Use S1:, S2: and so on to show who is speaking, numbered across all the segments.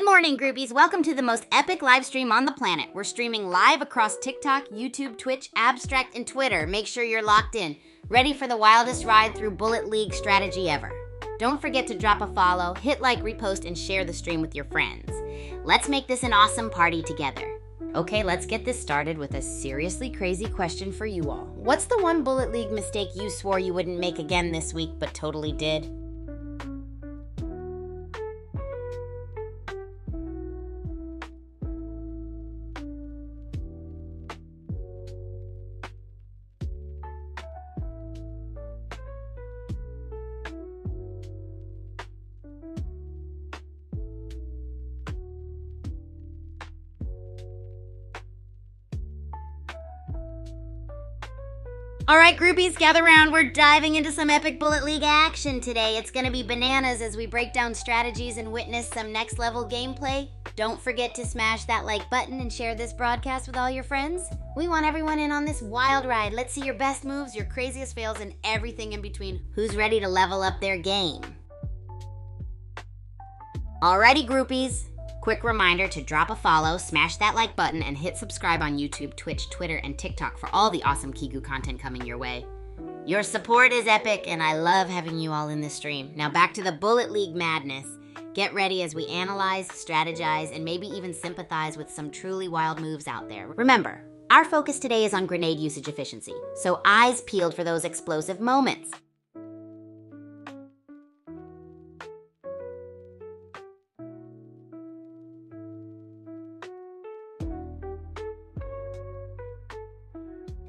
S1: morning, groupies. Welcome to the most epic live stream on the planet. We're streaming live across TikTok, YouTube, Twitch, Abstract, and Twitter. Make sure you're locked in, ready for the wildest ride through Bullet League strategy ever. Don't forget to drop a follow, hit like, repost, and share the stream with your friends. Let's make this an awesome party together. Okay, let's get this started with a seriously crazy question for you all. What's the one Bullet League mistake you swore you wouldn't make again this week but totally did? All right, groupies, gather around. We're diving into some epic Bullet League action today. It's gonna be bananas as we break down strategies and witness some next level gameplay. Don't forget to smash that like button and share this broadcast with all your friends. We want everyone in on this wild ride. Let's see your best moves, your craziest fails, and everything in between. Who's ready to level up their game? Alrighty, groupies. Quick reminder to drop a follow, smash that like button, and hit subscribe on YouTube, Twitch, Twitter, and TikTok for all the awesome Kigu content coming your way. Your support is epic, and I love having you all in this stream. Now back to the Bullet League madness. Get ready as we analyze, strategize, and maybe even sympathize with some truly wild moves out there. Remember, our focus today is on grenade usage efficiency, so eyes peeled for those explosive moments.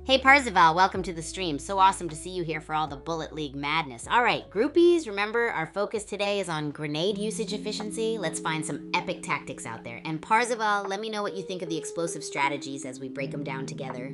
S1: Hey Parzival, welcome to the stream. So awesome to see you here for all the Bullet League madness. All right, groupies, remember our focus today is on grenade usage efficiency. Let's find some epic tactics out there. And Parzival, let me know what you think of the explosive strategies as we break them down together.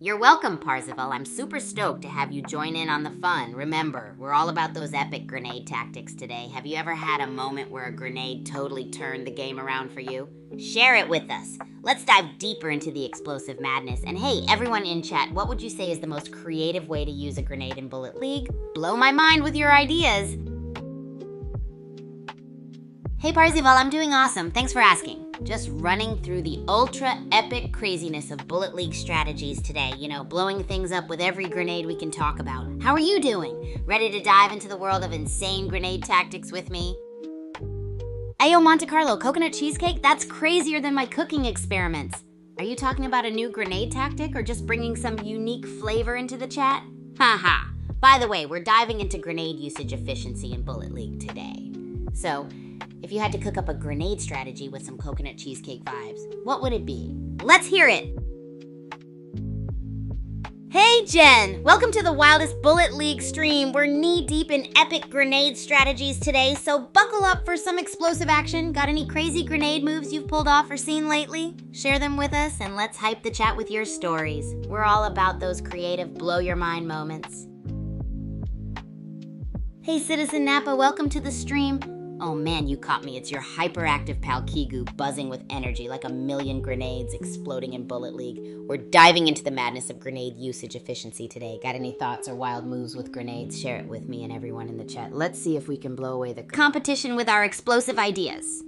S1: You're welcome, Parzival. I'm super stoked to have you join in on the fun. Remember, we're all about those epic grenade tactics today. Have you ever had a moment where a grenade totally turned the game around for you? Share it with us. Let's dive deeper into the explosive madness. And hey, everyone in chat, what would you say is the most creative way to use a grenade in Bullet League? Blow my mind with your ideas. Hey Parzival, I'm doing awesome. Thanks for asking. Just running through the ultra epic craziness of Bullet League strategies today. You know, blowing things up with every grenade we can talk about. How are you doing? Ready to dive into the world of insane grenade tactics with me? Ayo Monte Carlo, coconut cheesecake? That's crazier than my cooking experiments. Are you talking about a new grenade tactic or just bringing some unique flavor into the chat? Haha. By the way, we're diving into grenade usage efficiency in Bullet League today. So, if you had to cook up a grenade strategy with some coconut cheesecake vibes, what would it be? Let's hear it! Hey Jen! Welcome to the wildest Bullet League stream. We're knee-deep in epic grenade strategies today, so buckle up for some explosive action. Got any crazy grenade moves you've pulled off or seen lately? Share them with us and let's hype the chat with your stories. We're all about those creative blow-your-mind moments. Hey Citizen Napa, welcome to the stream. Oh man, you caught me. It's your hyperactive pal Kigu buzzing with energy like a million grenades exploding in Bullet League. We're diving into the madness of grenade usage efficiency today. Got any thoughts or wild moves with grenades? Share it with me and everyone in the chat. Let's see if we can blow away the competition with our explosive ideas.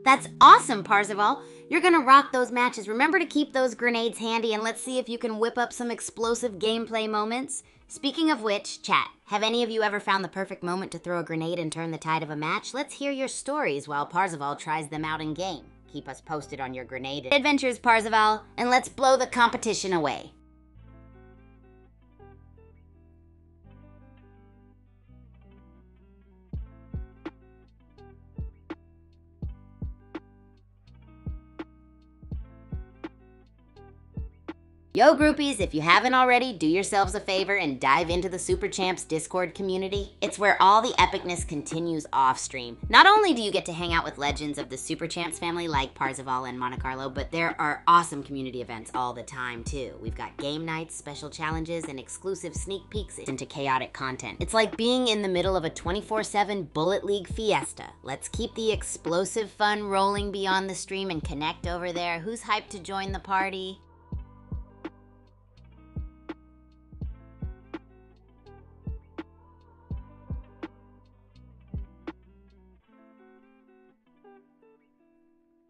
S1: That's awesome, Parzival. You're gonna rock those matches. Remember to keep those grenades handy and let's see if you can whip up some explosive gameplay moments. Speaking of which, chat, have any of you ever found the perfect moment to throw a grenade and turn the tide of a match? Let's hear your stories while Parzival tries them out in game. Keep us posted on your grenade adventures, Parzival, and let's blow the competition away. Yo groupies, if you haven't already, do yourselves a favor and dive into the Super Champs Discord community. It's where all the epicness continues off stream. Not only do you get to hang out with legends of the Super Champs family like Parzival and Monte Carlo, but there are awesome community events all the time too. We've got game nights, special challenges, and exclusive sneak peeks into chaotic content. It's like being in the middle of a 24/7 Bullet League fiesta. Let's keep the explosive fun rolling beyond the stream and connect over there. Who's hyped to join the party?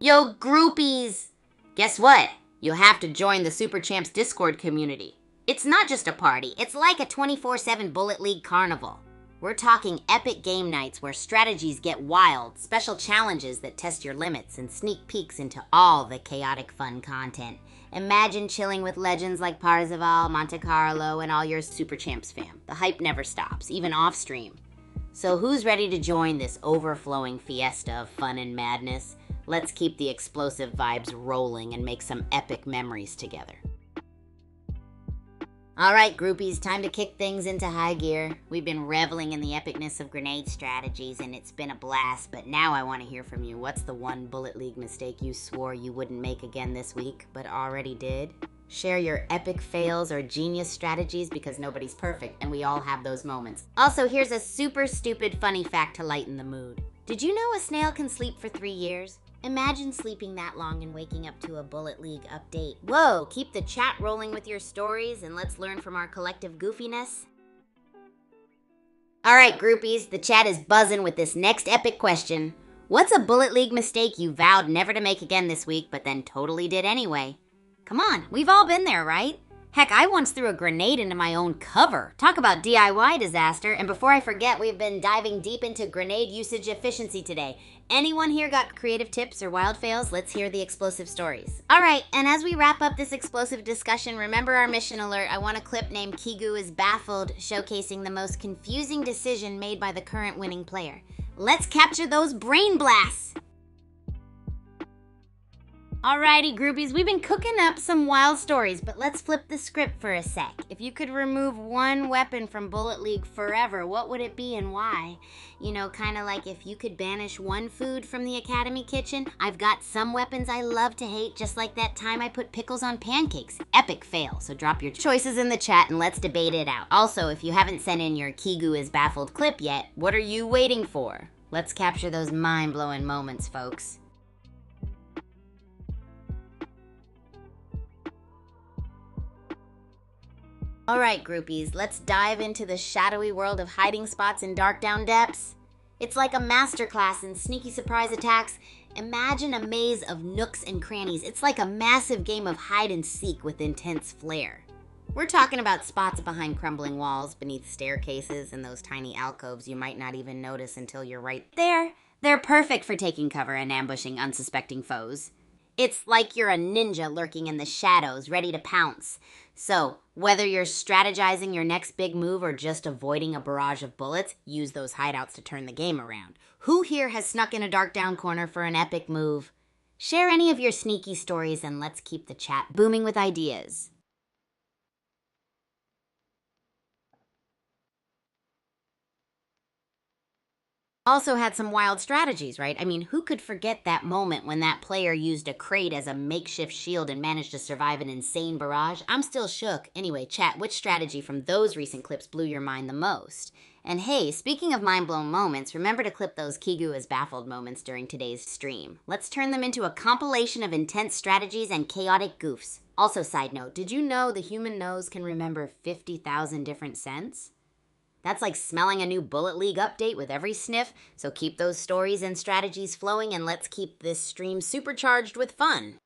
S1: Yo, groupies! Guess what? You'll have to join the Super Champs Discord community. It's not just a party, it's like a 24/7 Bullet League carnival. We're talking epic game nights where strategies get wild, special challenges that test your limits, and sneak peeks into all the chaotic fun content. Imagine chilling with legends like Parzival, Monte Carlo, and all your Super Champs fam. The hype never stops, even off stream. So who's ready to join this overflowing fiesta of fun and madness? Let's keep the explosive vibes rolling and make some epic memories together. Alright, groupies, time to kick things into high gear. We've been reveling in the epicness of grenade strategies, and it's been a blast, but now I want to hear from you. What's the one Bullet League mistake you swore you wouldn't make again this week, but already did? Share your epic fails or genius strategies, because nobody's perfect, and we all have those moments. Also, here's a super stupid funny fact to lighten the mood. Did you know a snail can sleep for 3 years? Imagine sleeping that long and waking up to a Bullet League update. Whoa, keep the chat rolling with your stories and let's learn from our collective goofiness. Alright, groupies, the chat is buzzing with this next epic question. What's a Bullet League mistake you vowed never to make again this week, but then totally did anyway? Come on, we've all been there, right? Heck, I once threw a grenade into my own cover. Talk about DIY disaster. And before I forget, we've been diving deep into grenade usage efficiency today. Anyone here got creative tips or wild fails? Let's hear the explosive stories. All right, and as we wrap up this explosive discussion, remember our mission alert. I want a clip named Kigu is Baffled, showcasing the most confusing decision made by the current winning player. Let's capture those brain blasts. Alrighty, groupies, we've been cooking up some wild stories, but let's flip the script for a sec. If you could remove one weapon from Bullet League forever, what would it be and why? You know, kind of like if you could banish one food from the Academy kitchen. I've got some weapons I love to hate, just like that time I put pickles on pancakes. Epic fail, so drop your choices in the chat and let's debate it out. Also, if you haven't sent in your Kigu is Baffled clip yet, what are you waiting for? Let's capture those mind-blowing moments, folks. Alright, groupies, let's dive into the shadowy world of hiding spots in dark down depths. It's like a masterclass in sneaky surprise attacks. Imagine a maze of nooks and crannies. It's like a massive game of hide and seek with intense flair. We're talking about spots behind crumbling walls, beneath staircases, and those tiny alcoves you might not even notice until you're right there. They're perfect for taking cover and ambushing unsuspecting foes. It's like you're a ninja lurking in the shadows, ready to pounce. So, whether you're strategizing your next big move or just avoiding a barrage of bullets, use those hideouts to turn the game around. Who here has snuck in a dark down corner for an epic move? Share any of your sneaky stories and let's keep the chat booming with ideas. Also had some wild strategies, right? I mean, who could forget that moment when that player used a crate as a makeshift shield and managed to survive an insane barrage? I'm still shook. Anyway, chat, which strategy from those recent clips blew your mind the most? And hey, speaking of mind-blown moments, remember to clip those Kigu is Baffled moments during today's stream. Let's turn them into a compilation of intense strategies and chaotic goofs. Also, side note, did you know the human nose can remember 50,000 different scents? That's like smelling a new Bullet League update with every sniff, so keep those stories and strategies flowing and let's keep this stream supercharged with fun.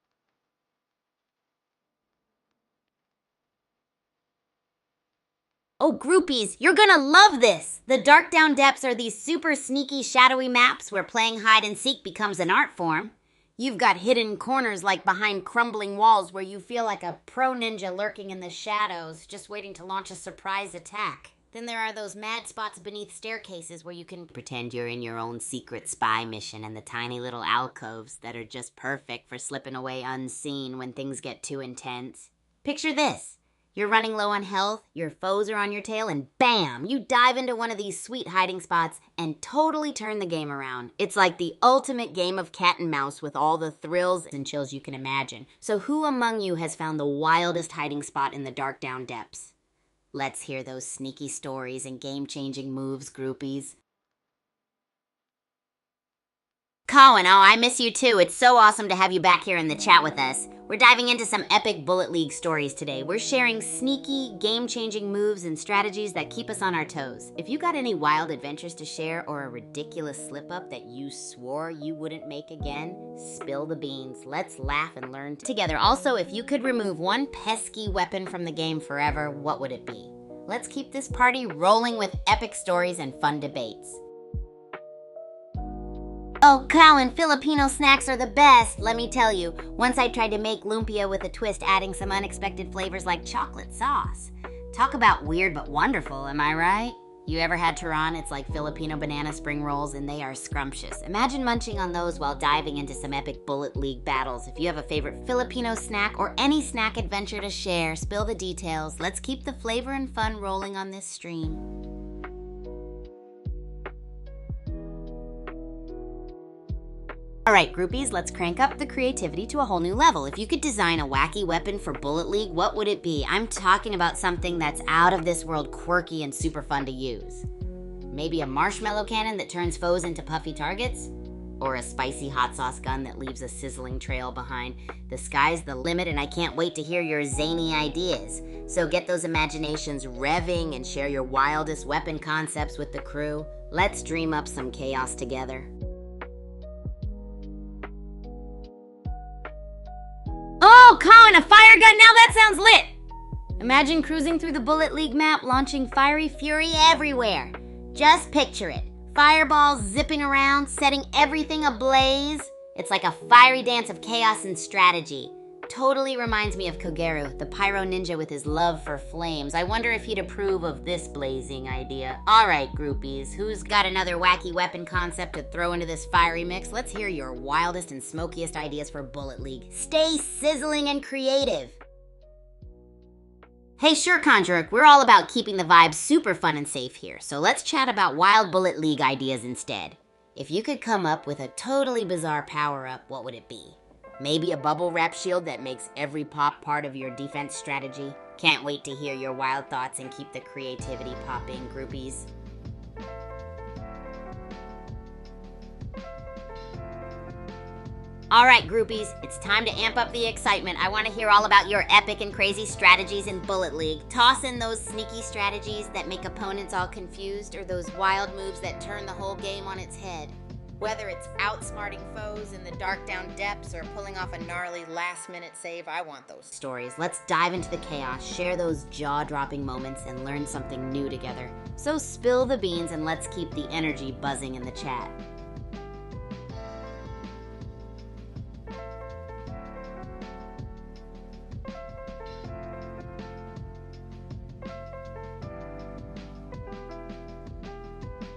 S1: Oh, groupies, you're gonna love this! The Dark Down Depths are these super sneaky, shadowy maps where playing hide and seek becomes an art form. You've got hidden corners like behind crumbling walls where you feel like a pro ninja lurking in the shadows, just waiting to launch a surprise attack. Then there are those mad spots beneath staircases where you can pretend you're in your own secret spy mission, and the tiny little alcoves that are just perfect for slipping away unseen when things get too intense. Picture this. You're running low on health, your foes are on your tail, and bam! You dive into one of these sweet hiding spots and totally turn the game around. It's like the ultimate game of cat and mouse with all the thrills and chills you can imagine. So who among you has found the wildest hiding spot in the Dark Down Depths? Let's hear those sneaky stories and game-changing moves, groupies. Colin, oh, I miss you too. It's so awesome to have you back here in the chat with us. We're diving into some epic Bullet League stories today. We're sharing sneaky, game-changing moves and strategies that keep us on our toes. If you got any wild adventures to share or a ridiculous slip-up that you swore you wouldn't make again, spill the beans. Let's laugh and learn together. Also, if you could remove one pesky weapon from the game forever, what would it be? Let's keep this party rolling with epic stories and fun debates. Oh, Colin, Filipino snacks are the best, let me tell you. Once I tried to make lumpia with a twist, adding some unexpected flavors like chocolate sauce. Talk about weird but wonderful, am I right? You ever had Turon? It's like Filipino banana spring rolls, and they are scrumptious. Imagine munching on those while diving into some epic Bullet League battles. If you have a favorite Filipino snack or any snack adventure to share, spill the details. Let's keep the flavor and fun rolling on this stream. Alright, groupies, let's crank up the creativity to a whole new level. If you could design a wacky weapon for Bullet League, what would it be? I'm talking about something that's out of this world, quirky and super fun to use. Maybe a marshmallow cannon that turns foes into puffy targets? Or a spicy hot sauce gun that leaves a sizzling trail behind. The sky's the limit, and I can't wait to hear your zany ideas. So get those imaginations revving and share your wildest weapon concepts with the crew. Let's dream up some chaos together. Oh, Colin, a fire gun? Now that sounds lit! Imagine cruising through the Bullet League map, launching fiery fury everywhere. Just picture it. Fireballs zipping around, setting everything ablaze. It's like a fiery dance of chaos and strategy. Totally reminds me of Kogero, the pyro ninja with his love for flames. I wonder if he'd approve of this blazing idea. Alright, groupies, who's got another wacky weapon concept to throw into this fiery mix? Let's hear your wildest and smokiest ideas for Bullet League. Stay sizzling and creative! Hey, sure, Conjurer, we're all about keeping the vibe super fun and safe here, so let's chat about wild Bullet League ideas instead. If you could come up with a totally bizarre power-up, what would it be? Maybe a bubble wrap shield that makes every pop part of your defense strategy? Can't wait to hear your wild thoughts and keep the creativity popping, groupies. Alright, groupies, it's time to amp up the excitement. I want to hear all about your epic and crazy strategies in Bullet League. Toss in those sneaky strategies that make opponents all confused, or those wild moves that turn the whole game on its head. Whether it's outsmarting foes in the dark down depths or pulling off a gnarly last-minute save, I want those stories. Let's dive into the chaos, share those jaw-dropping moments, and learn something new together. So spill the beans and let's keep the energy buzzing in the chat.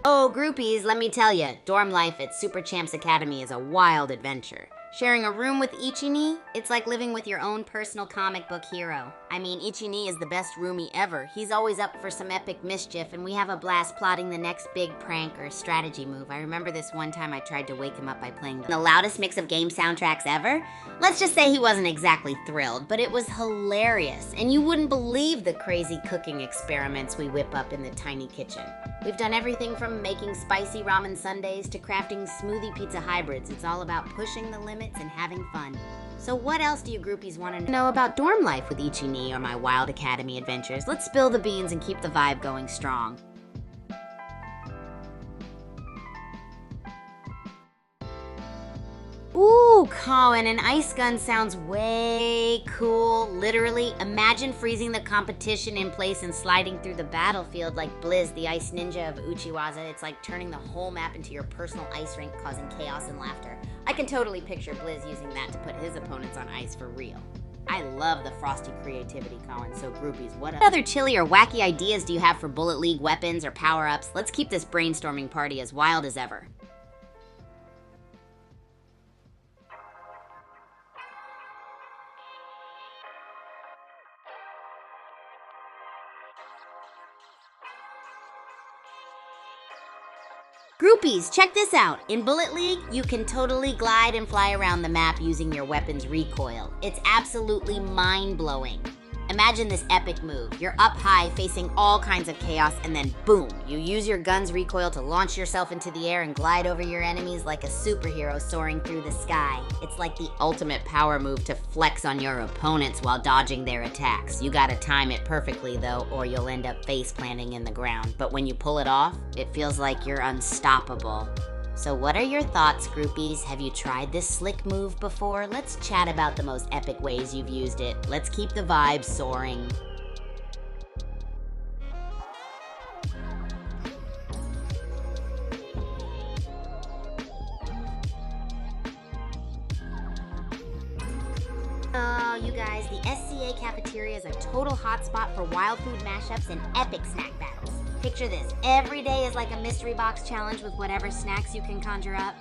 S1: Oh, groupies, let me tell you, dorm life at Super Champs Academy is a wild adventure. Sharing a room with Ichini, it's like living with your own personal comic book hero. I mean, Ichini is the best roomie ever. He's always up for some epic mischief, and we have a blast plotting the next big prank or strategy move. I remember this one time I tried to wake him up by playing the loudest mix of game soundtracks ever. Let's just say he wasn't exactly thrilled, but it was hilarious, and you wouldn't believe the crazy cooking experiments we whip up in the tiny kitchen. We've done everything from making spicy ramen sundaes to crafting smoothie pizza hybrids. It's all about pushing the limits and having fun. So what else do you groupies want to know about dorm life with Ichini or my Wild Academy adventures? Let's spill the beans and keep the vibe going strong. Ooh, Colin, an ice gun sounds way cool. Literally, imagine freezing the competition in place and sliding through the battlefield like Blizz, the ice ninja of Uchiwaza. It's like turning the whole map into your personal ice rink, causing chaos and laughter. I can totally picture Blizz using that to put his opponents on ice for real. I love the frosty creativity, Colin. So groupies, what other chilly or wacky ideas do you have for Bullet League weapons or power-ups? Let's keep this brainstorming party as wild as ever. Groupies, check this out. In Bullet League, you can totally glide and fly around the map using your weapon's recoil. It's absolutely mind-blowing. Imagine this epic move. You're up high, facing all kinds of chaos, and then boom, you use your gun's recoil to launch yourself into the air and glide over your enemies like a superhero soaring through the sky. It's like the ultimate power move to flex on your opponents while dodging their attacks. You gotta time it perfectly though, or you'll end up face planting in the ground. But when you pull it off, it feels like you're unstoppable. So what are your thoughts, groupies? Have you tried this slick move before? Let's chat about the most epic ways you've used it. Let's keep the vibes soaring. Oh, you guys, the SCA cafeteria is a total hotspot for wild food mashups and epic snack battles. Picture this, every day is like a mystery box challenge with whatever snacks you can conjure up.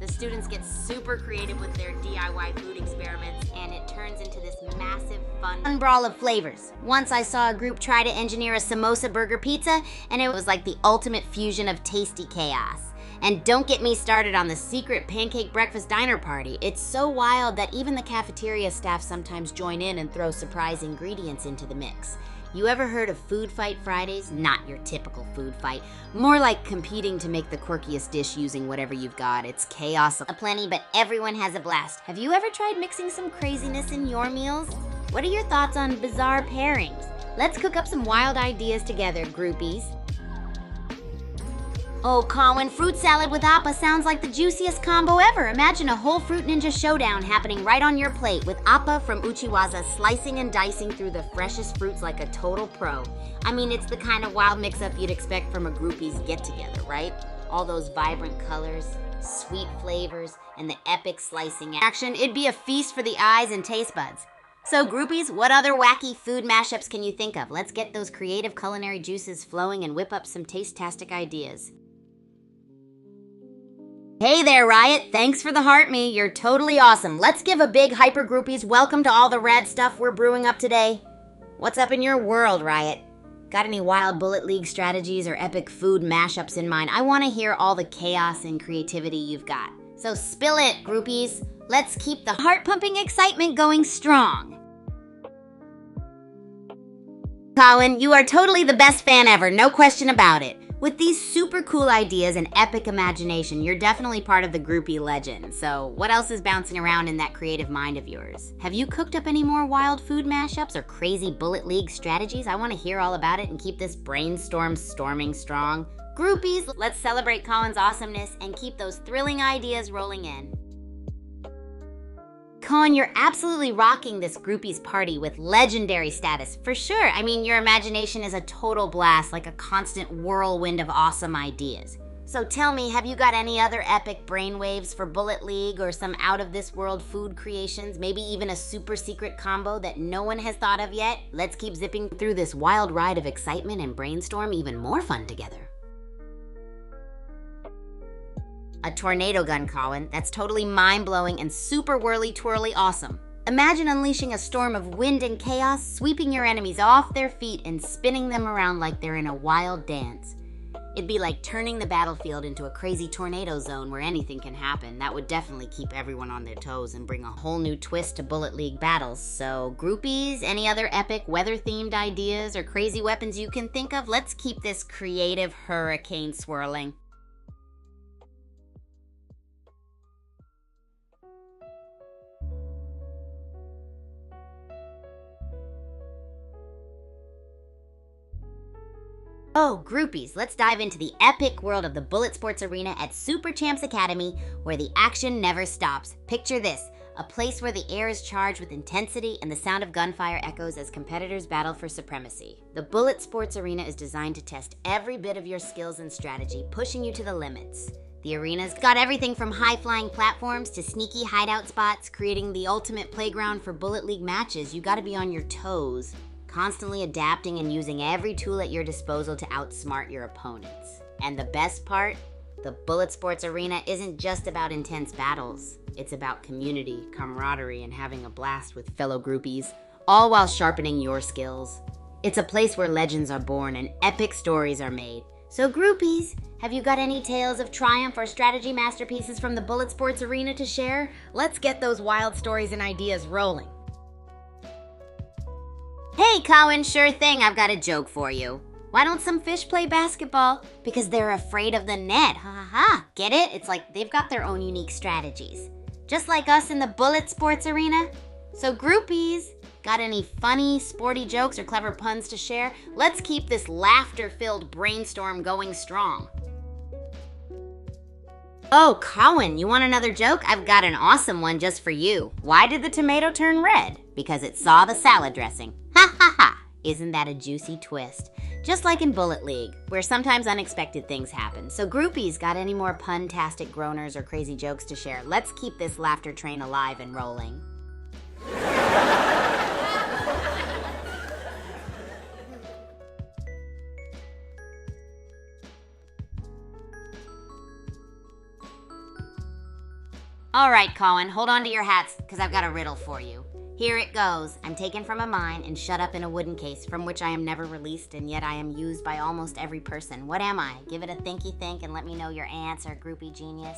S1: The students get super creative with their DIY food experiments, and it turns into this massive fun brawl of flavors. Once I saw a group try to engineer a samosa burger pizza, and it was like the ultimate fusion of tasty chaos. And don't get me started on the secret pancake breakfast diner party. It's so wild that even the cafeteria staff sometimes join in and throw surprise ingredients into the mix. You ever heard of Food Fight Fridays? Not your typical food fight. More like competing to make the quirkiest dish using whatever you've got. It's chaos aplenty, but everyone has a blast. Have you ever tried mixing some craziness in your meals? What are your thoughts on bizarre pairings? Let's cook up some wild ideas together, groupies. Oh, Colin, fruit salad with appa sounds like the juiciest combo ever. Imagine a whole Fruit Ninja showdown happening right on your plate with appa from Uchiwaza slicing and dicing through the freshest fruits like a total pro. I mean, it's the kind of wild mix-up you'd expect from a groupie's get-together, right? All those vibrant colors, sweet flavors, and the epic slicing action. It'd be a feast for the eyes and taste buds. So groupies, what other wacky food mashups can you think of? Let's get those creative culinary juices flowing and whip up some taste-tastic ideas. Hey there, Riot. Thanks for the heart me. You're totally awesome. Let's give a big hyper groupies welcome to all the rad stuff we're brewing up today. What's up in your world, Riot? Got any wild Bullet League strategies or epic food mashups in mind? I want to hear all the chaos and creativity you've got. So spill it, groupies. Let's keep the heart-pumping excitement going strong. Colin, you are totally the best fan ever, no question about it. With these super cool ideas and epic imagination, you're definitely part of the groupie legend. So what else is bouncing around in that creative mind of yours? Have you cooked up any more wild food mashups or crazy Bullet League strategies? I want to hear all about it and keep this brainstorm storming strong. Groupies, let's celebrate Colin's awesomeness and keep those thrilling ideas rolling in. Colin, you're absolutely rocking this groupies party with legendary status, for sure. I mean, your imagination is a total blast, like a constant whirlwind of awesome ideas. So tell me, have you got any other epic brainwaves for Bullet League or some out-of-this-world food creations, maybe even a super secret combo that no one has thought of yet? Let's keep zipping through this wild ride of excitement and brainstorm even more fun together. A tornado gun, Colin. That's totally mind-blowing and super whirly-twirly awesome. Imagine unleashing a storm of wind and chaos, sweeping your enemies off their feet and spinning them around like they're in a wild dance. It'd be like turning the battlefield into a crazy tornado zone where anything can happen. That would definitely keep everyone on their toes and bring a whole new twist to Bullet League battles. So, groupies, any other epic weather-themed ideas or crazy weapons you can think of? Let's keep this creative hurricane swirling. Oh, groupies, let's dive into the epic world of the Bullet Sports Arena at Super Champs Academy, where the action never stops. Picture this, a place where the air is charged with intensity and the sound of gunfire echoes as competitors battle for supremacy. The Bullet Sports Arena is designed to test every bit of your skills and strategy, pushing you to the limits. The arena's got everything from high-flying platforms to sneaky hideout spots, creating the ultimate playground for Bullet League matches. You gotta be on your toes, constantly adapting and using every tool at your disposal to outsmart your opponents. And the best part? The Bullet Sports Arena isn't just about intense battles. It's about community, camaraderie, and having a blast with fellow groupies, all while sharpening your skills. It's a place where legends are born and epic stories are made. So groupies, have you got any tales of triumph or strategy masterpieces from the Bullet Sports Arena to share? Let's get those wild stories and ideas rolling. Hey, Cowan, sure thing, I've got a joke for you. Why don't some fish play basketball? Because they're afraid of the net. Ha ha ha. Get it? It's like they've got their own unique strategies. Just like us in the bullet sports arena. So groupies, got any funny, sporty jokes or clever puns to share? Let's keep this laughter-filled brainstorm going strong. Oh, Cowan, you want another joke? I've got an awesome one just for you. Why did the tomato turn red? Because it saw the salad dressing. Ha ha ha! Isn't that a juicy twist? Just like in Bullet League, where sometimes unexpected things happen. So groupies, got any more pun-tastic groaners or crazy jokes to share? Let's keep this laughter train alive and rolling. All right, Cowan, hold on to your hats, because I've got a riddle for you. Here it goes. I'm taken from a mine and shut up in a wooden case from which I am never released, and yet I am used by almost every person. What am I? Give it a thinky think and let me know your answer, groupie genius.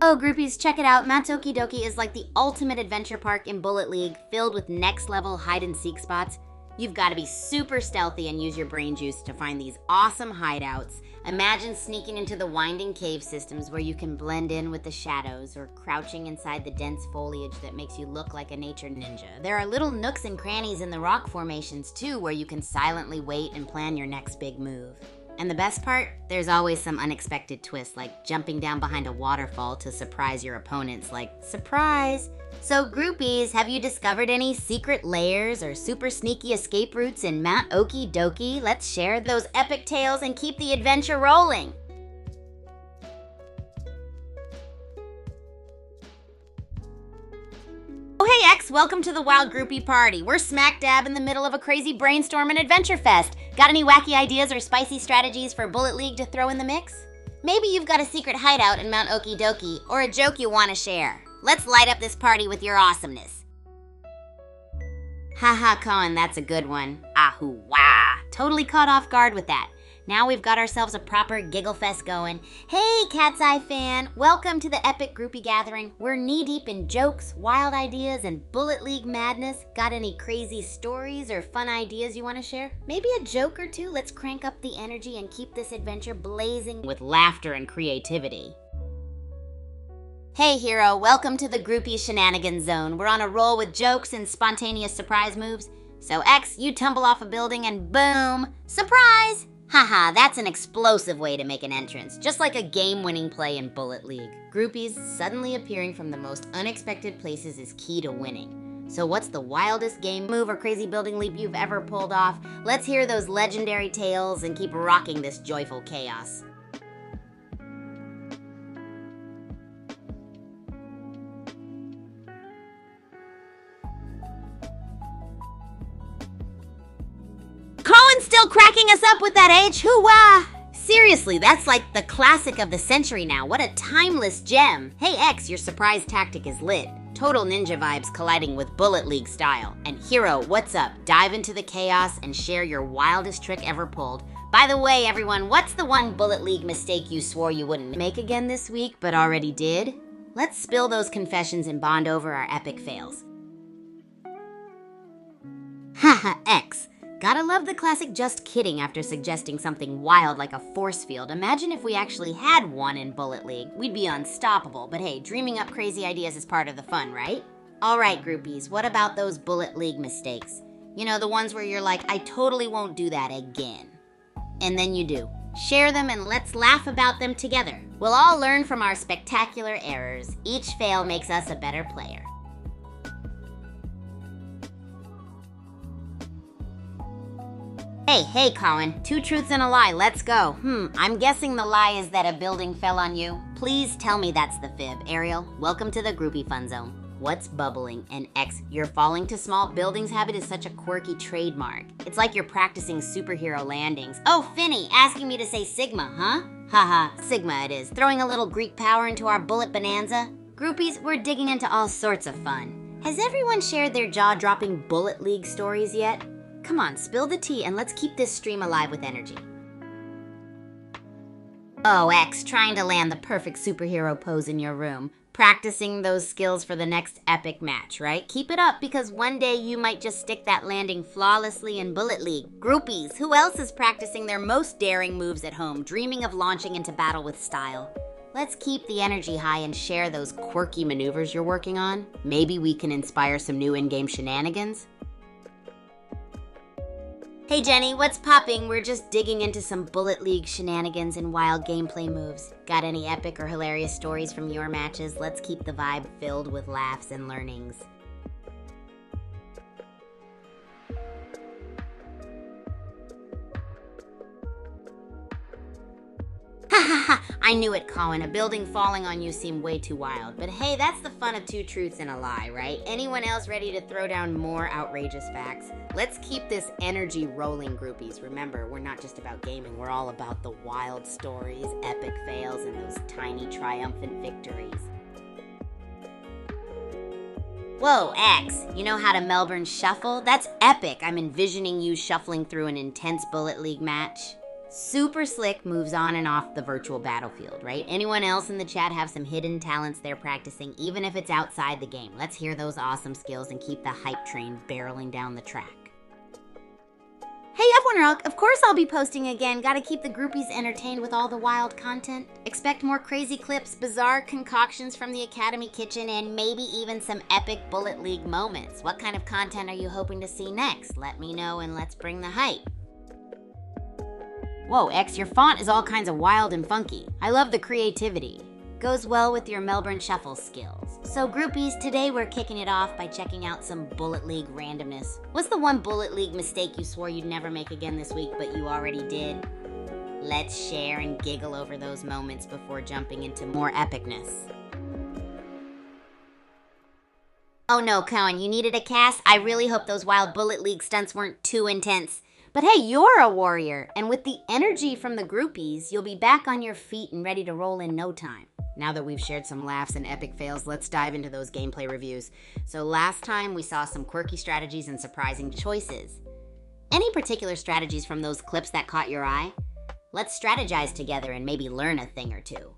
S1: Oh, groupies, check it out. Mount Okidoki is like the ultimate adventure park in Bullet League, filled with next-level hide-and-seek spots. You've got to be super stealthy and use your brain juice to find these awesome hideouts. Imagine sneaking into the winding cave systems where you can blend in with the shadows, or crouching inside the dense foliage that makes you look like a nature ninja. There are little nooks and crannies in the rock formations too, where you can silently wait and plan your next big move. And the best part? There's always some unexpected twist, like jumping down behind a waterfall to surprise your opponents, like, surprise! So groupies, have you discovered any secret layers or super sneaky escape routes in Mount Okidoki? Let's share those epic tales and keep the adventure rolling! Oh hey X, welcome to the Wild Groupie Party. We're smack dab in the middle of a crazy brainstorm and adventure fest. Got any wacky ideas or spicy strategies for Bullet League to throw in the mix? Maybe you've got a secret hideout in Mount Okidoki, or a joke you want to share. Let's light up this party with your awesomeness. Haha, Cohen, that's a good one. Ahoo, wah. Totally caught off guard with that. Now we've got ourselves a proper giggle fest going. Hey, Cat's Eye fan, welcome to the epic groupie gathering. We're knee-deep in jokes, wild ideas, and Bullet League madness. Got any crazy stories or fun ideas you want to share? Maybe a joke or two? Let's crank up the energy and keep this adventure blazing with laughter and creativity. Hey hero, welcome to the groupie shenanigans zone. We're on a roll with jokes and spontaneous surprise moves. So X, you tumble off a building and boom, surprise! Haha, that's an explosive way to make an entrance, just like a game-winning play in Bullet League. Groupies suddenly appearing from the most unexpected places is key to winning. So what's the wildest game move or crazy building leap you've ever pulled off? Let's hear those legendary tales and keep rocking this joyful chaos. Cohen's still cracking us up with that H. Hoo-wah! Seriously, that's like the classic of the century now. What a timeless gem. Hey X, your surprise tactic is lit. Total ninja vibes colliding with Bullet League style. And Hero, what's up? Dive into the chaos and share your wildest trick ever pulled. By the way, everyone, what's the one Bullet League mistake you swore you wouldn't make again this week, but already did? Let's spill those confessions and bond over our epic fails. Haha, X. Gotta love the classic just kidding after suggesting something wild like a force field. Imagine if we actually had one in Bullet League. We'd be unstoppable, but hey, dreaming up crazy ideas is part of the fun, right? Alright groupies, what about those Bullet League mistakes? You know, the ones where you're like, I totally won't do that again. And then you do. Share them and let's laugh about them together. We'll all learn from our spectacular errors. Each fail makes us a better player. Hey, Colin, 2 truths and a lie, let's go. I'm guessing the lie is that a building fell on you. Please tell me that's the fib. Ariel, welcome to the groupie fun zone. What's bubbling? And X, your falling to small buildings habit is such a quirky trademark. It's like you're practicing superhero landings. Oh, Finny, asking me to say Sigma, huh? Haha, Sigma it is. Throwing a little Greek power into our bullet bonanza. Groupies, we're digging into all sorts of fun. Has everyone shared their jaw-dropping Bullet League stories yet? Come on, spill the tea and let's keep this stream alive with energy. Oh, X, trying to land the perfect superhero pose in your room. Practicing those skills for the next epic match, right? Keep it up because one day you might just stick that landing flawlessly in Bullet League. Groupies, who else is practicing their most daring moves at home, dreaming of launching into battle with style? Let's keep the energy high and share those quirky maneuvers you're working on. Maybe we can inspire some new in-game shenanigans. Hey Jenny, what's popping? We're just digging into some Bullet League shenanigans and wild gameplay moves. Got any epic or hilarious stories from your matches? Let's keep the vibe filled with laughs and learnings. Ha ha ha! I knew it, Colin. A building falling on you seemed way too wild. But hey, that's the fun of two truths and a lie, right? Anyone else ready to throw down more outrageous facts? Let's keep this energy rolling, groupies. Remember, we're not just about gaming. We're all about the wild stories, epic fails, and those tiny triumphant victories. Whoa, X, you know how to Melbourne shuffle? That's epic. I'm envisioning you shuffling through an intense Bullet League match. Super slick moves on and off the virtual battlefield, right? Anyone else in the chat have some hidden talents they're practicing, even if it's outside the game? Let's hear those awesome skills and keep the hype train barreling down the track. Hey F1 Rock, of course I'll be posting again. Gotta keep the groupies entertained with all the wild content. Expect more crazy clips, bizarre concoctions from the Academy Kitchen, and maybe even some epic Bullet League moments. What kind of content are you hoping to see next? Let me know and let's bring the hype. Whoa, X, your font is all kinds of wild and funky. I love the creativity. Goes well with your Melbourne Shuffle skills. So groupies, today we're kicking it off by checking out some Bullet League randomness. What's the one Bullet League mistake you swore you'd never make again this week, but you already did? Let's share and giggle over those moments before jumping into more epicness. Oh no, Cohen, you needed a cast? I really hope those wild Bullet League stunts weren't too intense. But hey, you're a warrior, and with the energy from the groupies, you'll be back on your feet and ready to roll in no time. Now that we've shared some laughs and epic fails, let's dive into those gameplay reviews. So last time, we saw some quirky strategies and surprising choices. Any particular strategies from those clips that caught your eye? Let's strategize together and maybe learn a thing or two.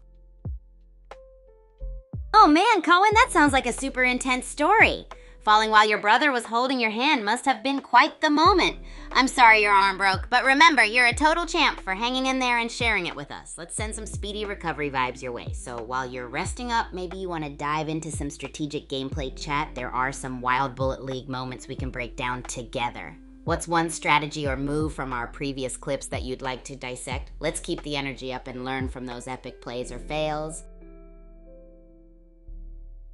S1: Oh man, Colin, that sounds like a super intense story. Falling while your brother was holding your hand must have been quite the moment. I'm sorry your arm broke, but remember, you're a total champ for hanging in there and sharing it with us. Let's send some speedy recovery vibes your way. So while you're resting up, maybe you want to dive into some strategic gameplay chat. There are some wild Bullet League moments we can break down together. What's one strategy or move from our previous clips that you'd like to dissect? Let's keep the energy up and learn from those epic plays or fails.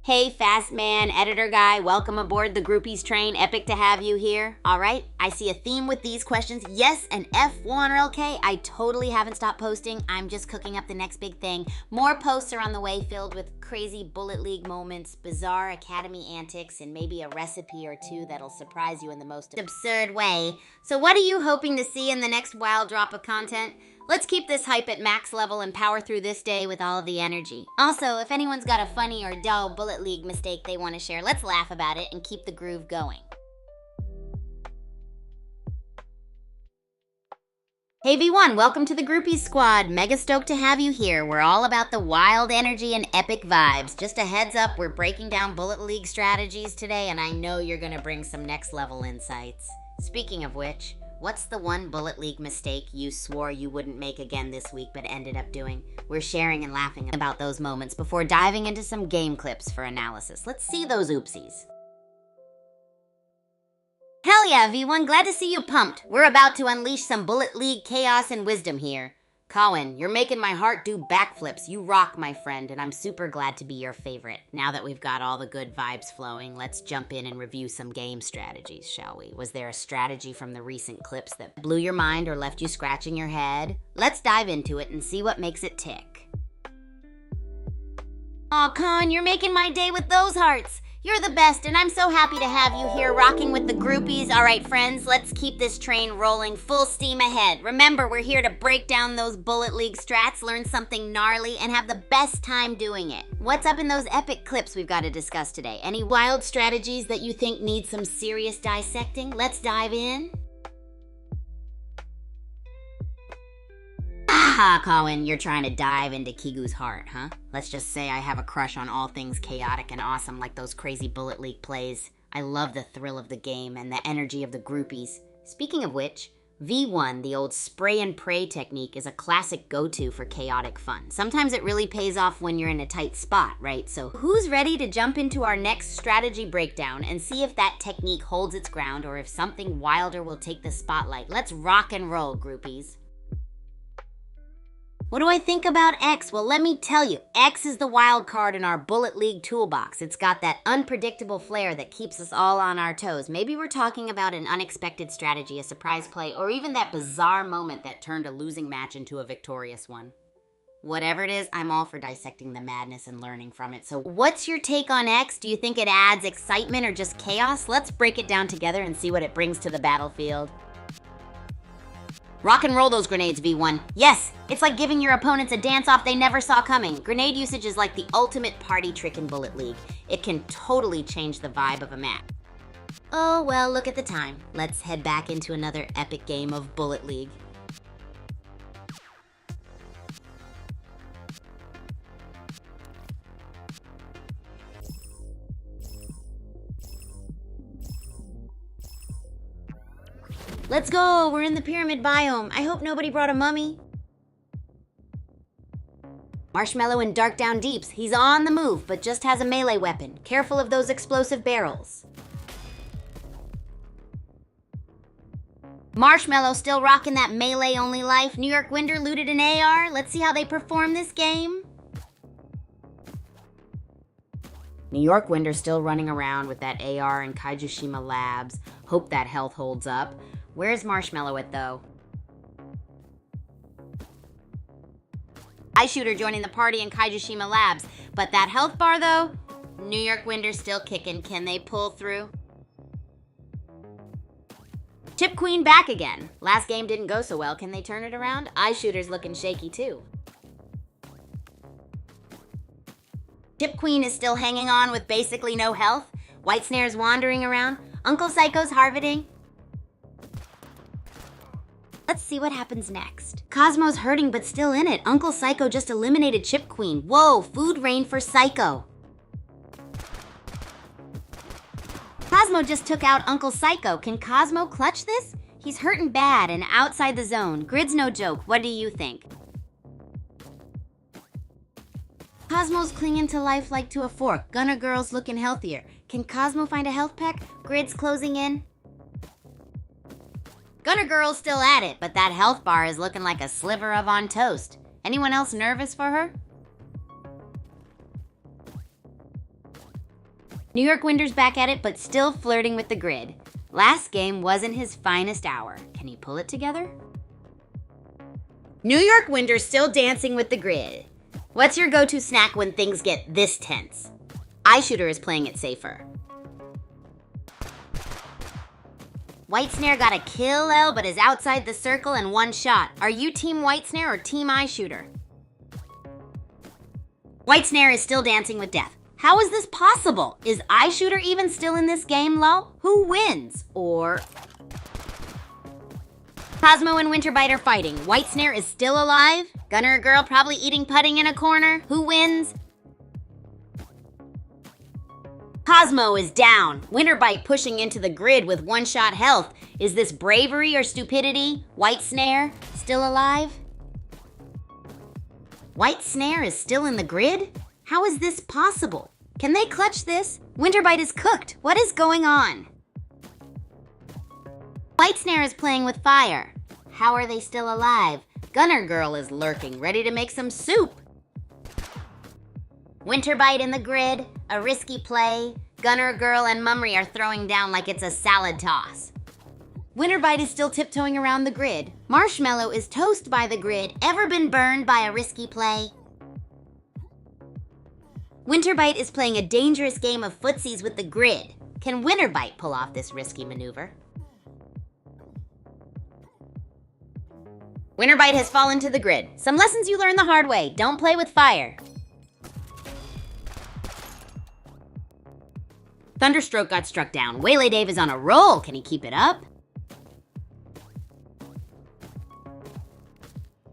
S1: Hey, Fast Man, editor guy, welcome aboard the Groupies train. Epic to have you here. All right, I see a theme with these questions. Yes, an F1 or LK. I totally haven't stopped posting. I'm just cooking up the next big thing. More posts are on the way filled with crazy Bullet League moments, bizarre Academy antics, and maybe a recipe or two that'll surprise you in the most absurd way. So what are you hoping to see in the next wild drop of content? Let's keep this hype at max level and power through this day with all of the energy. Also, if anyone's got a funny or dull Bullet League mistake they want to share, let's laugh about it and keep the groove going. Hey V1, welcome to the Groupies Squad. Mega stoked to have you here. We're all about the wild energy and epic vibes. Just a heads up, we're breaking down Bullet League strategies today, and I know you're gonna bring some next level insights. Speaking of which, what's the one Bullet League mistake you swore you wouldn't make again this week but ended up doing? We're sharing and laughing about those moments before diving into some game clips for analysis. Let's see those oopsies. Hell yeah, V1, glad to see you pumped. We're about to unleash some Bullet League chaos and wisdom here. Colin, you're making my heart do backflips. You rock, my friend, and I'm super glad to be your favorite. Now that we've got all the good vibes flowing, let's jump in and review some game strategies, shall we? Was there a strategy from the recent clips that blew your mind or left you scratching your head? Let's dive into it and see what makes it tick. Aw, Colin, you're making my day with those hearts. You're the best, and I'm so happy to have you here rocking with the groupies. All right, friends, let's keep this train rolling full steam ahead. Remember, we're here to break down those Bullet League strats, learn something gnarly, and have the best time doing it. What's up in those epic clips we've got to discuss today? Any wild strategies that you think need some serious dissecting? Let's dive in. Haha, Colin, you're trying to dive into Kigu's heart, huh? Let's just say I have a crush on all things chaotic and awesome like those crazy Bullet League plays. I love the thrill of the game and the energy of the groupies. Speaking of which, V1, the old spray and pray technique, is a classic go-to for chaotic fun. Sometimes it really pays off when you're in a tight spot, right? So who's ready to jump into our next strategy breakdown and see if that technique holds its ground or if something wilder will take the spotlight? Let's rock and roll, groupies. What do I think about X? Well, let me tell you, X is the wild card in our Bullet League toolbox. It's got that unpredictable flair that keeps us all on our toes. Maybe we're talking about an unexpected strategy, a surprise play, or even that bizarre moment that turned a losing match into a victorious one. Whatever it is, I'm all for dissecting the madness and learning from it. So what's your take on X? Do you think it adds excitement or just chaos? Let's break it down together and see what it brings to the battlefield. Rock and roll those grenades, V1. Yes, it's like giving your opponents a dance-off they never saw coming. Grenade usage is like the ultimate party trick in Bullet League. It can totally change the vibe of a match. Oh, well, look at the time. Let's head back into another epic game of Bullet League. Let's go! We're in the pyramid biome. I hope nobody brought a mummy. Marshmallow in Dark Down Deeps. He's on the move, but just has a melee weapon. Careful of those explosive barrels. Marshmallow still rocking that melee-only life. New York Winder looted an AR. Let's see how they perform this game. New York Winder still running around with that AR in Kaijushima Labs. Hope that health holds up. Where's Marshmallow at, though? Eye Shooter joining the party in Kaijushima Labs. But that health bar, though? New York Winder's still kicking. Can they pull through? Chip Queen back again. Last game didn't go so well. Can they turn it around? Eye Shooter's looking shaky, too. Chip Queen is still hanging on with basically no health. White Snare's wandering around. Uncle Psycho's harvesting. Let's see what happens next. Cosmo's hurting but still in it. Uncle Psycho just eliminated Chip Queen. Whoa, food rain for Psycho. Cosmo just took out Uncle Psycho. Can Cosmo clutch this? He's hurting bad and outside the zone. Grid's no joke. What do you think? Cosmo's clinging to life like to a fork. Gunner Girl's looking healthier. Can Cosmo find a health pack? Grid's closing in. Gunner Girl's still at it, but that health bar is looking like a sliver of on toast. Anyone else nervous for her? New York Winder's back at it, but still flirting with the grid. Last game wasn't his finest hour. Can he pull it together? New York Winder's still dancing with the grid. What's your go-to snack when things get this tense? Eye Shooter is playing it safer. White Snare got a kill, L, but is outside the circle and one shot. Are you Team White Snare or Team Eye Shooter? White Snare is still dancing with death. How is this possible? Is Eye Shooter even still in this game, lol? Who wins? Or... Cosmo and Winterbite are fighting. White Snare is still alive. Gunner Girl probably eating pudding in a corner. Who wins? Cosmo is down. Winterbite pushing into the grid with one-shot health. Is this bravery or stupidity? White Snare still alive? White Snare is still in the grid? How is this possible? Can they clutch this? Winterbite is cooked. What is going on? White Snare is playing with fire. How are they still alive? Gunner Girl is lurking, ready to make some soup. Winterbite in the grid, a risky play. Gunner Girl and Mumry are throwing down like it's a salad toss. Winterbite is still tiptoeing around the grid. Marshmallow is toast by the grid. Ever been burned by a risky play? Winterbite is playing a dangerous game of footsies with the grid. Can Winterbite pull off this risky maneuver? Winterbite has fallen to the grid. Some lessons you learn the hard way. Don't play with fire. Thunderstroke got struck down. Waylay Dave is on a roll. Can he keep it up?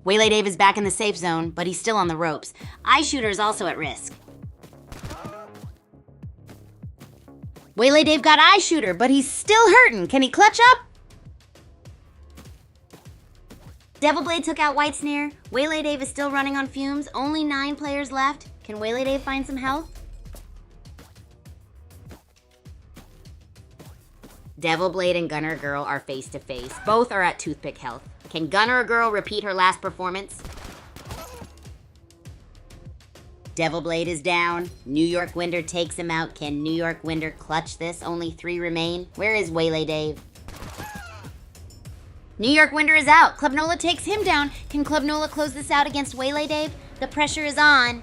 S1: Waylay Dave is back in the safe zone, but he's still on the ropes. Eye Shooter is also at risk. Waylay Dave got Eye Shooter, but he's still hurting. Can he clutch up? Devil Blade took out White Snare. Waylay Dave is still running on fumes. Only 9 players left. Can Waylay Dave find some health? Devil Blade and Gunner Girl are face to face. Both are at toothpick health. Can Gunner Girl repeat her last performance? Devil Blade is down. New York Winder takes him out. Can New York Winder clutch this? Only 3 remain. Where is Waylay Dave? New York Winder is out. Club Nola takes him down. Can Club Nola close this out against Waylay Dave? The pressure is on.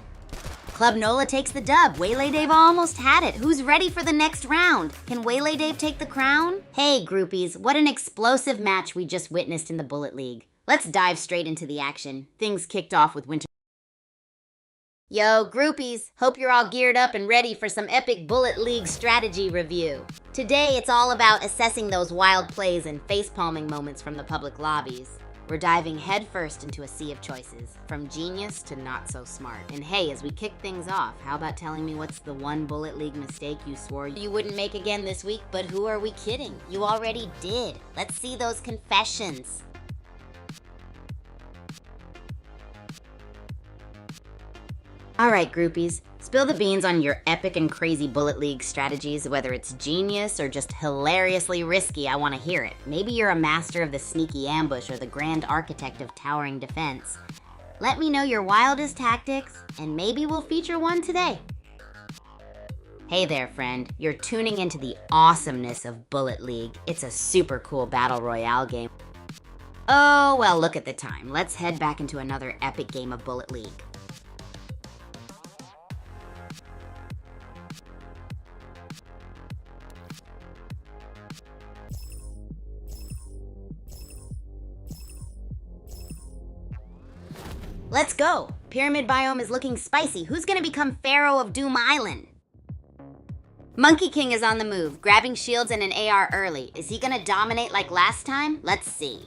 S1: Club Nola takes the dub. Waylay Dave almost had it. Who's ready for the next round? Can Waylay Dave take the crown? Hey, groupies, what an explosive match we just witnessed in the Bullet League. Let's dive straight into the action. Things kicked off with Winter. Yo, groupies, hope you're all geared up and ready for some epic Bullet League strategy review. Today, it's all about assessing those wild plays and facepalming moments from the public lobbies. We're diving headfirst into a sea of choices, from genius to not so smart. And hey, as we kick things off, how about telling me what's the one Bullet League mistake you swore you wouldn't make again this week? But who are we kidding? You already did. Let's see those confessions. Alright, groupies, spill the beans on your epic and crazy Bullet League strategies, whether it's genius or just hilariously risky. I want to hear it. Maybe you're a master of the sneaky ambush or the grand architect of towering defense. Let me know your wildest tactics, and maybe we'll feature one today. Hey there, friend. You're tuning into the awesomeness of Bullet League. It's a super cool battle royale game. Oh, well, look at the time. Let's head back into another epic game of Bullet League. Let's go! Pyramid Biome is looking spicy. Who's gonna become Pharaoh of Doom Island? Monkey King is on the move, grabbing shields and an AR early. Is he gonna dominate like last time? Let's see.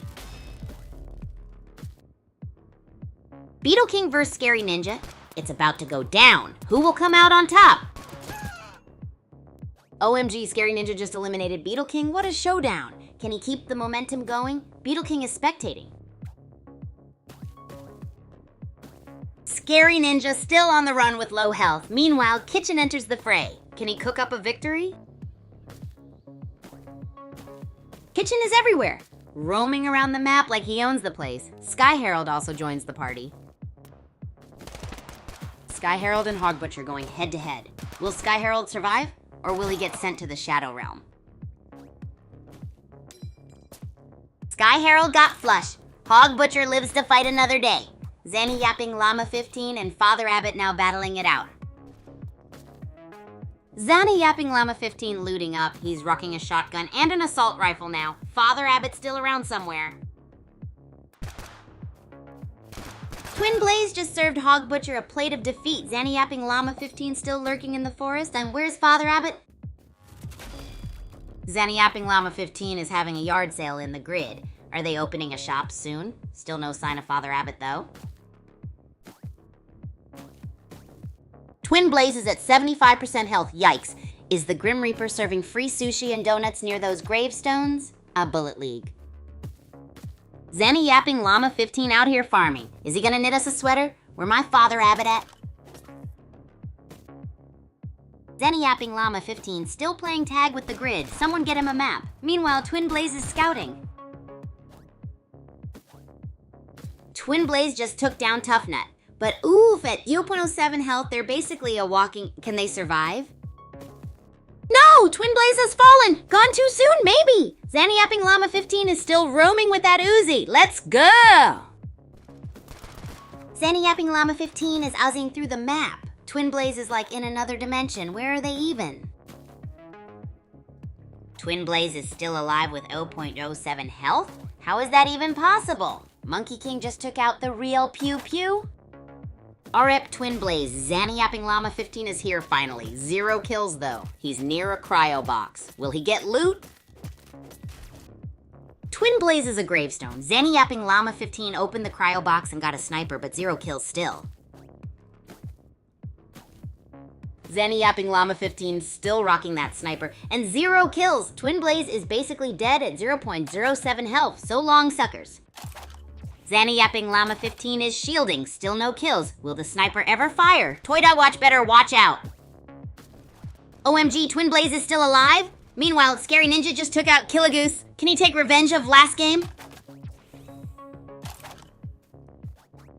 S1: Beetle King vs. Scary Ninja. It's about to go down. Who will come out on top? OMG, Scary Ninja just eliminated Beetle King. What a showdown. Can he keep the momentum going? Beetle King is spectating. Scary Ninja still on the run with low health. Meanwhile, Kitchen enters the fray. Can he cook up a victory? Kitchen is everywhere, roaming around the map like he owns the place. Sky Herald also joins the party. Sky Herald and Hog Butcher going head to head. Will Sky Herald survive, or will he get sent to the Shadow Realm? Sky Herald got flush. Hog Butcher lives to fight another day. Zanny Yapping Llama 15 and Father Abbott now battling it out. Zanny Yapping Llama 15 looting up. He's rocking a shotgun and an assault rifle now. Father Abbott still around somewhere. Twin Blaze just served Hog Butcher a plate of defeat. Zanny Yapping Llama 15 still lurking in the forest. And where's Father Abbott? Zanny Yapping Llama 15 is having a yard sale in the grid. Are they opening a shop soon? Still no sign of Father Abbott though. Twin Blaze is at 75% health. Yikes. Is the Grim Reaper serving free sushi and donuts near those gravestones? A Bullet League. Zanny Yapping Llama 15 out here farming. Is he gonna knit us a sweater? Where my Father Abbott at? Zanny Yapping Llama 15 still playing tag with the grid. Someone get him a map. Meanwhile, Twin Blaze is scouting. Twin Blaze just took down Tough Nut. But oof, at 0.07 health, they're basically a walking... Can they survive? No! Twin Blaze has fallen! Gone too soon, maybe! Zanny Yapping Llama 15 is still roaming with that Uzi. Let's go! Zanny Yapping Llama 15 is ouzing through the map. Twin Blaze is like in another dimension. Where are they even? Twin Blaze is still alive with 0.07 health? How is that even possible? Monkey King just took out the real Pew Pew? RIP Twin Blaze, Zanny Yapping Llama 15 is here finally. 0 kills though. He's near a cryo box. Will he get loot? Twin Blaze is a gravestone. Zanny Yapping Llama 15 opened the cryo box and got a sniper, but 0 kills still. Zanny Yapping Llama 15 still rocking that sniper, and 0 kills. Twin Blaze is basically dead at 0.07 health. So long, suckers. Zanny Yapping Llama 15 is shielding, still no kills. Will the sniper ever fire? Toy.Watch better watch out. OMG, Twin Blaze is still alive? Meanwhile, Scary Ninja just took out Killagoose. Can he take revenge of last game?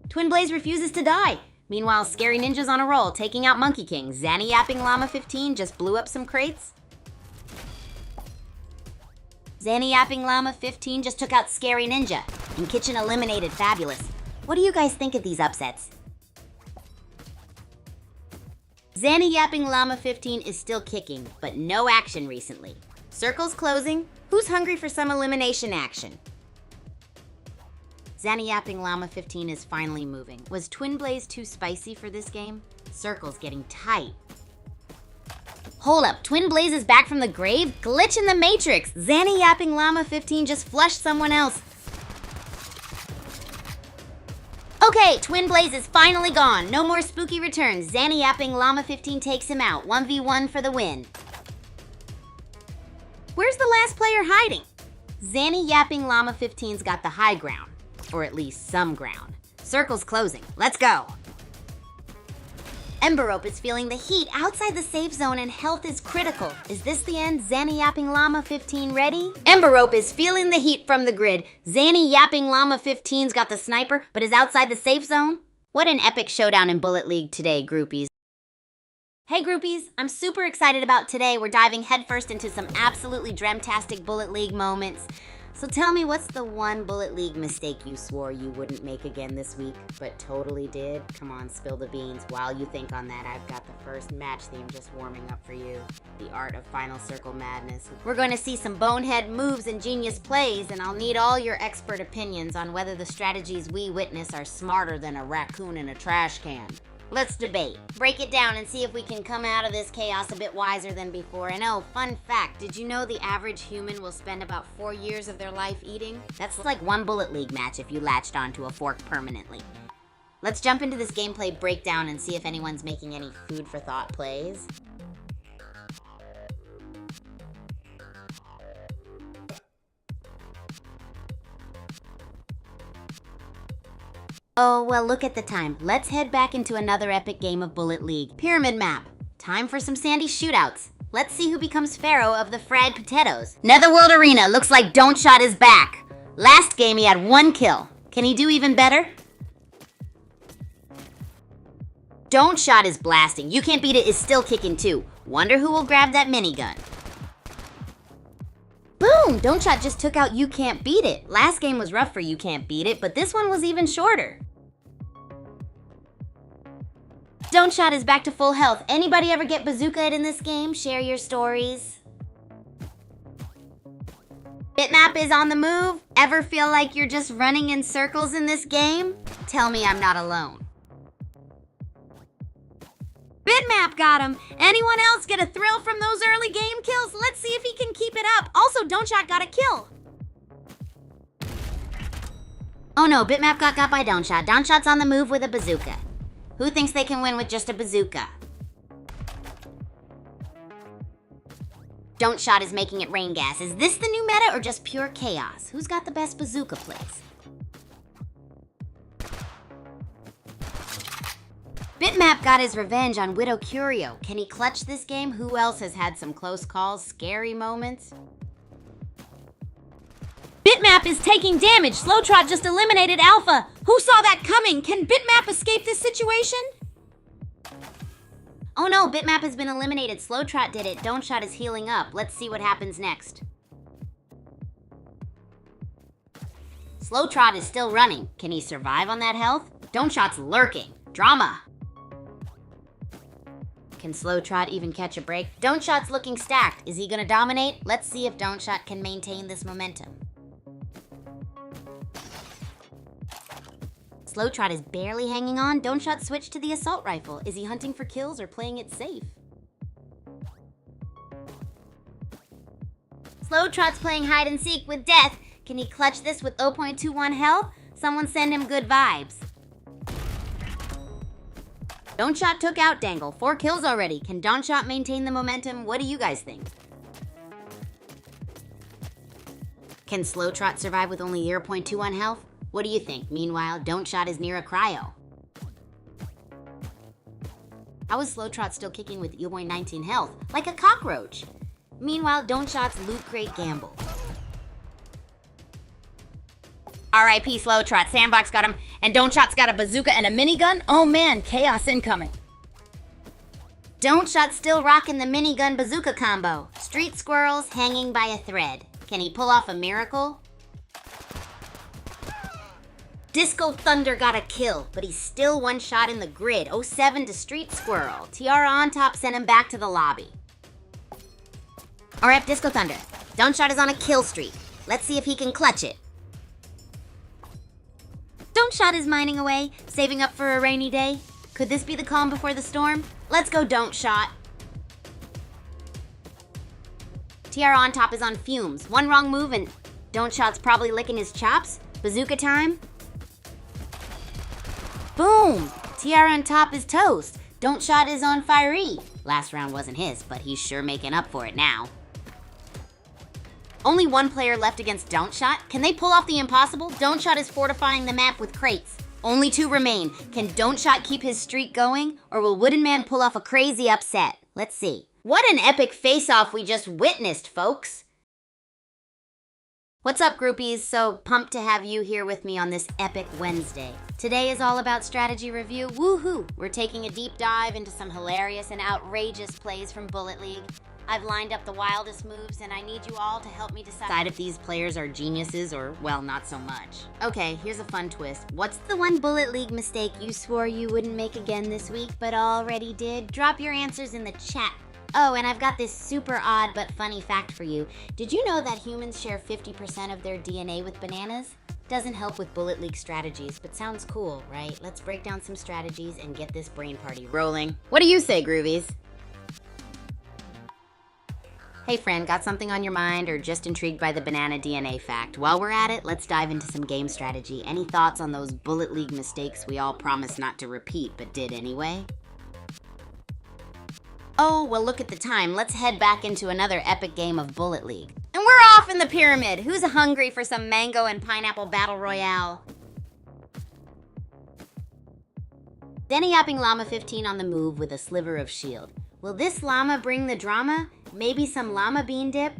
S1: Twin Blaze refuses to die. Meanwhile, Scary Ninja's on a roll, taking out Monkey King. Zanny Yapping Llama 15 just blew up some crates. Zanny Yapping Llama 15 just took out Scary Ninja. And Kitchen eliminated Fabulous. What do you guys think of these upsets? Zanny Yapping Llama 15 is still kicking, but no action recently. Circles closing. Who's hungry for some elimination action? Zanny Yapping Llama 15 is finally moving. Was Twin Blaze too spicy for this game? Circles getting tight. Hold up, Twin Blaze is back from the grave? Glitch in the Matrix! Zanny Yapping Llama 15 just flushed someone else. Okay, Twin Blaze is finally gone. No more spooky returns. Zanny Yapping Llama 15 takes him out. 1v1 for the win. Where's the last player hiding? Zanny Yapping Llama 15's got the high ground. Or at least some ground. Circle's closing. Let's go. Ember Rope is feeling the heat outside the safe zone and health is critical. Is this the end? Zanny Yapping Llama 15 ready? Ember Rope is feeling the heat from the grid. Zanny Yapping Llama 15's got the sniper, but is outside the safe zone? What an epic showdown in Bullet League today, groupies. Hey groupies, I'm super excited about today. We're diving headfirst into some absolutely dreamtastic Bullet League moments. So tell me, what's the one Bullet League mistake you swore you wouldn't make again this week, but totally did? Come on, spill the beans. While you think on that, I've got the first match theme just warming up for you. The Art of Final Circle Madness. We're going to see some bonehead moves and genius plays, and I'll need all your expert opinions on whether the strategies we witness are smarter than a raccoon in a trash can. Let's debate. Break it down and see if we can come out of this chaos a bit wiser than before. And oh, fun fact, did you know the average human will spend about 4 years of their life eating? That's like one Bullet League match if you latched onto a fork permanently. Let's jump into this gameplay breakdown and see if anyone's making any food for thought plays. Oh, well, look at the time. Let's head back into another epic game of Bullet League. Pyramid map. Time for some sandy shootouts. Let's see who becomes Pharaoh of the fried potatoes. Netherworld Arena. Looks like Don'tshot is back. Last game he had 1 kill. Can he do even better? Don'tshot is blasting. You Can't Beat It is still kicking too. Wonder who will grab that minigun. Boom! Don'tshot just took out You Can't Beat It. Last game was rough for You Can't Beat It, but this one was even shorter. Don'tshot is back to full health. Anybody ever get bazookaed in this game? Share your stories. Bitmap is on the move. Ever feel like you're just running in circles in this game? Tell me I'm not alone. Bitmap got him. Anyone else get a thrill from those early game kills? Let's see if he can keep it up. Also, Don'tshot got a kill. Oh no, Bitmap got by Don'tshot. Don'tshot's on the move with a bazooka. Who thinks they can win with just a bazooka? Don'tshot is making it rain gas. Is this the new meta or just pure chaos? Who's got the best bazooka plays? Bitmap got his revenge on Widow Curio. Can he clutch this game? Who else has had some close calls, scary moments? Bitmap is taking damage. Slowtrot just eliminated Alpha. Who saw that coming? Can Bitmap escape this situation? Oh no, Bitmap has been eliminated. Slowtrot did it. Don'tshot is healing up. Let's see what happens next. Slowtrot is still running. Can he survive on that health? Don'tshot's lurking. Drama. Can Slowtrot even catch a break? Don'tshot's looking stacked. Is he gonna dominate? Let's see if Don'tshot can maintain this momentum. Slowtrot is barely hanging on. Don'tshot switched to the assault rifle. Is he hunting for kills or playing it safe? Slowtrot's playing hide and seek with Death. Can he clutch this with 0.21 health? Someone send him good vibes. Don'tshot took out Dangle. 4 kills already. Can Don'tshot maintain the momentum? What do you guys think? Can Slowtrot survive with only 0.21 health? What do you think? Meanwhile, Don'tshot is near a cryo. How is Slowtrot still kicking with 0.19 health? Like a cockroach. Meanwhile, Don'tshot's loot crate gamble. R.I.P. Slowtrot. Sandbox got him, and Don'tshot's got a bazooka and a minigun? Oh man, chaos incoming. Don'tshot's still rocking the minigun bazooka combo. Street squirrels hanging by a thread. Can he pull off a miracle? Disco Thunder got a kill, but he's still one shot in the grid. 0-7 to Street Squirrel. Tiara on top sent him back to the lobby. Alright, Disco Thunder. Don'tshot is on a kill streak. Let's see if he can clutch it. Don'tshot is mining away, saving up for a rainy day. Could this be the calm before the storm? Let's go, Don'tshot. Tiara on top is on fumes. One wrong move and Don'tshot's probably licking his chops. Bazooka time. Boom! Tiara on top is toast. Don'tshot is on fiery. Last round wasn't his, but he's sure making up for it now. Only one player left against Don'tshot. Can they pull off the impossible? Don'tshot is fortifying the map with crates. Only 2 remain. Can Don'tshot keep his streak going, or will Wooden Man pull off a crazy upset? Let's see. What an epic face-off we just witnessed, folks! What's up, groupies? So pumped to have you here with me on this epic Wednesday. Today is all about strategy review. Woohoo! We're taking a deep dive into some hilarious and outrageous plays from Bullet League. I've lined up the wildest moves, and I need you all to help me decide if these players are geniuses or, well, not so much. Okay, here's a fun twist. What's the one Bullet League mistake you swore you wouldn't make again this week, but already did? Drop your answers in the chat. Oh, and I've got this super odd but funny fact for you. Did you know that humans share 50% of their DNA with bananas? Doesn't help with Bullet League strategies, but sounds cool, right? Let's break down some strategies and get this brain party rolling. What do you say, Groovies? Hey friend, got something on your mind or just intrigued by the banana DNA fact? While we're at it, let's dive into some game strategy. Any thoughts on those Bullet League mistakes we all promised not to repeat but did anyway? Oh, well look at the time. Let's head back into another epic game of Bullet League. And we're off in the pyramid! Who's hungry for some mango and pineapple battle royale? Denny Yapping Llama 15 on the move with a sliver of shield. Will this llama bring the drama? Maybe some llama bean dip?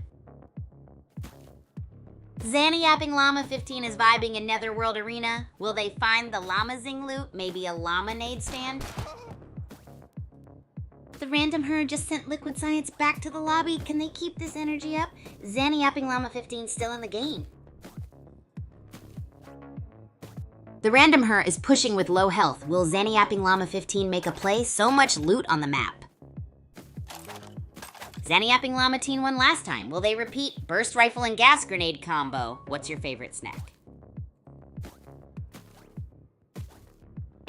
S1: Zanny Yapping Llama 15 is vibing in Netherworld Arena. Will they find the llama zing loot? Maybe a llama-nade stand? The random herd just sent Liquid Science back to the lobby. Can they keep this energy up? Zanny Yapping Llama 15 still in the game. The random her is pushing with low health. Will Zanny Yapping Llama 15 make a play? So much loot on the map. Zanny Yapping Llama Teen won last time. Will they repeat? Burst rifle and gas grenade combo. What's your favorite snack?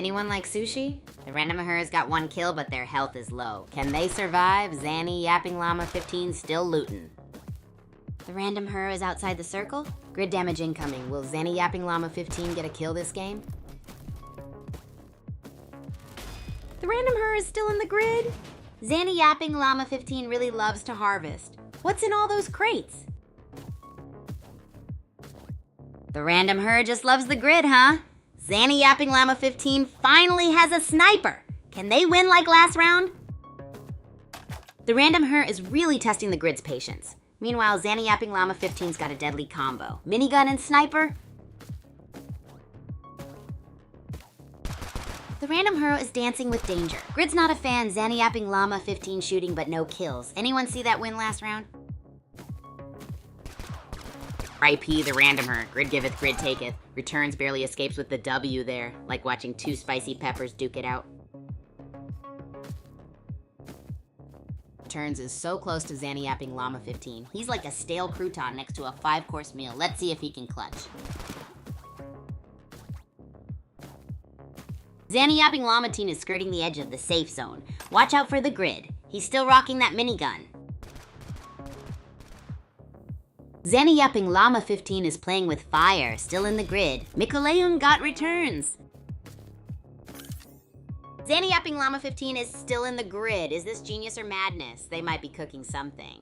S1: Anyone like sushi? The random has got 1 kill, but their health is low. Can they survive? Zanny Yapping Llama 15 still lootin'. The random her is outside the circle. Grid damage incoming. Will Zanny Yapping Llama 15 get a kill this game? The random her is still in the grid. Zanny Yapping Llama 15 really loves to harvest. What's in all those crates? The random her just loves the grid, huh? Zanny Yapping Llama 15 finally has a sniper. Can they win like last round? The random her is really testing the grid's patience. Meanwhile, Zanny Yapping Llama 15's got a deadly combo. Minigun and sniper? The random hero is dancing with danger. Grid's not a fan. Zanny Yapping Llama 15 shooting but no kills. Anyone see that win last round? R.I.P. the randomer. Grid giveth, grid taketh. Returns barely escapes with the W there. Like watching 2 spicy peppers duke it out. Returns is so close to Zanny Yapping Llama 15. He's like a stale crouton next to a 5-course meal. Let's see if he can clutch. Zanny Yapping Llama Teen is skirting the edge of the safe zone. Watch out for the grid. He's still rocking that minigun. Zanny Yapping Llama 15 is playing with fire, still in the grid. Mikoleum got returns. Zanny Yapping Llama 15 is still in the grid. Is this genius or madness? They might be cooking something.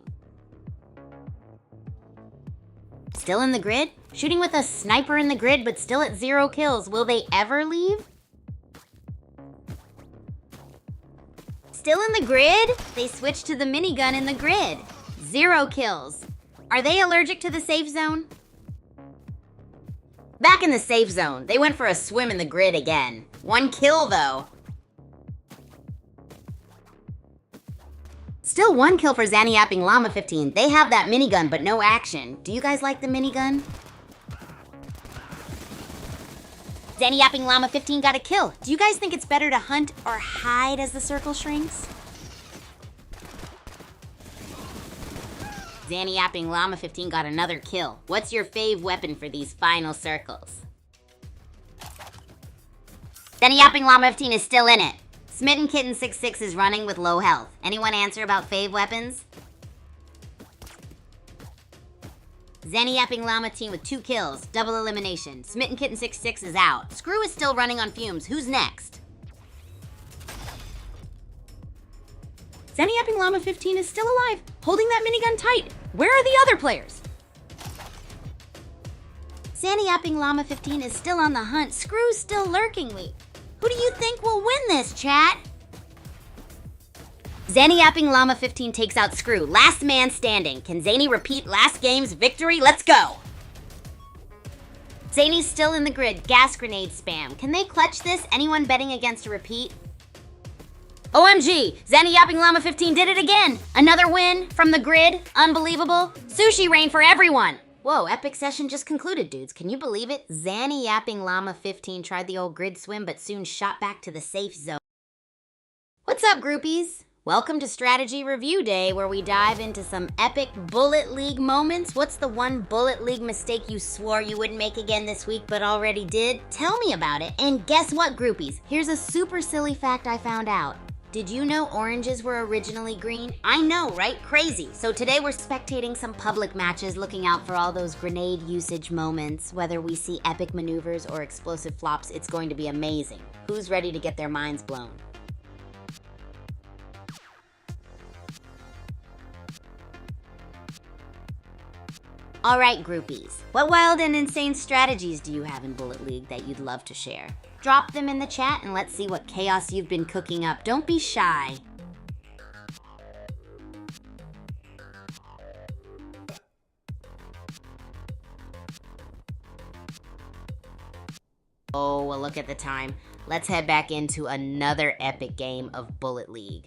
S1: Still in the grid? Shooting with a sniper in the grid, but still at 0 kills. Will they ever leave? Still in the grid? They switched to the minigun in the grid. 0 kills. Are they allergic to the safe zone? Back in the safe zone, they went for a swim in the grid again. 1 kill though. Still 1 kill for Zanny Yapping Llama 15. They have that minigun, but no action. Do you guys like the minigun? Zanny Yapping Llama 15 got a kill. Do you guys think it's better to hunt or hide as the circle shrinks? Zanny Yapping Llama 15 got another kill. What's your fave weapon for these final circles? Zanny Yapping Llama 15 is still in it. Smitten Kitten 66 is running with low health. Anyone answer about fave weapons? Zanny Yapping Llama team with 2 kills, double elimination. Smitten Kitten 66 is out. Screw is still running on fumes. Who's next? Zanny Yapping Llama 15 is still alive, holding that minigun tight. Where are the other players? Zanny Yapping Llama 15 is still on the hunt. Screw's still lurking. Who do you think will win this, chat? Zanny Yapping Llama 15 takes out Screw. Last man standing. Can Zanny repeat last game's victory? Let's go! Zanny's still in the grid. Gas grenade spam. Can they clutch this? Anyone betting against a repeat? OMG! Zanny Yapping Llama 15 did it again! Another win from the grid. Unbelievable. Sushi rain for everyone! Whoa, epic session just concluded, dudes. Can you believe it? Zanny Yapping Llama 15 tried the old grid swim, but soon shot back to the safe zone. What's up, groupies? Welcome to Strategy Review Day, where we dive into some epic Bullet League moments. What's the one Bullet League mistake you swore you wouldn't make again this week, but already did? Tell me about it. And guess what, groupies? Here's a super silly fact I found out. Did you know oranges were originally green? I know, right? Crazy. So today we're spectating some public matches, looking out for all those grenade usage moments. Whether we see epic maneuvers or explosive flops, it's going to be amazing. Who's ready to get their minds blown? All right, groupies. What wild and insane strategies do you have in Bullet League that you'd love to share? Drop them in the chat and let's see what chaos you've been cooking up. Don't be shy. Oh, well, look at the time. Let's head back into another epic game of Bullet League.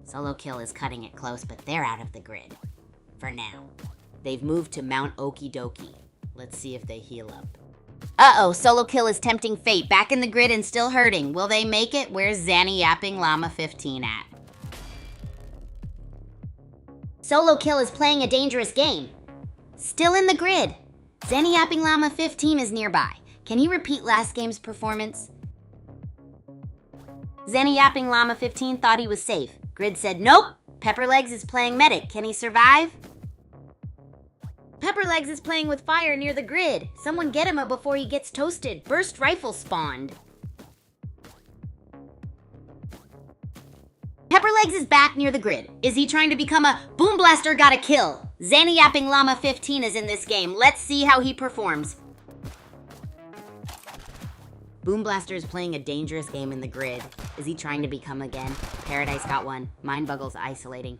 S1: Solo Kill is cutting it close, but they're out of the grid. For now. They've moved to Mount Okie Dokie. Let's see if they heal up. Uh-oh, Solo Kill is tempting fate. Back in the grid and still hurting. Will they make it? Where's Zanny Yapping Llama 15 at? Solo Kill is playing a dangerous game. Still in the grid. Zanny Yapping Llama 15 is nearby. Can you repeat last game's performance? Zanny Yapping Llama 15 thought he was safe. Grid said, nope. Pepperlegs is playing medic. Can he survive? Pepperlegs is playing with fire near the grid. Someone get him before he gets toasted. Burst rifle spawned. Pepperlegs is back near the grid. Is he trying to become a Boom Blaster got a kill? Zanny Yapping Llama 15 is in this game. Let's see how he performs. Boom Blaster is playing a dangerous game in the grid. Is he trying to become again? Paradise got one. Mindbuggle's isolating.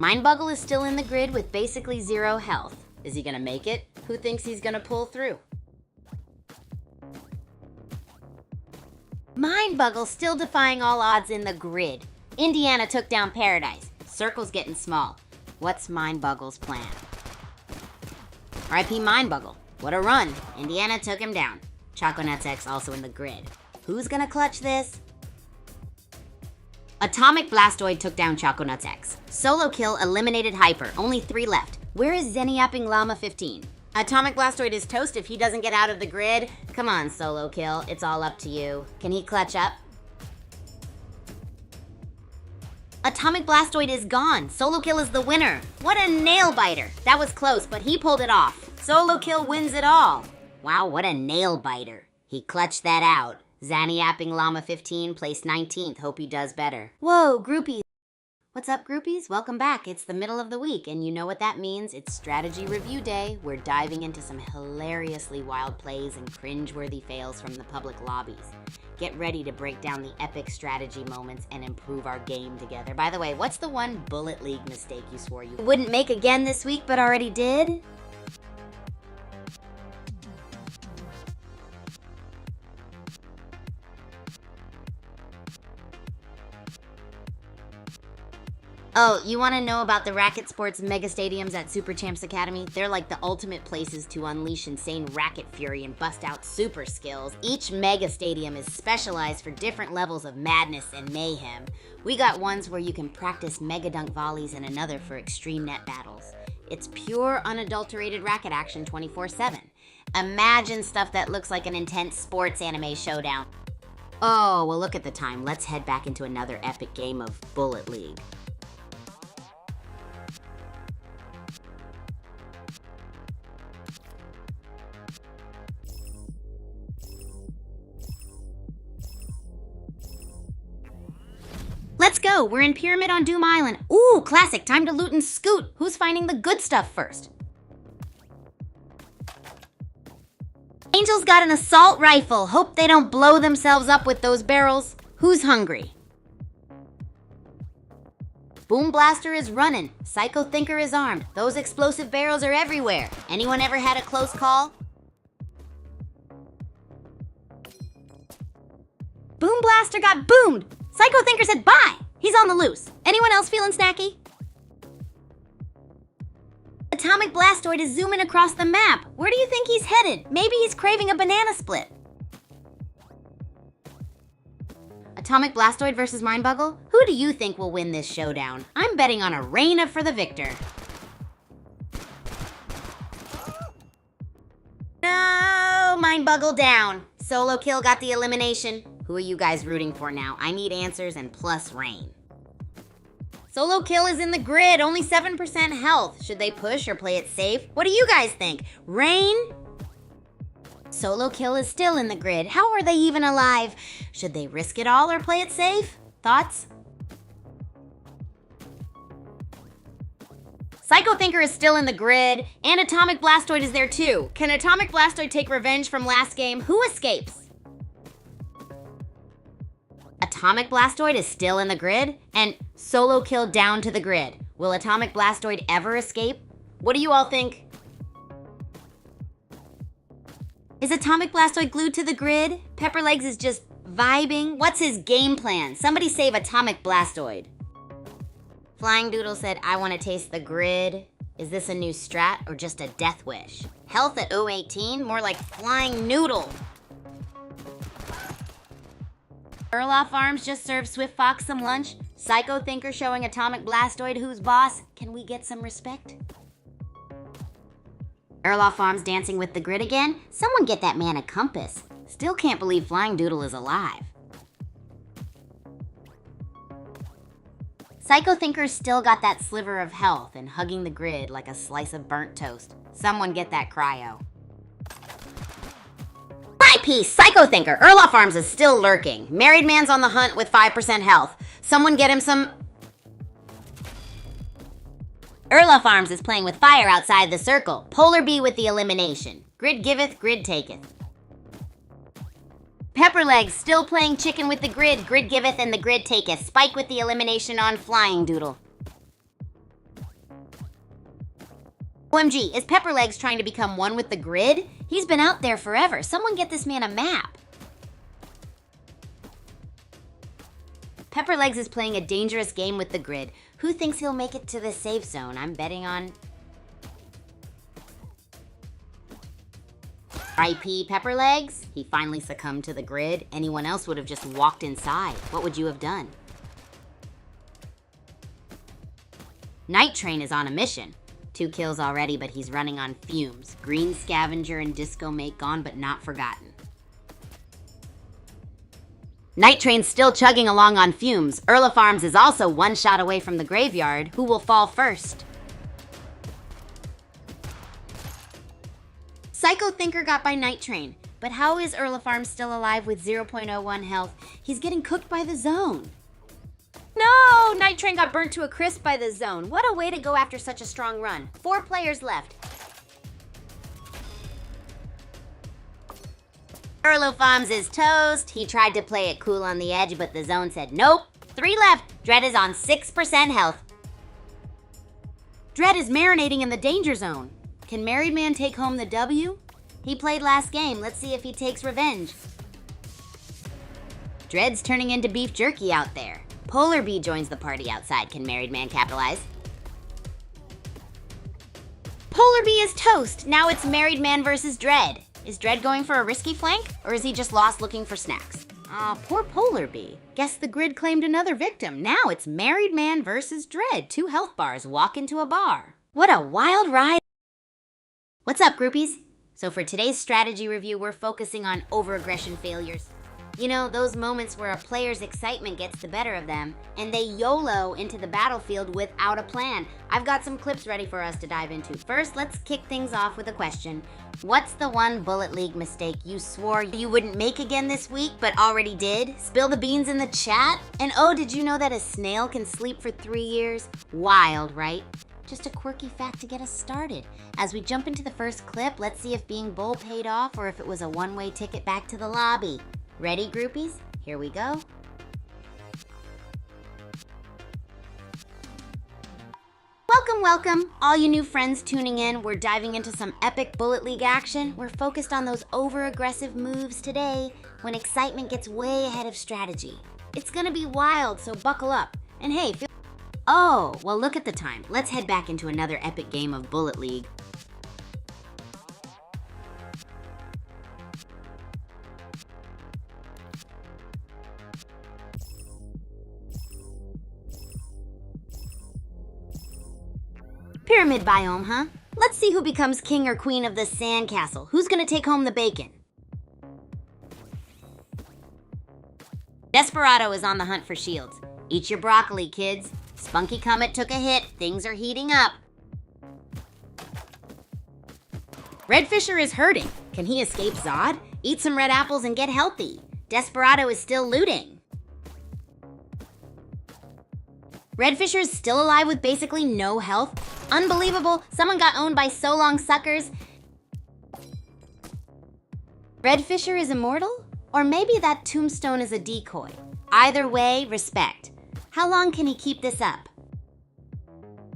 S1: Mindbuggle is still in the grid with basically 0 health. Is he gonna make it? Who thinks he's gonna pull through? Mindbuggle still defying all odds in the grid. Indiana took down Paradise. Circle's getting small. What's Mindbuggle's plan? RIP Mindbuggle. What a run. Indiana took him down. Choconuts X also in the grid. Who's gonna clutch this? Atomic Blastoid took down Choconuts X. Solo kill eliminated Hyper. Only 3 left. Where is Zanny Yapping Llama 15? Atomic Blastoid is toast if he doesn't get out of the grid. Come on, Solo kill. It's all up to you. Can he clutch up? Atomic Blastoid is gone. Solo kill is the winner. What a nail biter. That was close, but he pulled it off. Solo kill wins it all. Wow, what a nail biter. He clutched that out. Zanny Yapping Llama 15 placed 19th. Hope he does better. Whoa, groupies. What's up, groupies? Welcome back. It's the middle of the week, and you know what that means. It's strategy review day. We're diving into some hilariously wild plays and cringeworthy fails from the public lobbies. Get ready to break down the epic strategy moments and improve our game together. By the way, what's the one Bullet League mistake you swore you wouldn't make again this week but already did? Oh, you want to know about the Racket Sports mega stadiums at Super Champs Academy? They're like the ultimate places to unleash insane racket fury and bust out super skills. Each mega stadium is specialized for different levels of madness and mayhem. We got ones where you can practice mega dunk volleys and another for extreme net battles. It's pure, unadulterated racket action 24/7. Imagine stuff that looks like an intense sports anime showdown. Oh, well, look at the time. Let's head back into another epic game of Bullet League. Let's go! We're in Pyramid on Doom Island. Ooh, classic! Time to loot and scoot! Who's finding the good stuff first? Angel's got an assault rifle. Hope they don't blow themselves up with those barrels. Who's hungry? Boom Blaster is running. Psycho Thinker is armed. Those explosive barrels are everywhere. Anyone ever had a close call? Boom Blaster got boomed! Psycho Thinker said bye! He's on the loose. Anyone else feeling snacky? Atomic Blastoid is zooming across the map. Where do you think he's headed? Maybe he's craving a banana split. Atomic Blastoid versus Mindbuggle? Who do you think will win this showdown? I'm betting on a Reina for the victor. No, Mindbuggle down. Solo kill got the elimination. Who are you guys rooting for now? I need answers and plus rain. Solo kill is in the grid, only 7% health. Should they push or play it safe? What do you guys think? Rain? Solo kill is still in the grid. How are they even alive? Should they risk it all or play it safe? Thoughts? Psycho Thinker is still in the grid, and Atomic Blastoid is there too. Can Atomic Blastoid take revenge from last game? Who escapes? Atomic Blastoid is still in the grid, and Solo kill down to the grid. Will Atomic Blastoid ever escape? What do you all think? Is Atomic Blastoid glued to the grid? Pepperlegs is just vibing. What's his game plan? Somebody save Atomic Blastoid. Flying Doodle said, I want to taste the grid. Is this a new strat or just a death wish? Health at 018? More like Flying Noodle. Erloff Arms just served Swift Fox some lunch. Psycho Thinker showing Atomic Blastoid who's boss. Can we get some respect? Erloff Arms dancing with the grid again? Someone get that man a compass. Still can't believe Flying Doodle is alive. Psycho Thinker's still got that sliver of health and hugging the grid like a slice of burnt toast. Someone get that cryo. IP, Psycho Thinker! Erlof Arms is still lurking. Married Man's on the hunt with 5% health. Someone get him some... Erlof Arms is playing with fire outside the circle. Polar Bee with the elimination. Grid giveth, grid taketh. Pepperlegs still playing chicken with the grid. Grid giveth and the grid taketh. Spike with the elimination on Flying Doodle. OMG, is Pepperlegs trying to become one with the grid? He's been out there forever. Someone get this man a map. Pepperlegs is playing a dangerous game with the grid. Who thinks he'll make it to the safe zone? I'm betting on... IP Pepperlegs? He finally succumbed to the grid. Anyone else would have just walked inside. What would you have done? Night Train is on a mission. 2 kills already, but he's running on fumes. Green Scavenger and Disco Mate gone, but not forgotten. Night Train's still chugging along on fumes. Erlof Arms is also 1 shot away from the graveyard. Who will fall first? Psycho Thinker got by Night Train. But how is Erlof Arms still alive with 0.01 health? He's getting cooked by the zone. No! Night Train got burnt to a crisp by the zone. What a way to go after such a strong run. 4 players left. Erlof Arms is toast. He tried to play it cool on the edge, but the zone said nope. 3 left. Dread is on 6% health. Dread is marinating in the danger zone. Can Married Man take home the W? He played last game. Let's see if he takes revenge. Dread's turning into beef jerky out there. Polar Bee joins the party outside. Can Married Man capitalize? Polar Bee is toast. Now it's Married Man versus Dread. Is Dread going for a risky flank, or is he just lost looking for snacks? Aw, poor Polar Bee. Guess the grid claimed another victim. Now it's Married Man versus Dread. 2 health bars walk into a bar. What a wild ride. What's up, groupies? So for today's strategy review, we're focusing on overaggression failures. You know, those moments where a player's excitement gets the better of them and they YOLO into the battlefield without a plan. I've got some clips ready for us to dive into. First, let's kick things off with a question. What's the one Bullet League mistake you swore you wouldn't make again this week but already did? Spill the beans in the chat? And oh, did you know that a snail can sleep for 3 years? Wild, right? Just a quirky fact to get us started. As we jump into the first clip, let's see if being bull paid off or if it was a one-way ticket back to the lobby. Ready, groupies? Here we go. Welcome, all you new friends tuning in. We're diving into some epic Bullet League action. We're focused on those over-aggressive moves today when excitement gets way ahead of strategy. It's gonna be wild, so buckle up. And hey, oh, well look at the time. Let's head back into another epic game of Bullet League. Pyramid biome, huh? Let's see who becomes king or queen of the sandcastle. Who's gonna take home the bacon? Desperado is on the hunt for shields. Eat your broccoli, kids. Spunky Comet took a hit. Things are heating up. Red Fisher is hurting. Can he escape Zod? Eat some red apples and get healthy. Desperado is still looting. Red Fisher is still alive with basically no health. Unbelievable, someone got owned by so long suckers. Red Fisher is immortal? Or maybe that tombstone is a decoy. Either way, respect. How long can he keep this up?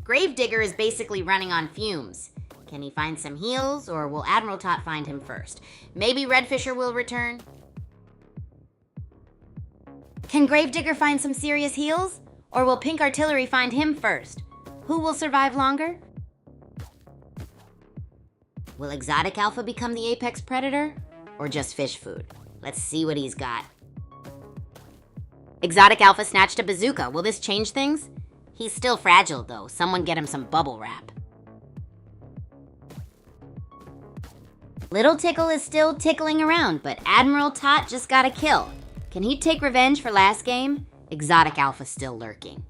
S1: Gravedigger is basically running on fumes. Can he find some heals, or will Admiral Tot find him first? Maybe Red Fisher will return? Can Gravedigger find some serious heals? Or will Pink Artillery find him first? Who will survive longer? Will Exotic Alpha become the apex predator? Or just fish food? Let's see what he's got. Exotic Alpha snatched a bazooka. Will this change things? He's still fragile though. Someone get him some bubble wrap. Little Tickle is still tickling around, but Admiral Tot just got a kill. Can he take revenge for last game? Exotic Alpha's still lurking.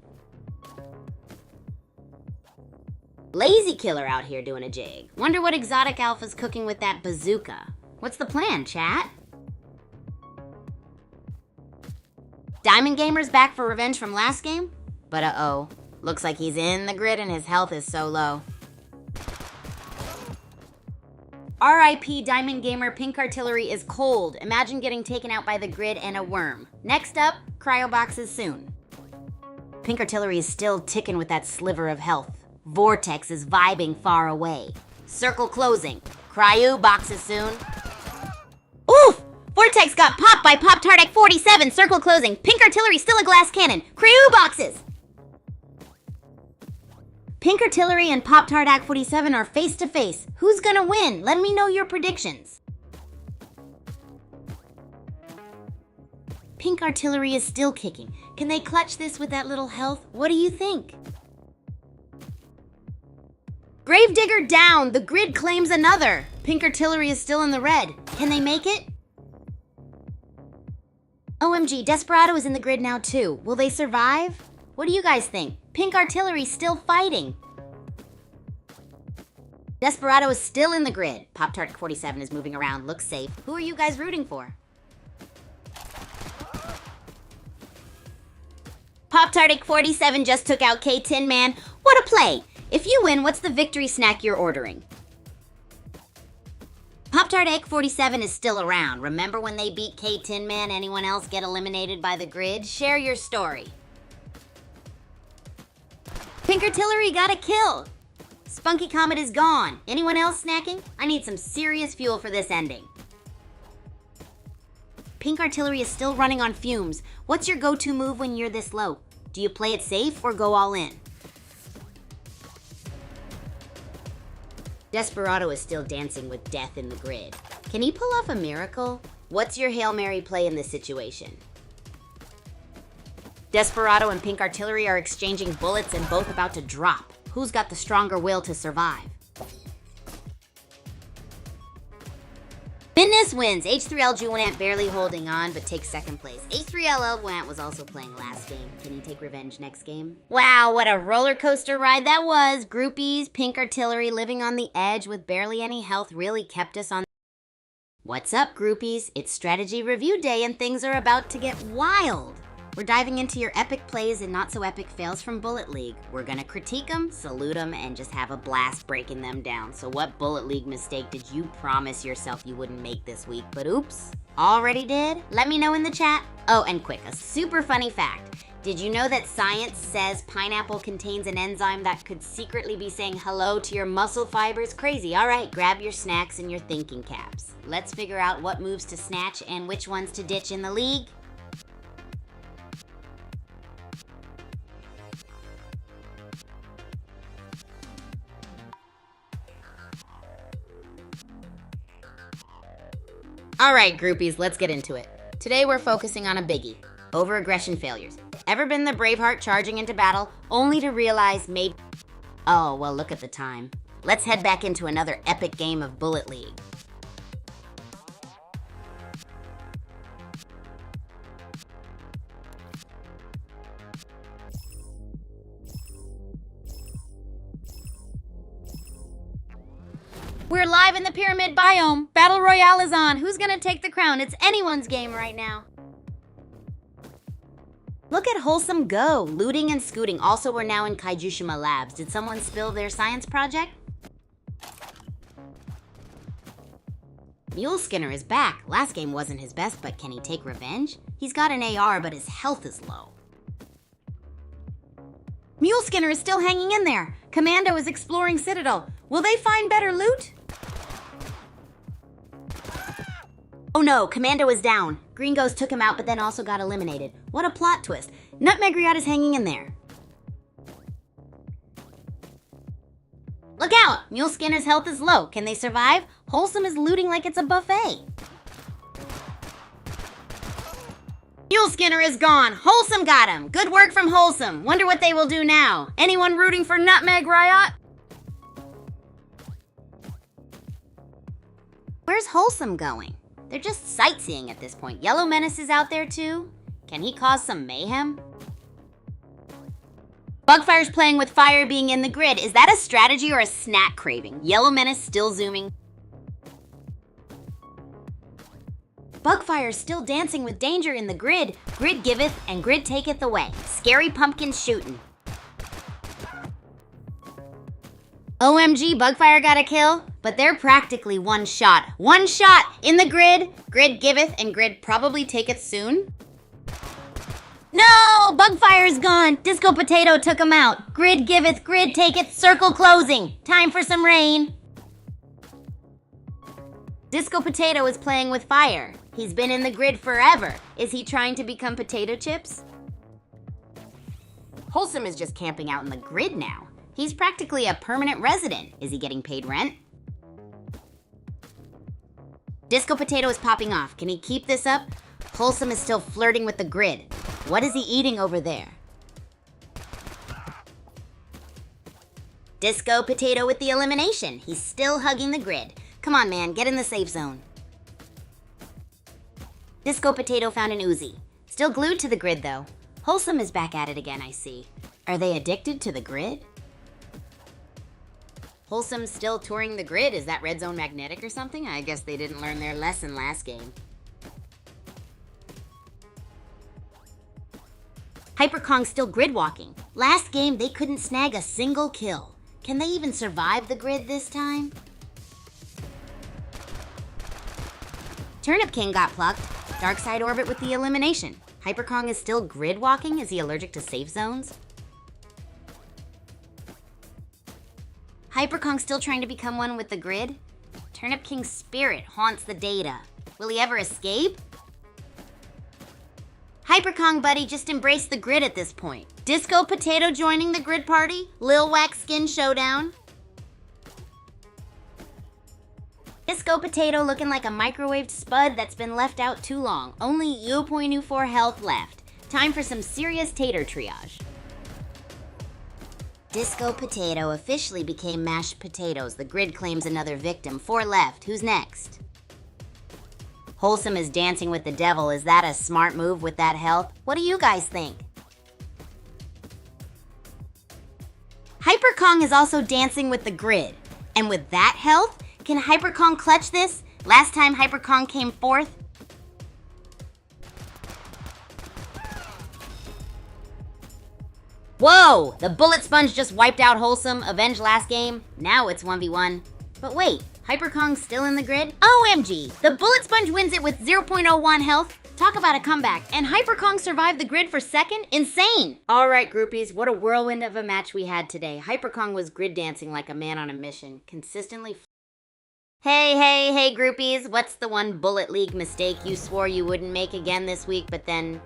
S1: Lazy Killer out here doing a jig. Wonder what Exotic Alpha's cooking with that bazooka. What's the plan, chat? Diamond Gamer's back for revenge from last game? But uh-oh. Looks like he's in the grid and his health is so low. RIP Diamond Gamer, Pink Artillery is cold. Imagine getting taken out by the grid and a worm. Next up, cryo boxes soon. Pink Artillery is still ticking with that sliver of health. Vortex is vibing far away. Circle closing. Cryo boxes soon. Oof! Vortex got popped by Pop-Tart at 47. Circle closing. Pink Artillery still a glass cannon. Cryo boxes! Pink Artillery and Pop-Tart Act 47 are face to face. Who's gonna win? Let me know your predictions. Pink Artillery is still kicking. Can they clutch this with that little health? What do you think? Gravedigger down. The grid claims another. Pink Artillery is still in the red. Can they make it? OMG, Desperado is in the grid now too. Will they survive? What do you guys think? Pink Artillery still fighting. Desperado is still in the grid. Pop-Tart 47 is moving around, looks safe. Who are you guys rooting for? Pop-Tart 47 just took out K-Tin Man. What a play! If you win, what's the victory snack you're ordering? Pop-Tart Egg 47 is still around. Remember when they beat K-Tin Man? Anyone else get eliminated by the grid? Share your story. Pink Artillery got a kill. Spunky Comet is gone. Anyone else snacking? I need some serious fuel for this ending. Pink Artillery is still running on fumes. What's your go-to move when you're this low? Do you play it safe or go all in? Desperado is still dancing with death in the grid. Can he pull off a miracle? What's your Hail Mary play in this situation? Desperado and Pink Artillery are exchanging bullets and both about to drop. Who's got the stronger will to survive? Fitness wins. H3L Juwanant barely holding on, but takes second place. H3LL Juwanant was also playing last game. Can he take revenge next game? Wow, what a roller coaster ride that was. Groupies, Pink Artillery living on the edge with barely any health really kept us on. What's up, groupies? It's strategy review day and things are about to get wild. We're diving into your epic plays and not so epic fails from Bullet League. We're gonna critique them, salute them, and just have a blast breaking them down. So what Bullet League mistake did you promise yourself you wouldn't make this week, but oops, already did? Let me know in the chat. Oh, and quick, a super funny fact. Did you know that science says pineapple contains an enzyme that could secretly be saying hello to your muscle fibers? Crazy. All right, grab your snacks and your thinking caps. Let's figure out what moves to snatch and which ones to ditch in the league. All right, groupies, let's get into it. Today we're focusing on a biggie, over-aggression failures. Ever been the Braveheart charging into battle, only to realize maybe... Oh, well, look at the time. Let's head back into another epic game of Bullet League. We're live in the Pyramid Biome. Battle Royale is on. Who's gonna take the crown? It's anyone's game right now. Look at Wholesome go. Looting and scooting. Also, we're now in Kaijushima Labs. Did someone spill their science project? Mule Skinner is back. Last game wasn't his best, but can he take revenge? He's got an AR, but his health is low. Mule Skinner is still hanging in there. Commando is exploring Citadel. Will they find better loot? Oh no, Commando is down. Green Ghost took him out, but then also got eliminated. What a plot twist. Nutmeg Riot is hanging in there. Look out! Mule Skinner's health is low. Can they survive? Wholesome is looting like it's a buffet. Mule Skinner is gone. Wholesome got him. Good work from Wholesome. Wonder what they will do now. Anyone rooting for Nutmeg Riot? Where's Wholesome going? They're just sightseeing at this point. Yellow Menace is out there too. Can he cause some mayhem? Bugfire's playing with fire being in the grid. Is that a strategy or a snack craving? Yellow Menace still zooming. Bugfire's still dancing with danger in the grid. Grid giveth and grid taketh away. Scary pumpkin shooting. OMG, Bugfire got a kill, but they're practically one shot. One shot in the grid. Grid giveth and grid probably taketh soon. No, Bugfire's gone. Disco Potato took him out. Grid giveth, grid taketh, circle closing. Time for some rain. Disco Potato is playing with fire. He's been in the grid forever. Is he trying to become potato chips? Wholesome is just camping out in the grid now. He's practically a permanent resident. Is he getting paid rent? Disco Potato is popping off. Can he keep this up? Wholesome is still flirting with the grid. What is he eating over there? Disco Potato with the elimination. He's still hugging the grid. Come on, man, get in the safe zone. Disco Potato found an Uzi. Still glued to the grid, though. Wholesome is back at it again, I see. Are they addicted to the grid? Wholesome's still touring the grid. Is that Red Zone magnetic or something? I guess they didn't learn their lesson last game. Hyperkong's still grid walking. Last game, they couldn't snag a single kill. Can they even survive the grid this time? Turnip King got plucked. Dark Side Orbit with the elimination. Hyperkong is still grid walking? Is he allergic to safe zones? Hyperkong still trying to become one with the grid? Turnip King's spirit haunts the data. Will he ever escape? Hyperkong buddy just embrace the grid at this point. Disco Potato joining the grid party? Lil Wax Skin Showdown? Disco Potato looking like a microwaved spud that's been left out too long. Only 0.04 health left. Time for some serious tater triage. Disco Potato officially became mashed potatoes. The grid claims another victim. 4 left. Who's next? Wholesome is dancing with the devil. Is that a smart move with that health? What do you guys think? Hyperkong is also dancing with the grid. And with that health, can Hyperkong clutch this? Last time Hyperkong came fourth. Whoa! The Bullet Sponge just wiped out Wholesome, avenged last game. Now it's 1v1. But wait, Hyperkong's still in the grid? OMG! The Bullet Sponge wins it with 0.01 health. Talk about a comeback. And Hyperkong survived the grid for second? Insane! Alright, groupies, what a whirlwind of a match we had today. Hyperkong was grid dancing like a man on a mission, consistently. Hey, groupies, what's the one Bullet League mistake you swore you wouldn't make again this week, but then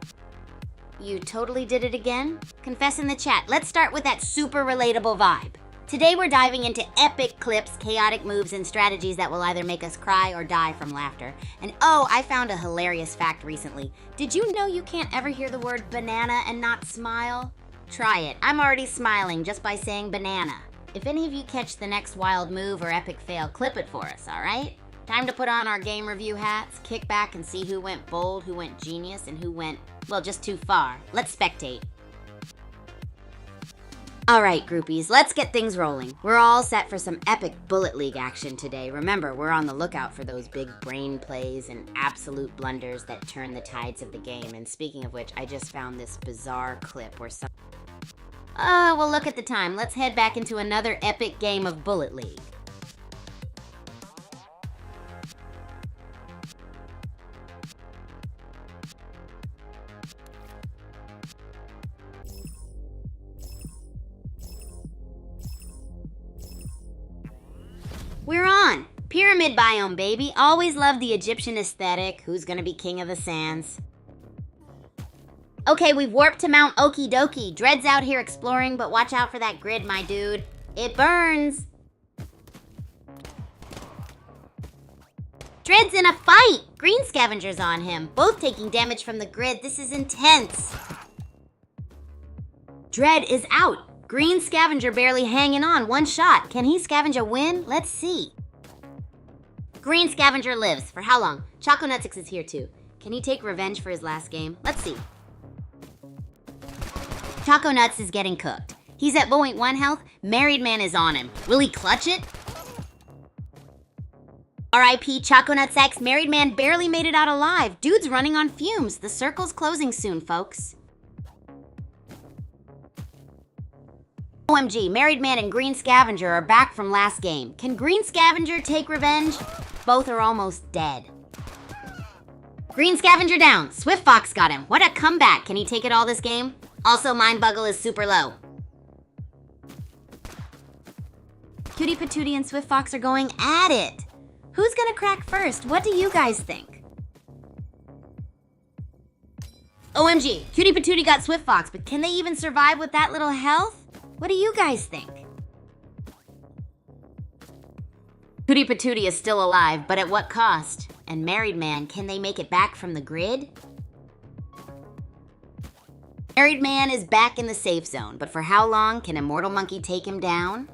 S1: you totally did it again? Confess in the chat. Let's start with that super relatable vibe. Today we're diving into epic clips, chaotic moves, and strategies that will either make us cry or die from laughter. And oh, I found a hilarious fact recently. Did you know you can't ever hear the word banana and not smile? Try it. I'm already smiling just by saying banana. If any of you catch the next wild move or epic fail, clip it for us, alright? Time to put on our game review hats, kick back and see who went bold, who went genius, and who went, well, just too far. Let's spectate. Alright, groupies, let's get things rolling. We're all set for some epic Bullet League action today. Remember, we're on the lookout for those big brain plays and absolute blunders that turn the tides of the game. And speaking of which, I just found this bizarre clip where some... well, look at the time. Let's head back into another epic game of Bullet League. We're on! Pyramid biome, baby. Always loved the Egyptian aesthetic. Who's gonna be king of the sands? Okay, we've warped to Mount Okie Dokie. Dread's out here exploring, but watch out for that grid, my dude. It burns! Dread's in a fight! Green Scavenger's on him, both taking damage from the grid. This is intense. Dread is out. Green Scavenger barely hanging on, one shot. Can he scavenge a win? Let's see. Green Scavenger lives. For how long? Choco Nutsix is here too. Can he take revenge for his last game? Let's see. Choco Nuts is getting cooked. He's at 0.1 health. Married Man is on him. Will he clutch it? R.I.P. Choco Nuts X. Married Man barely made it out alive. Dude's running on fumes. The circle's closing soon, folks. OMG, Married Man and Green Scavenger are back from last game. Can Green Scavenger take revenge? Both are almost dead. Green Scavenger down. Swift Fox got him. What a comeback. Can he take it all this game? Also, Mind Buggle is super low. Cutie Patootie and Swift Fox are going at it. Who's gonna crack first? What do you guys think? OMG, Cutie Patootie got Swift Fox, but can they even survive with that little health? What do you guys think? Cutie Patootie is still alive, but at what cost? And Married Man, can they make it back from the grid? Married Man is back in the safe zone, but for how long? Can Immortal Monkey take him down?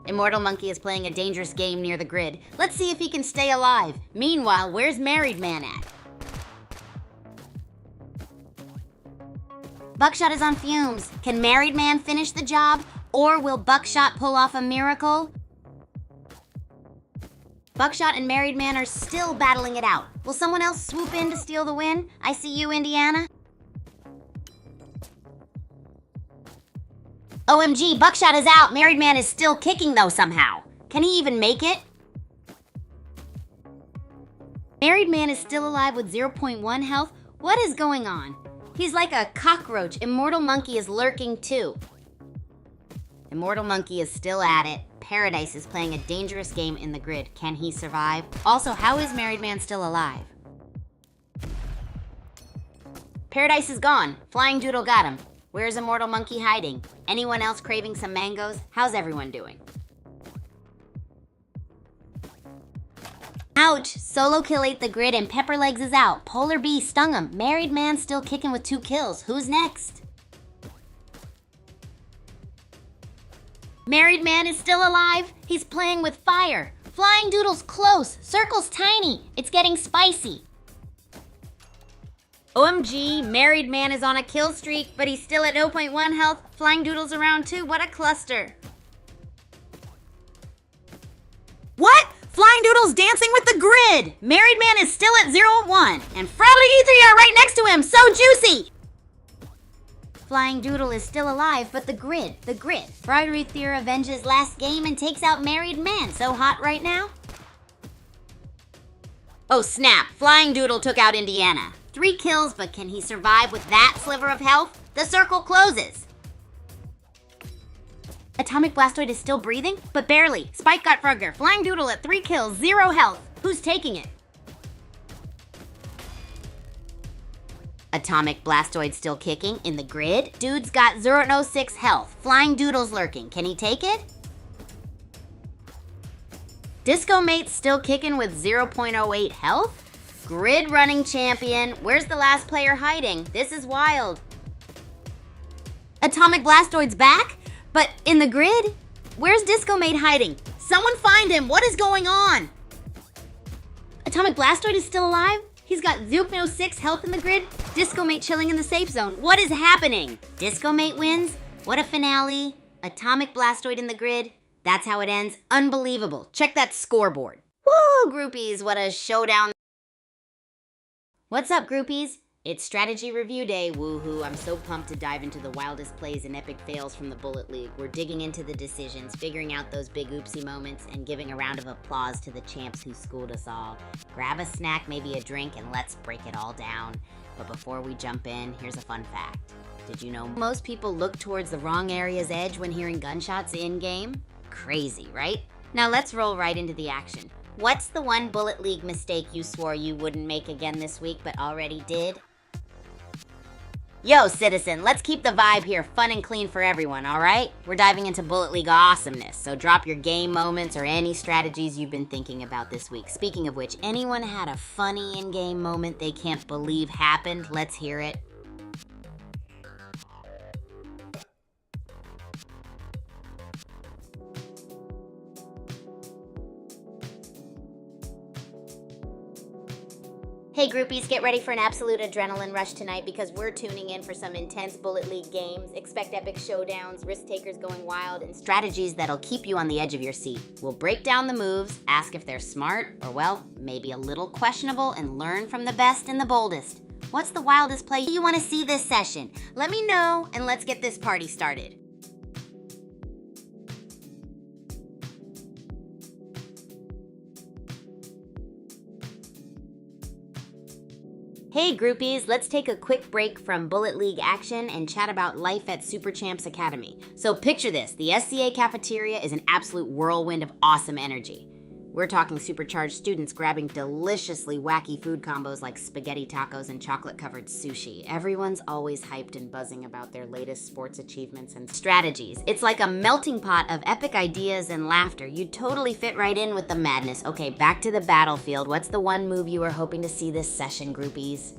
S1: Immortal Monkey is playing a dangerous game near the grid. Let's see if he can stay alive. Meanwhile, where's Married Man at? Buckshot is on fumes. Can Married Man finish the job? Or will Buckshot pull off a miracle? Buckshot and Married Man are still battling it out. Will someone else swoop in to steal the win? I see you, Indiana. OMG, Buckshot is out. Married Man is still kicking though somehow. Can he even make it? Married Man is still alive with 0.1 health. What is going on? He's like a cockroach. Immortal Monkey is lurking too. Immortal Monkey is still at it. Paradise is playing a dangerous game in the grid. Can he survive? Also, how is Married Man still alive? Paradise is gone. Flying Doodle got him. Where's Immortal Monkey hiding? Anyone else craving some mangoes? How's everyone doing? Ouch! Solo Kill ate the grid and Pepperlegs is out. Polar Bee stung him. Married Man still kicking with 2 kills. Who's next? Married Man is still alive. He's playing with fire. Flying Doodle's close. Circle's tiny. It's getting spicy. OMG, Married Man is on a kill streak, but he's still at 0.1 health. Flying Doodle's around too. What a cluster. What? Flying Doodle's dancing with the grid. Married Man is still at 0.1. And Frowdy E3 are right next to him. So juicy. Flying Doodle is still alive, but the grid. Friday Theer avenges last game and takes out Married Man. So hot right now? Oh snap, Flying Doodle took out Indiana. 3 kills, but can he survive with that sliver of health? The circle closes. Atomic Blastoid is still breathing, but barely. Spike got Frogger. Flying Doodle at 3 kills, 0 health. Who's taking it? Atomic Blastoid still kicking in the grid. Dude's got 0.06 health. Flying Doodle's lurking. Can he take it? Disco Mate's still kicking with 0.08 health. Grid running champion. Where's the last player hiding? This is wild. Atomic Blastoid's back, but in the grid? Where's Disco Mate hiding? Someone find him. What is going on? Atomic Blastoid is still alive? He's got 0.06 health in the grid. Disco Mate chilling in the safe zone. What is happening? Disco Mate wins? What a finale. Atomic Blastoid in the grid. That's how it ends. Unbelievable. Check that scoreboard. Woo, groupies. What a showdown. What's up, groupies? It's strategy review day, woohoo. I'm so pumped to dive into the wildest plays and epic fails from the Bullet League. We're digging into the decisions, figuring out those big oopsie moments, and giving a round of applause to the champs who schooled us all. Grab a snack, maybe a drink, and let's break it all down. But before we jump in, here's a fun fact. Did you know most people look towards the wrong area's edge when hearing gunshots in-game? Crazy, right? Now let's roll right into the action. What's the one Bullet League mistake you swore you wouldn't make again this week but already did? Yo, Citizen, let's keep the vibe here fun and clean for everyone, alright? We're diving into Bullet League awesomeness, so drop your game moments or any strategies you've been thinking about this week. Speaking of which, anyone had a funny in-game moment they can't believe happened? Let's hear it. Hey groupies, get ready for an absolute adrenaline rush tonight because we're tuning in for some intense Bullet League games. Expect epic showdowns, risk takers going wild, and strategies that'll keep you on the edge of your seat. We'll break down the moves, ask if they're smart, or well, maybe a little questionable, and learn from the best and the boldest. What's the wildest play you want to see this session? Let me know, and let's get this party started. Hey groupies, let's take a quick break from Bullet League action and chat about life at Super Champs Academy. So picture this, the SCA cafeteria is an absolute whirlwind of awesome energy. We're talking supercharged students grabbing deliciously wacky food combos like spaghetti tacos and chocolate-covered sushi. Everyone's always hyped and buzzing about their latest sports achievements and strategies. It's like a melting pot of epic ideas and laughter. You'd totally fit right in with the madness. Okay, back to the battlefield. What's the one move you were hoping to see this session, groupies?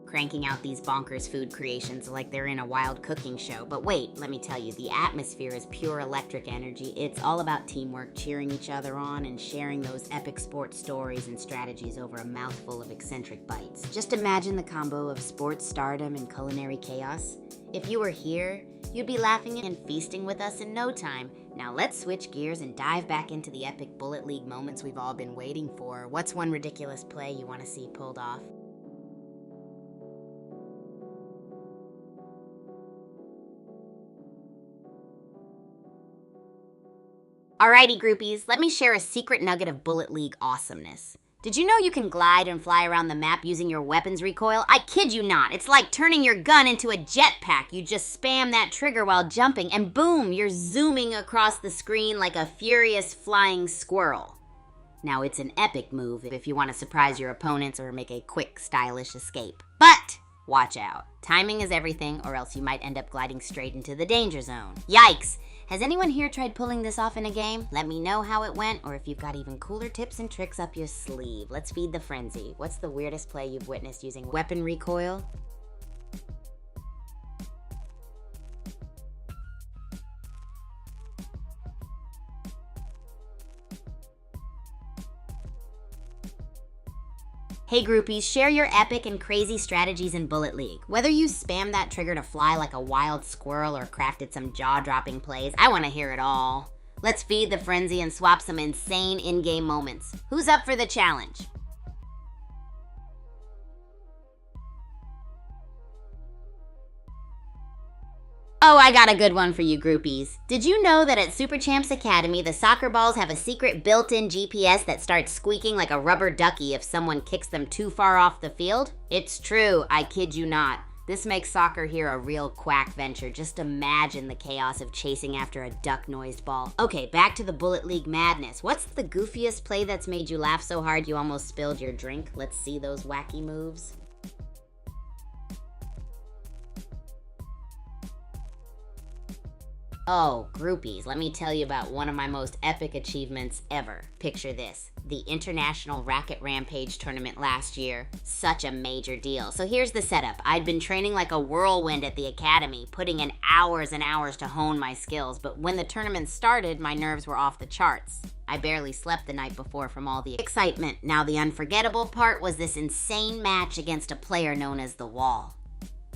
S1: Cranking out these bonkers food creations like they're in a wild cooking show. But wait, let me tell you, the atmosphere is pure electric energy. It's all about teamwork, cheering each other on, and sharing those epic sports stories and strategies over a mouthful of eccentric bites. Just imagine the combo of sports stardom and culinary chaos. If you were here, you'd be laughing and feasting with us in no time. Now let's switch gears and dive back into the epic Bullet League moments we've all been waiting for. What's one ridiculous play you want to see pulled off? Alrighty groupies, let me share a secret nugget of Bullet League awesomeness. Did you know you can glide and fly around the map using your weapon's recoil? I kid you not, it's like turning your gun into a jetpack. You just spam that trigger while jumping and boom, you're zooming across the screen like a furious flying squirrel. Now it's an epic move if you want to surprise your opponents or make a quick, stylish escape. But watch out, timing is everything or else you might end up gliding straight into the danger zone. Yikes! Has anyone here tried pulling this off in a game? Let me know how it went, or if you've got even cooler tips and tricks up your sleeve. Let's feed the frenzy. What's the weirdest play you've witnessed using weapon recoil? Hey groupies, share your epic and crazy strategies in Bullet League. Whether you spam that trigger to fly like a wild squirrel or crafted some jaw-dropping plays, I want to hear it all. Let's feed the frenzy and swap some insane in-game moments. Who's up for the challenge? Oh, I got a good one for you groupies. Did you know that at Super Champs Academy, the soccer balls have a secret built-in GPS that starts squeaking like a rubber ducky if someone kicks them too far off the field? It's true, I kid you not. This makes soccer here a real quack venture. Just imagine the chaos of chasing after a duck-noised ball. Okay, back to the Bullet League madness. What's the goofiest play that's made you laugh so hard you almost spilled your drink? Let's see those wacky moves. Oh, groupies, let me tell you about one of my most epic achievements ever. Picture this, the International Racket Rampage tournament last year. Such a major deal. So here's the setup. I'd been training like a whirlwind at the academy, putting in hours and hours to hone my skills, but when the tournament started, my nerves were off the charts. I barely slept the night before from all the excitement. Now the unforgettable part was this insane match against a player known as The Wall.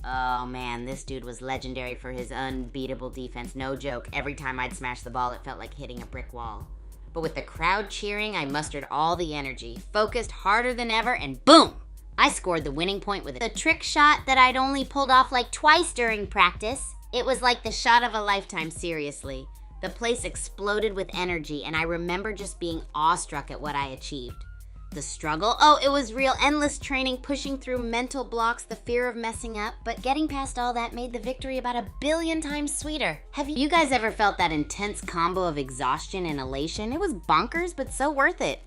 S1: Oh man, this dude was legendary for his unbeatable defense. No joke, every time I'd smash the ball, it felt like hitting a brick wall. But with the crowd cheering, I mustered all the energy, focused harder than ever, and boom! I scored the winning point with a trick shot that I'd only pulled off like twice during practice. It was like the shot of a lifetime, seriously. The place exploded with energy, and I remember just being awestruck at what I achieved. The struggle? Oh, it was real. Endless training, pushing through mental blocks, the fear of messing up. But getting past all that made the victory about 1 billion times sweeter. Have you guys ever felt that intense combo of exhaustion and elation? It was bonkers, but so worth it.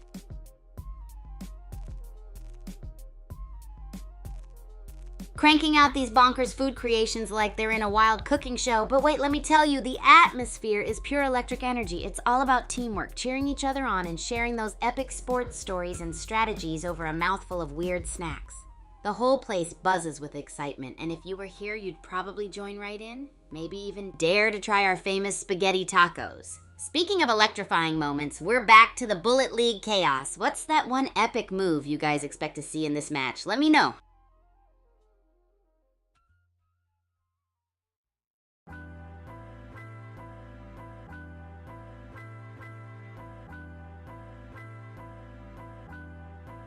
S1: Cranking out these bonkers food creations like they're in a wild cooking show. But wait, let me tell you, the atmosphere is pure electric energy. It's all about teamwork, cheering each other on, and sharing those epic sports stories and strategies over a mouthful of weird snacks. The whole place buzzes with excitement, and if you were here, you'd probably join right in. Maybe even dare to try our famous spaghetti tacos. Speaking of electrifying moments, we're back to the Bullet League chaos. What's that one epic move you guys expect to see in this match? Let me know.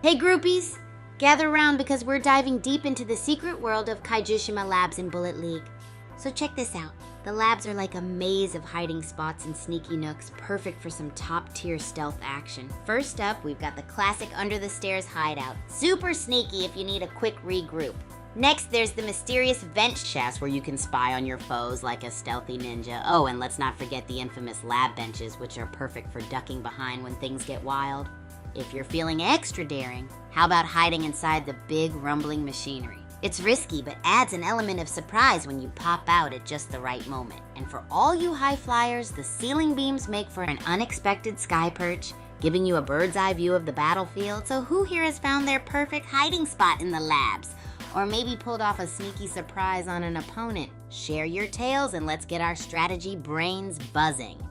S1: Hey groupies, gather around because we're diving deep into the secret world of Kaijushima Labs in Bullet League. So check this out. The labs are like a maze of hiding spots and sneaky nooks, perfect for some top-tier stealth action. First up, we've got the classic Under the Stairs hideout. Super sneaky if you need a quick regroup. Next, there's the mysterious vent shafts where you can spy on your foes like a stealthy ninja. Oh, and let's not forget the infamous lab benches, which are perfect for ducking behind when things get wild. If you're feeling extra daring, how about hiding inside the big rumbling machinery? It's risky, but adds an element of surprise when you pop out at just the right moment. And for all you high flyers, the ceiling beams make for an unexpected sky perch, giving you a bird's eye view of the battlefield. So who here has found their perfect hiding spot in the labs? Or maybe pulled off a sneaky surprise on an opponent? Share your tales and let's get our strategy brains buzzing.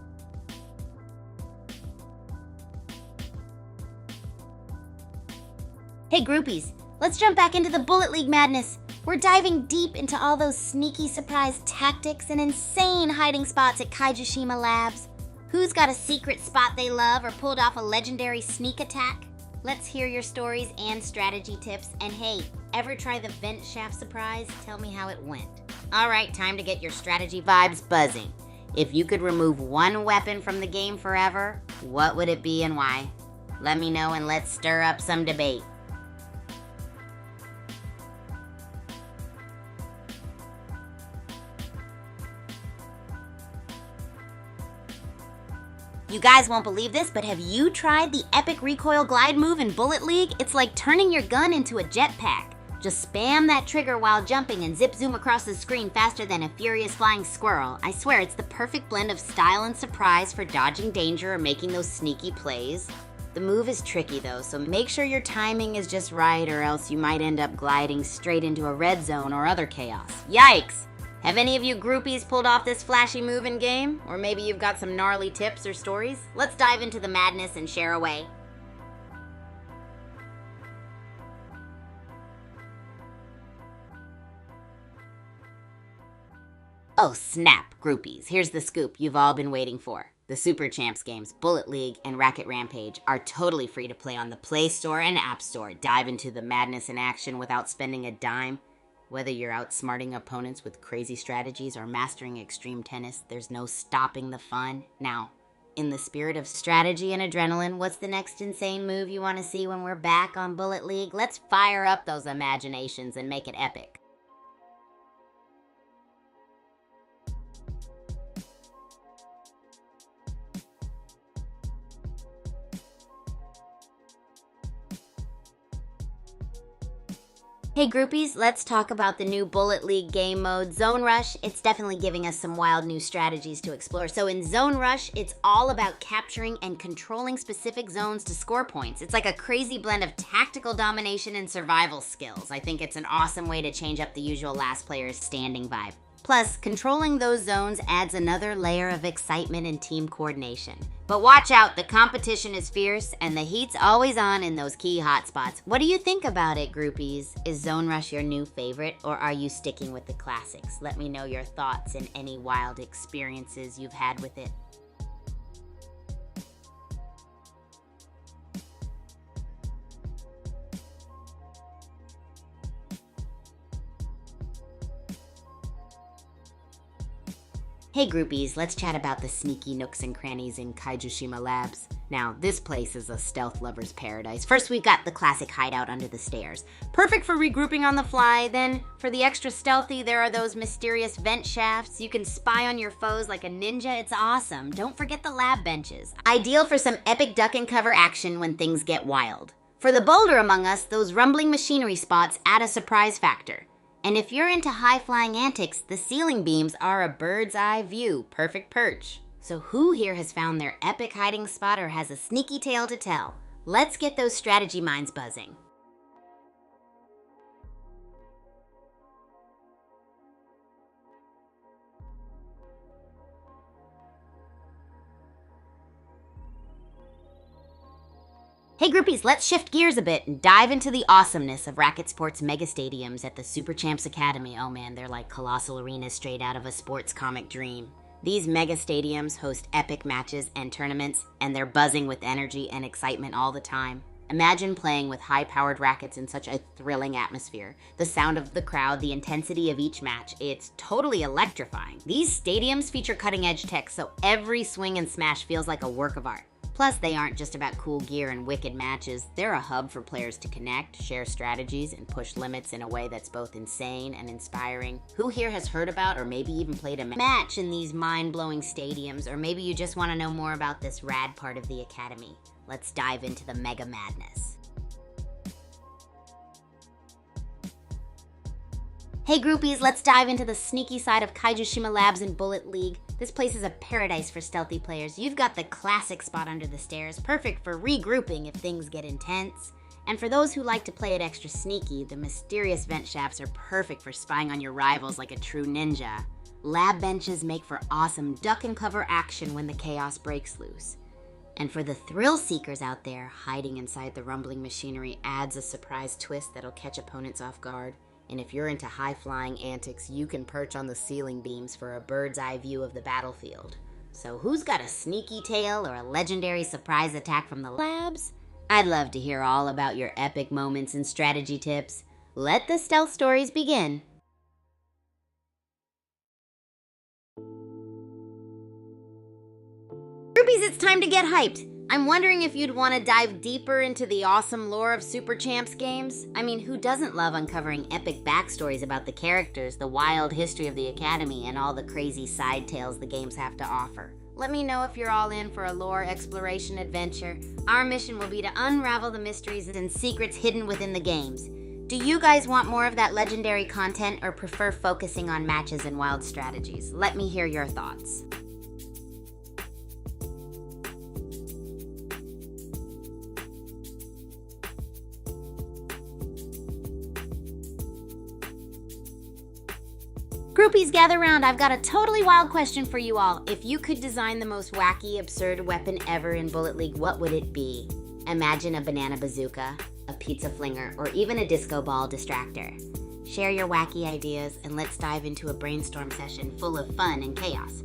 S1: Hey groupies, let's jump back into the Bullet League madness. We're diving deep into all those sneaky surprise tactics and insane hiding spots at Kaijushima Labs. Who's got a secret spot they love or pulled off a legendary sneak attack? Let's hear your stories and strategy tips. And hey, ever try the vent shaft surprise? Tell me how it went. All right, time to get your strategy vibes buzzing. If you could remove one weapon from the game forever, what would it be and why? Let me know and let's stir up some debate. You guys won't believe this, but have you tried the epic recoil glide move in Bullet League? It's like turning your gun into a jetpack. Just spam that trigger while jumping and zip zoom across the screen faster than a furious flying squirrel. I swear it's the perfect blend of style and surprise for dodging danger or making those sneaky plays. The move is tricky though, so make sure your timing is just right or else you might end up gliding straight into a red zone or other chaos. Yikes! Have any of you groupies pulled off this flashy move in game? Or maybe you've got some gnarly tips or stories? Let's dive into the madness and share away. Oh snap, groupies. Here's the scoop you've all been waiting for. The Super Champs games, Bullet League, and Racket Rampage are totally free to play on the Play Store and App Store. Dive into the madness in action without spending a dime. Whether you're outsmarting opponents with crazy strategies or mastering extreme tennis, there's no stopping the fun. Now, in the spirit of strategy and adrenaline, what's the next insane move you want to see when we're back on Bullet League? Let's fire up those imaginations and make it epic. Hey groupies, let's talk about the new Bullet League game mode, Zone Rush. It's definitely giving us some wild new strategies to explore. So in Zone Rush, it's all about capturing and controlling specific zones to score points. It's like a crazy blend of tactical domination and survival skills. I think it's an awesome way to change up the usual last player's standing vibe. Plus, controlling those zones adds another layer of excitement and team coordination. But watch out, the competition is fierce and the heat's always on in those key hotspots. What do you think about it, groupies? Is Zone Rush your new favorite, or are you sticking with the classics? Let me know your thoughts and any wild experiences you've had with it. Hey groupies, let's chat about the sneaky nooks and crannies in Kaijushima Labs. Now, this place is a stealth lover's paradise. First, we've got the classic hideout under the stairs. Perfect for regrouping on the fly. Then, for the extra stealthy, there are those mysterious vent shafts. You can spy on your foes like a ninja. It's awesome. Don't forget the lab benches. Ideal for some epic duck and cover action when things get wild. For the bolder among us, those rumbling machinery spots add a surprise factor. And if you're into high-flying antics, the ceiling beams are a bird's eye view, perfect perch. So who here has found their epic hiding spot or has a sneaky tale to tell? Let's get those strategy minds buzzing. Hey groupies, let's shift gears a bit and dive into the awesomeness of racket sports mega stadiums at the Super Champs Academy. Oh man, they're like colossal arenas straight out of a sports comic dream. These mega stadiums host epic matches and tournaments, and they're buzzing with energy and excitement all the time. Imagine playing with high-powered rackets in such a thrilling atmosphere. The sound of the crowd, the intensity of each match, it's totally electrifying. These stadiums feature cutting-edge tech, so every swing and smash feels like a work of art. Plus, they aren't just about cool gear and wicked matches. They're a hub for players to connect, share strategies, and push limits in a way that's both insane and inspiring. Who here has heard about or maybe even played a match in these mind-blowing stadiums? Or maybe you just want to know more about this rad part of the Academy. Let's dive into the mega madness. Hey groupies, let's dive into the sneaky side of Kaijushima Labs and Bullet League. This place is a paradise for stealthy players. You've got the classic spot under the stairs, perfect for regrouping if things get intense. And for those who like to play it extra sneaky, the mysterious vent shafts are perfect for spying on your rivals like a true ninja. Lab benches make for awesome duck and cover action when the chaos breaks loose. And for the thrill seekers out there, hiding inside the rumbling machinery adds a surprise twist that'll catch opponents off guard. And if you're into high-flying antics, you can perch on the ceiling beams for a bird's-eye view of the battlefield. So who's got a sneaky tail or a legendary surprise attack from the labs? I'd love to hear all about your epic moments and strategy tips. Let the stealth stories begin. Groupies, it's time to get hyped. I'm wondering if you'd want to dive deeper into the awesome lore of Super Champs games. I mean, who doesn't love uncovering epic backstories about the characters, the wild history of the Academy, and all the crazy side tales the games have to offer? Let me know if you're all in for a lore exploration adventure. Our mission will be to unravel the mysteries and secrets hidden within the games. Do you guys want more of that legendary content or prefer focusing on matches and wild strategies? Let me hear your thoughts. Groupies, gather round. I've got a totally wild question for you all. If you could design the most wacky, absurd weapon ever in Bullet League, what would it be? Imagine a banana bazooka, a pizza flinger, or even a disco ball distractor. Share your wacky ideas, and let's dive into a brainstorm session full of fun and chaos.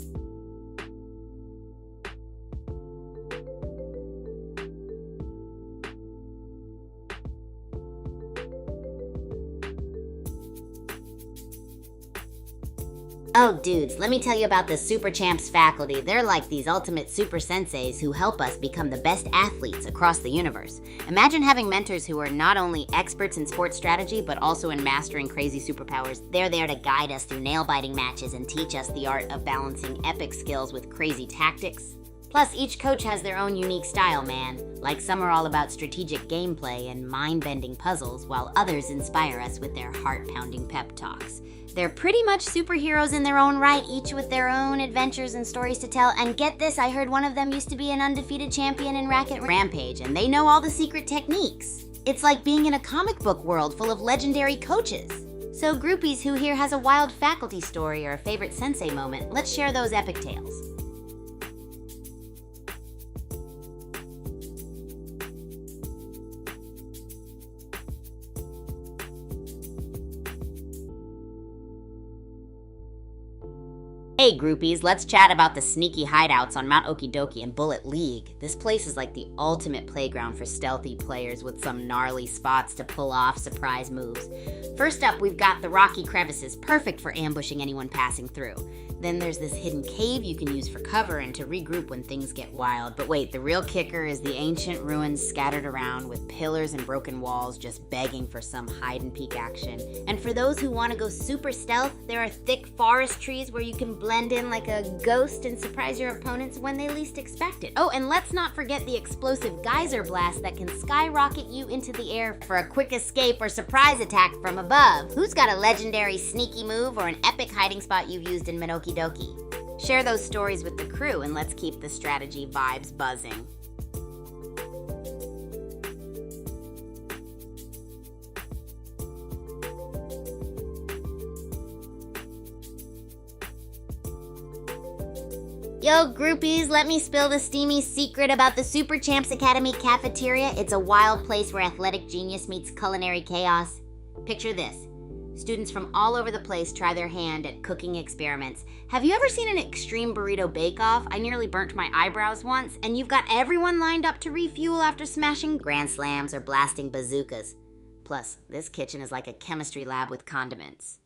S1: Oh dudes, let me tell you about the Super Champs faculty. They're like these ultimate super senseis who help us become the best athletes across the universe. Imagine having mentors who are not only experts in sports strategy, but also in mastering crazy superpowers. They're there to guide us through nail-biting matches and teach us the art of balancing epic skills with crazy tactics. Plus, each coach has their own unique style, man. Like some are all about strategic gameplay and mind-bending puzzles, while others inspire us with their heart-pounding pep talks. They're pretty much superheroes in their own right, each with their own adventures and stories to tell. And get this, I heard one of them used to be an undefeated champion in Racket Rampage, and they know all the secret techniques. It's like being in a comic book world full of legendary coaches. So groupies, who here has a wild faculty story or a favorite sensei moment? Let's share those epic tales. Hey groupies, let's chat about the sneaky hideouts on Mount Okidoki and Bullet League. This place is like the ultimate playground for stealthy players with some gnarly spots to pull off surprise moves. First up, we've got the rocky crevices, perfect for ambushing anyone passing through. Then there's this hidden cave you can use for cover and to regroup when things get wild. But wait, the real kicker is the ancient ruins scattered around with pillars and broken walls just begging for some hide-and-peek action. And for those who want to go super stealth, there are thick forest trees where you can blend in like a ghost and surprise your opponents when they least expect it. Oh, and let's not forget the explosive geyser blast that can skyrocket you into the air for a quick escape or surprise attack from above. Who's got a legendary sneaky move or an epic hiding spot you've used in Minoki Doki? Share those stories with the crew and let's keep the strategy vibes buzzing. Yo, groupies, let me spill the steamy secret about the Super Champs Academy cafeteria. It's a wild place where athletic genius meets culinary chaos. Picture this. Students from all over the place try their hand at cooking experiments. Have you ever seen an extreme burrito bake-off? I nearly burnt my eyebrows once, and you've got everyone lined up to refuel after smashing grand slams or blasting bazookas. Plus, this kitchen is like a chemistry lab with condiments.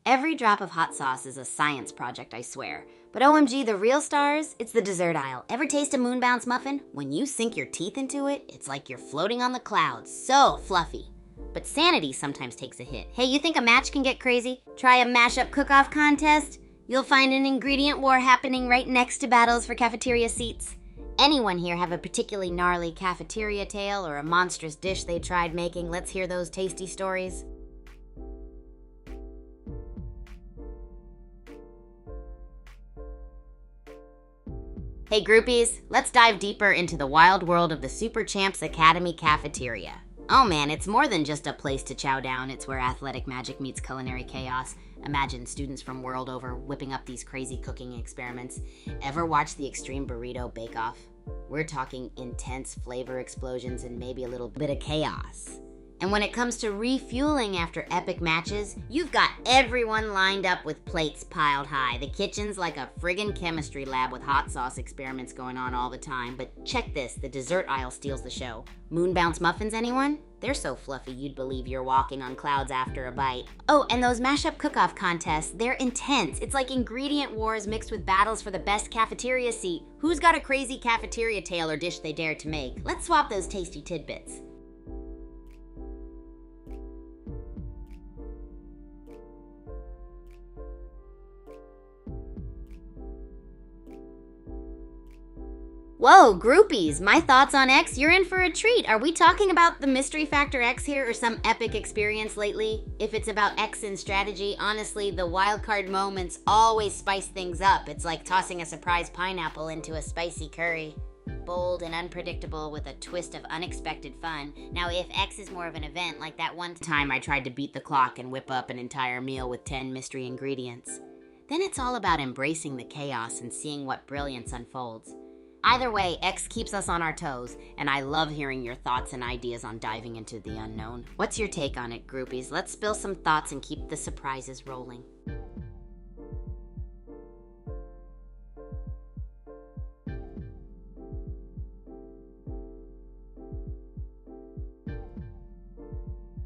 S1: Every drop of hot sauce is a science project, I swear. But OMG, the real stars, it's the dessert aisle. Ever taste a moon bounce muffin? When you sink your teeth into it, it's like you're floating on the clouds. So fluffy. But sanity sometimes takes a hit. Hey, you think a match can get crazy? Try a mashup cook-off contest? You'll find an ingredient war happening right next to battles for cafeteria seats. Anyone here have a particularly gnarly cafeteria tale or a monstrous dish they tried making? Let's hear those tasty stories. Hey groupies, let's dive deeper into the wild world of the Super Champs Academy cafeteria. Oh man, it's more than just a place to chow down. It's where athletic magic meets culinary chaos. Imagine students from world over whipping up these crazy cooking experiments. Ever watch the Extreme Burrito Bake Off? We're talking intense flavor explosions and maybe a little bit of chaos. And when it comes to refueling after epic matches, you've got everyone lined up with plates piled high. The kitchen's like a friggin' chemistry lab with hot sauce experiments going on all the time. But check this, the dessert aisle steals the show. Moon bounce muffins, anyone? They're so fluffy you'd believe you're walking on clouds after a bite. Oh, and those mashup cook-off contests, they're intense. It's like ingredient wars mixed with battles for the best cafeteria seat. Who's got a crazy cafeteria tale or dish they dare to make? Let's swap those tasty tidbits. Whoa, groupies, my thoughts on X, you're in for a treat. Are we talking about the Mystery Factor X here or some epic experience lately? If it's about X in strategy, honestly, the wildcard moments always spice things up. It's like tossing a surprise pineapple into a spicy curry. Bold and unpredictable with a twist of unexpected fun. Now, if X is more of an event, like that one time I tried to beat the clock and whip up an entire meal with 10 mystery ingredients, then it's all about embracing the chaos and seeing what brilliance unfolds. Either way, X keeps us on our toes, and I love hearing your thoughts and ideas on diving into the unknown. What's your take on it, groupies? Let's spill some thoughts and keep the surprises rolling.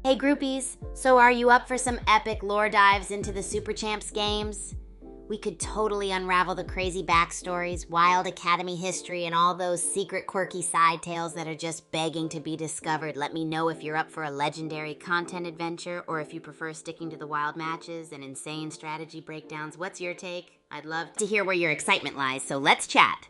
S1: Hey groupies, so are you up for some epic lore dives into the Super Champs games? We could totally unravel the crazy backstories, wild academy history, and all those secret quirky side tales that are just begging to be discovered. Let me know if you're up for a legendary content adventure or if you prefer sticking to the wild matches and insane strategy breakdowns. What's your take? I'd love to hear where your excitement lies, so let's chat.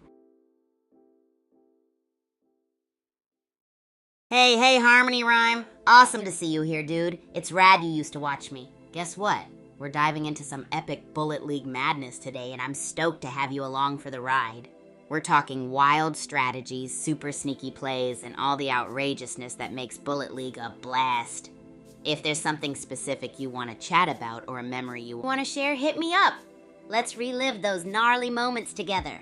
S1: Hey, Harmony Rhyme. Awesome to see you here, dude. It's rad you used to watch me. Guess what? We're diving into some epic Bullet League madness today, and I'm stoked to have you along for the ride. We're talking wild strategies, super sneaky plays, and all the outrageousness that makes Bullet League a blast. If there's something specific you want to chat about or a memory you want to share, hit me up. Let's relive those gnarly moments together.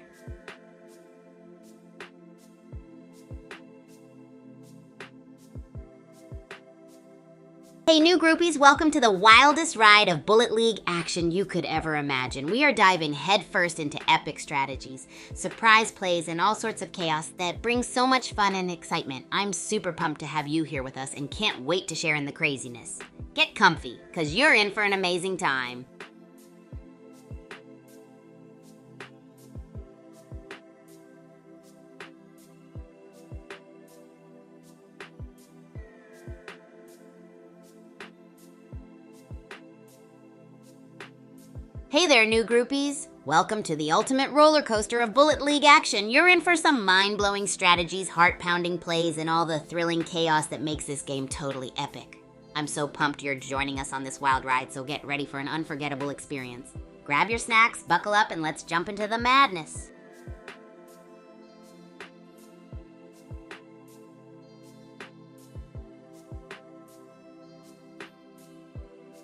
S1: Hey new groupies, welcome to the wildest ride of Bullet League action you could ever imagine. We are diving headfirst into epic strategies, surprise plays, and all sorts of chaos that brings so much fun and excitement. I'm super pumped to have you here with us and can't wait to share in the craziness. Get comfy, cause you're in for an amazing time. Hey there, new groupies. Welcome to the ultimate roller coaster of Bullet League action. You're in for some mind-blowing strategies, heart-pounding plays, and all the thrilling chaos that makes this game totally epic. I'm so pumped you're joining us on this wild ride, so get ready for an unforgettable experience. Grab your snacks, buckle up, and let's jump into the madness.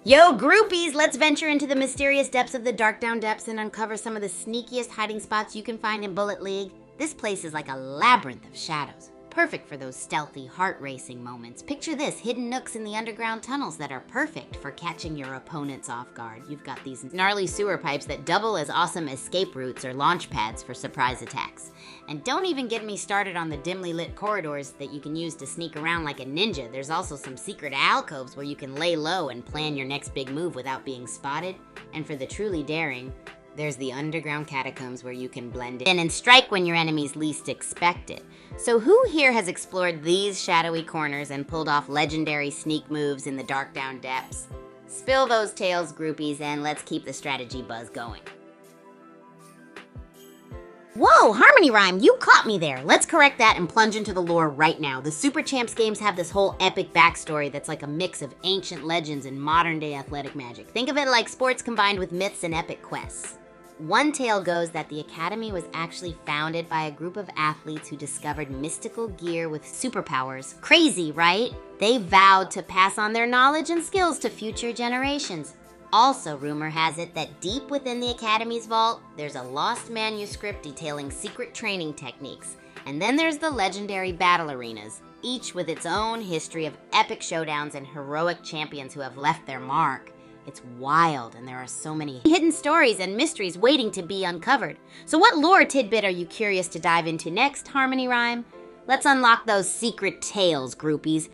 S1: Yo, groupies, let's venture into the mysterious depths of the Dark Down Depths and uncover some of the sneakiest hiding spots you can find in Bullet League. This place is like a labyrinth of shadows, perfect for those stealthy, heart-racing moments. Picture this, hidden nooks in the underground tunnels that are perfect for catching your opponents off guard. You've got these gnarly sewer pipes that double as awesome escape routes or launch pads for surprise attacks. And don't even get me started on the dimly lit corridors that you can use to sneak around like a ninja. There's also some secret alcoves where you can lay low and plan your next big move without being spotted. And for the truly daring, there's the underground catacombs where you can blend in and strike when your enemies least expect it. So who here has explored these shadowy corners and pulled off legendary sneak moves in the Dark Down Depths? Spill those tales, groupies, and let's keep the strategy buzz going. Whoa, Harmony Rhyme, you caught me there. Let's correct that and plunge into the lore right now. The Super Champs games have this whole epic backstory that's like a mix of ancient legends and modern-day athletic magic. Think of it like sports combined with myths and epic quests. One tale goes that the Academy was actually founded by a group of athletes who discovered mystical gear with superpowers. Crazy, right? They vowed to pass on their knowledge and skills to future generations. Also, rumor has it that deep within the Academy's vault, there's a lost manuscript detailing secret training techniques. And then there's the legendary battle arenas, each with its own history of epic showdowns and heroic champions who have left their mark. It's wild, and there are so many hidden stories and mysteries waiting to be uncovered. So what lore tidbit are you curious to dive into next, Harmony Rhyme? Let's unlock those secret tales, groupies.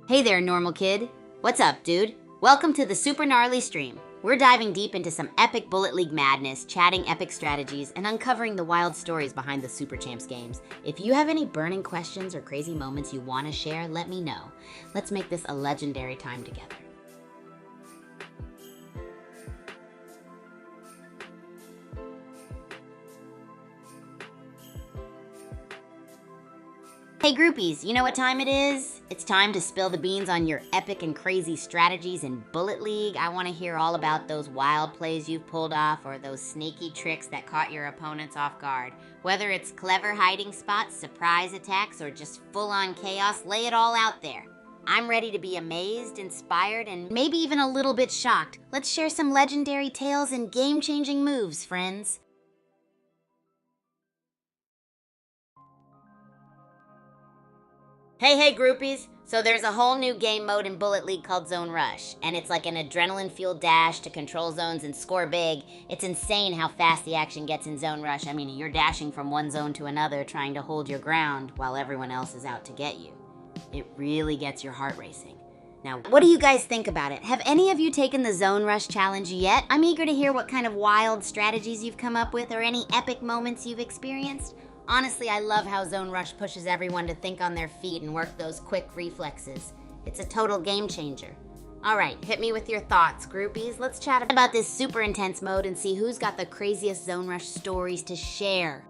S1: Hey there, normal kid. What's up, dude? Welcome to the Super Gnarly stream. We're diving deep into some epic Bullet League madness, chatting epic strategies, and uncovering the wild stories behind the Super Champs games. If you have any burning questions or crazy moments you want to share, let me know. Let's make this a legendary time together. Hey groupies, you know what time it is? It's time to spill the beans on your epic and crazy strategies in Bullet League. I want to hear all about those wild plays you've pulled off or those sneaky tricks that caught your opponents off guard. Whether it's clever hiding spots, surprise attacks, or just full-on chaos, lay it all out there. I'm ready to be amazed, inspired, and maybe even a little bit shocked. Let's share some legendary tales and game-changing moves, friends. Hey groupies! So there's a whole new game mode in Bullet League called Zone Rush, and it's like an adrenaline-fueled dash to control zones and score big. It's insane how fast the action gets in Zone Rush. I mean, you're dashing from one zone to another trying to hold your ground while everyone else is out to get you. It really gets your heart racing. Now, what do you guys think about it? Have any of you taken the Zone Rush challenge yet? I'm eager to hear what kind of wild strategies you've come up with or any epic moments you've experienced. Honestly, I love how Zone Rush pushes everyone to think on their feet and work those quick reflexes. It's a total game changer. All right, hit me with your thoughts, groupies. Let's chat about this super intense mode and see who's got the craziest Zone Rush stories to share.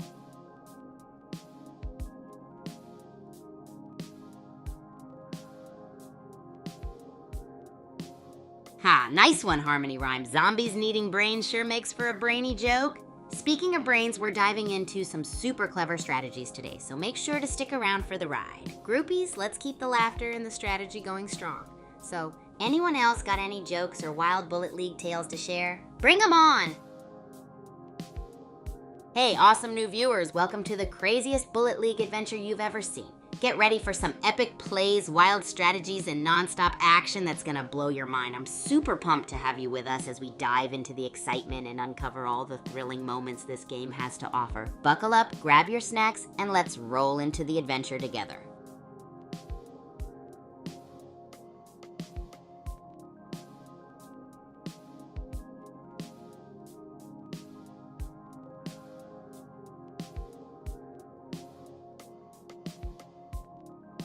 S1: Ha, nice one, Harmony Rhyme. Zombies needing brains sure makes for a brainy joke. Speaking of brains, we're diving into some super clever strategies today, so make sure to stick around for the ride. Groupies, let's keep the laughter and the strategy going strong. So, anyone else got any jokes or wild Bullet League tales to share? Bring them on! Hey, awesome new viewers, welcome to the craziest Bullet League adventure you've ever seen. Get ready for some epic plays, wild strategies, and non-stop action that's gonna blow your mind. I'm super pumped to have you with us as we dive into the excitement and uncover all the thrilling moments this game has to offer. Buckle up, grab your snacks, and let's roll into the adventure together.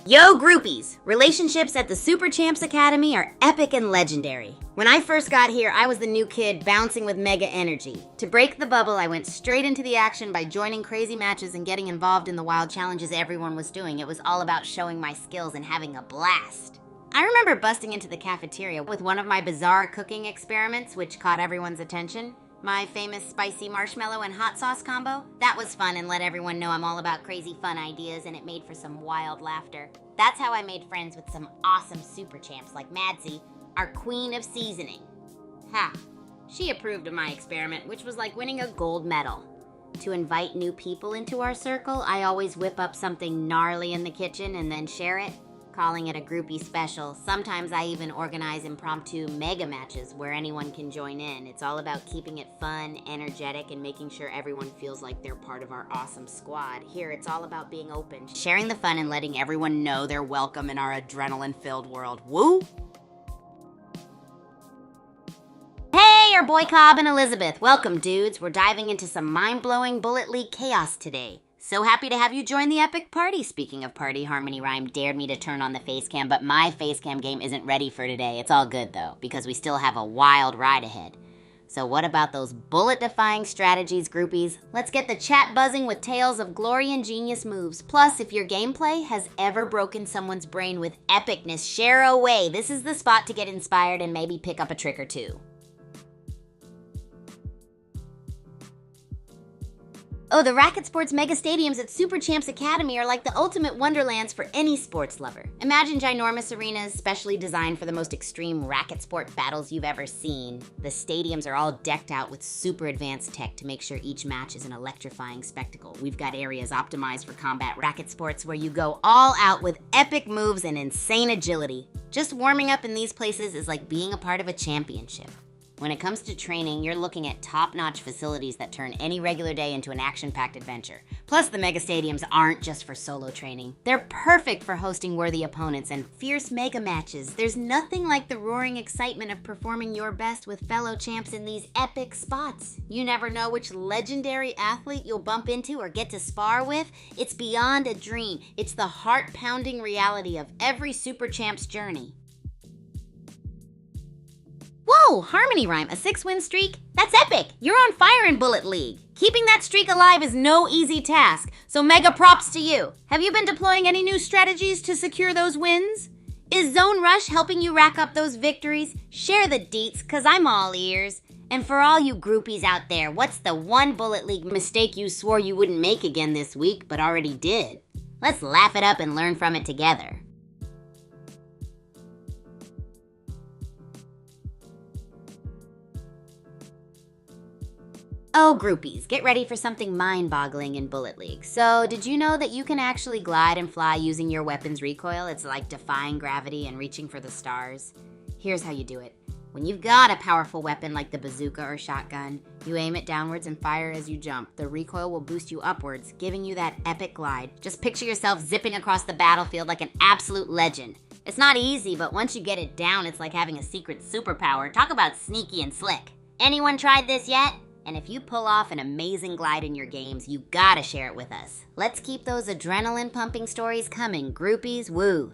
S1: Yo, groupies! Relationships at the Super Champs Academy are epic and legendary. When I first got here, I was the new kid bouncing with mega energy. To break the bubble, I went straight into the action by joining crazy matches and getting involved in the wild challenges everyone was doing. It was all about showing my skills and having a blast. I remember busting into the cafeteria with one of my bizarre cooking experiments, which caught everyone's attention. My famous spicy marshmallow and hot sauce combo? That was fun and let everyone know I'm all about crazy fun ideas, and it made for some wild laughter. That's how I made friends with some awesome super champs like Madsy, our queen of seasoning. Ha! She approved of my experiment, which was like winning a gold medal. To invite new people into our circle, I always whip up something gnarly in the kitchen and then share it, calling it a groupie special. Sometimes I even organize impromptu mega matches where anyone can join in. It's all about keeping it fun, energetic, and making sure everyone feels like they're part of our awesome squad. Here, it's all about being open, sharing the fun, and letting everyone know they're welcome in our adrenaline-filled world. Woo! Hey, our boy Cobb and Elizabeth. Welcome, dudes. We're diving into some mind-blowing Bullet League chaos today. So happy to have you join the epic party. Speaking of party, Harmony Rhyme dared me to turn on the face cam, but my face cam game isn't ready for today. It's all good, though, because we still have a wild ride ahead. So what about those bullet-defying strategies, groupies? Let's get the chat buzzing with tales of glory and genius moves. Plus, if your gameplay has ever broken someone's brain with epicness, share away. This is the spot to get inspired and maybe pick up a trick or two. Oh, the Racket Sports Mega Stadiums at Super Champs Academy are like the ultimate wonderlands for any sports lover. Imagine ginormous arenas specially designed for the most extreme racket sport battles you've ever seen. The stadiums are all decked out with super advanced tech to make sure each match is an electrifying spectacle. We've got areas optimized for combat racket sports where you go all out with epic moves and insane agility. Just warming up in these places is like being a part of a championship. When it comes to training, you're looking at top-notch facilities that turn any regular day into an action-packed adventure. Plus, the mega stadiums aren't just for solo training. They're perfect for hosting worthy opponents and fierce mega matches. There's nothing like the roaring excitement of performing your best with fellow champs in these epic spots. You never know which legendary athlete you'll bump into or get to spar with. It's beyond a dream. It's the heart-pounding reality of every super champ's journey. Whoa, Harmony Rhyme, a 6-win streak? That's epic! You're on fire in Bullet League. Keeping that streak alive is no easy task, so mega props to you. Have you been deploying any new strategies to secure those wins? Is Zone Rush helping you rack up those victories? Share the deets, cause I'm all ears. And for all you groupies out there, what's the one Bullet League mistake you swore you wouldn't make again this week, but already did? Let's laugh it up and learn from it together. Oh, groupies, get ready for something mind-boggling in Bullet League. So, did you know that you can actually glide and fly using your weapon's recoil? It's like defying gravity and reaching for the stars. Here's how you do it. When you've got a powerful weapon like the bazooka or shotgun, you aim it downwards and fire as you jump. The recoil will boost you upwards, giving you that epic glide. Just picture yourself zipping across the battlefield like an absolute legend. It's not easy, but once you get it down, it's like having a secret superpower. Talk about sneaky and slick. Anyone tried this yet? And if you pull off an amazing glide in your games, you gotta share it with us. Let's keep those adrenaline-pumping stories coming, groupies, woo!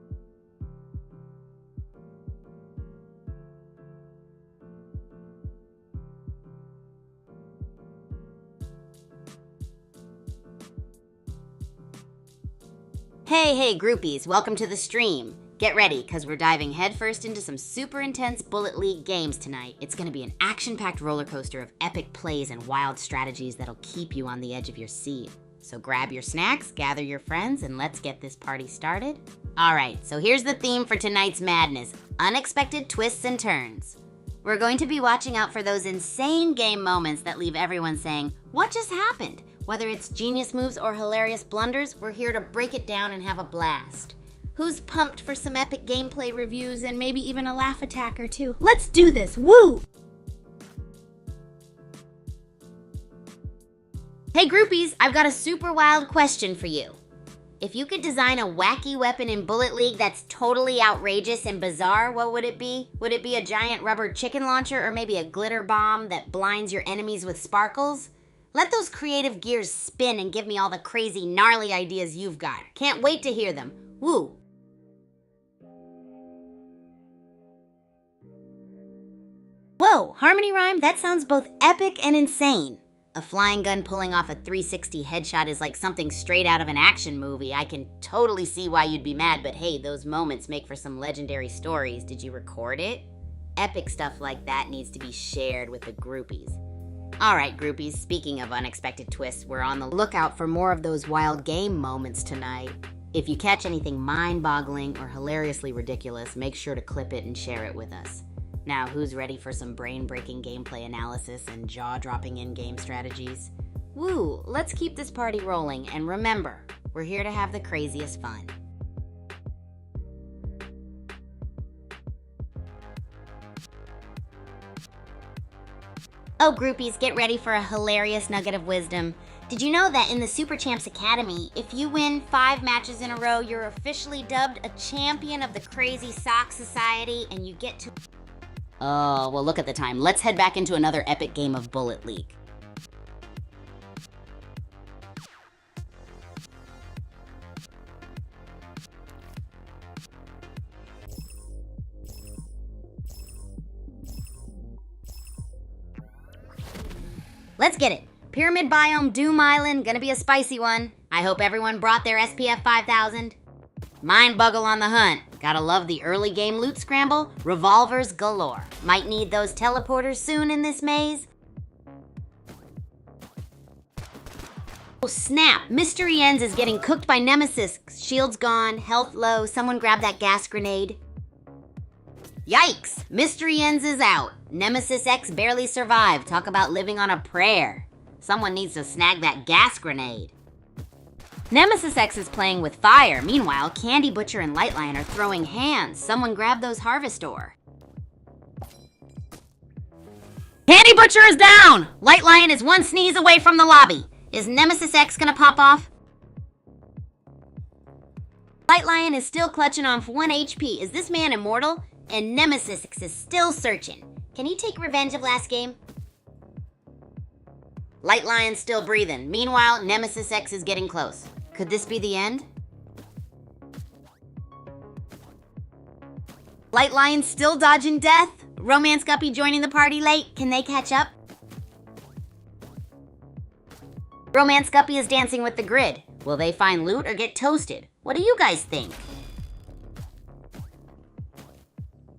S1: Hey, groupies, welcome to the stream. Get ready, because we're diving headfirst into some super intense Bullet League games tonight. It's going to be an action-packed roller coaster of epic plays and wild strategies that'll keep you on the edge of your seat. So grab your snacks, gather your friends, and let's get this party started. Alright, so here's the theme for tonight's madness: unexpected twists and turns. We're going to be watching out for those insane game moments that leave everyone saying, "What just happened?" Whether it's genius moves or hilarious blunders, we're here to break it down and have a blast. Who's pumped for some epic gameplay reviews and maybe even a laugh attack or two? Let's do this, woo! Hey groupies, I've got a super wild question for you. If you could design a wacky weapon in Bullet League that's totally outrageous and bizarre, what would it be? Would it be a giant rubber chicken launcher or maybe a glitter bomb that blinds your enemies with sparkles? Let those creative gears spin and give me all the crazy, gnarly ideas you've got. Can't wait to hear them. Woo! Whoa, Harmony Rhyme, that sounds both epic and insane. A flying gun pulling off a 360 headshot is like something straight out of an action movie. I can totally see why you'd be mad, but hey, those moments make for some legendary stories. Did you record it? Epic stuff like that needs to be shared with the groupies. Alright, groupies, speaking of unexpected twists, we're on the lookout for more of those wild game moments tonight. If you catch anything mind-boggling or hilariously ridiculous, make sure to clip it and share it with us. Now, who's ready for some brain-breaking gameplay analysis and jaw-dropping in-game strategies? Woo, let's keep this party rolling, and remember, we're here to have the craziest fun. Oh, groupies, get ready for a hilarious nugget of wisdom. Did you know that in the Super Champs Academy, if you win 5 matches in a row, you're officially dubbed a champion of the Crazy Sock Society, and you get to... Oh, well, look at the time. Let's head back into another epic game of Bullet League. Let's get it. Pyramid Biome Doom Island, gonna be a spicy one. I hope everyone brought their SPF 5000. Mind Buggle on the hunt. Gotta love the early game loot scramble. Revolvers galore. Might need those teleporters soon in this maze. Oh snap, Mystery Ends is getting cooked by Nemesis. Shield's gone, health low, someone grab that gas grenade. Yikes, Mystery Ends is out. Nemesis X barely survived. Talk about living on a prayer. Someone needs to snag that gas grenade. Nemesis X is playing with fire. Meanwhile, Candy Butcher and Light Lion are throwing hands. Someone grab those Harvest Ore. Candy Butcher is down! Light Lion is one sneeze away from the lobby. Is Nemesis X gonna pop off? Light Lion is still clutching on 1 HP. Is this man immortal? And Nemesis X is still searching. Can he take revenge of last game? Light Lion's still breathing. Meanwhile, Nemesis X is getting close. Could this be the end? Light Lion's still dodging death. Romance Guppy joining the party late. Can they catch up? Romance Guppy is dancing with the grid. Will they find loot or get toasted? What do you guys think?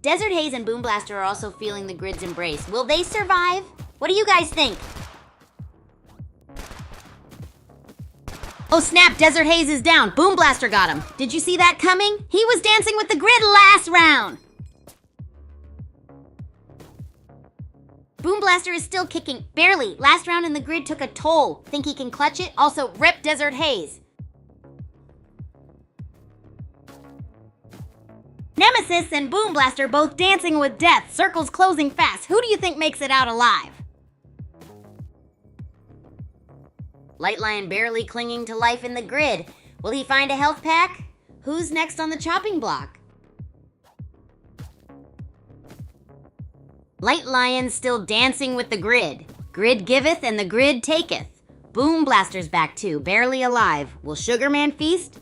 S1: Desert Haze and Boom Blaster are also feeling the grid's embrace. Will they survive? What do you guys think? Oh snap, Desert Haze is down. Boom Blaster got him. Did you see that coming? He was dancing with the grid last round. Boom Blaster is still kicking. Barely. Last round in the grid took a toll. Think he can clutch it? Also, rip Desert Haze. Nemesis and Boom Blaster both dancing with death. Circles closing fast. Who do you think makes it out alive? Light Lion barely clinging to life in the grid. Will he find a health pack? Who's next on the chopping block? Light Lion still dancing with the grid. Grid giveth and the grid taketh. Boom Blaster's back too, barely alive. Will Sugarman feast?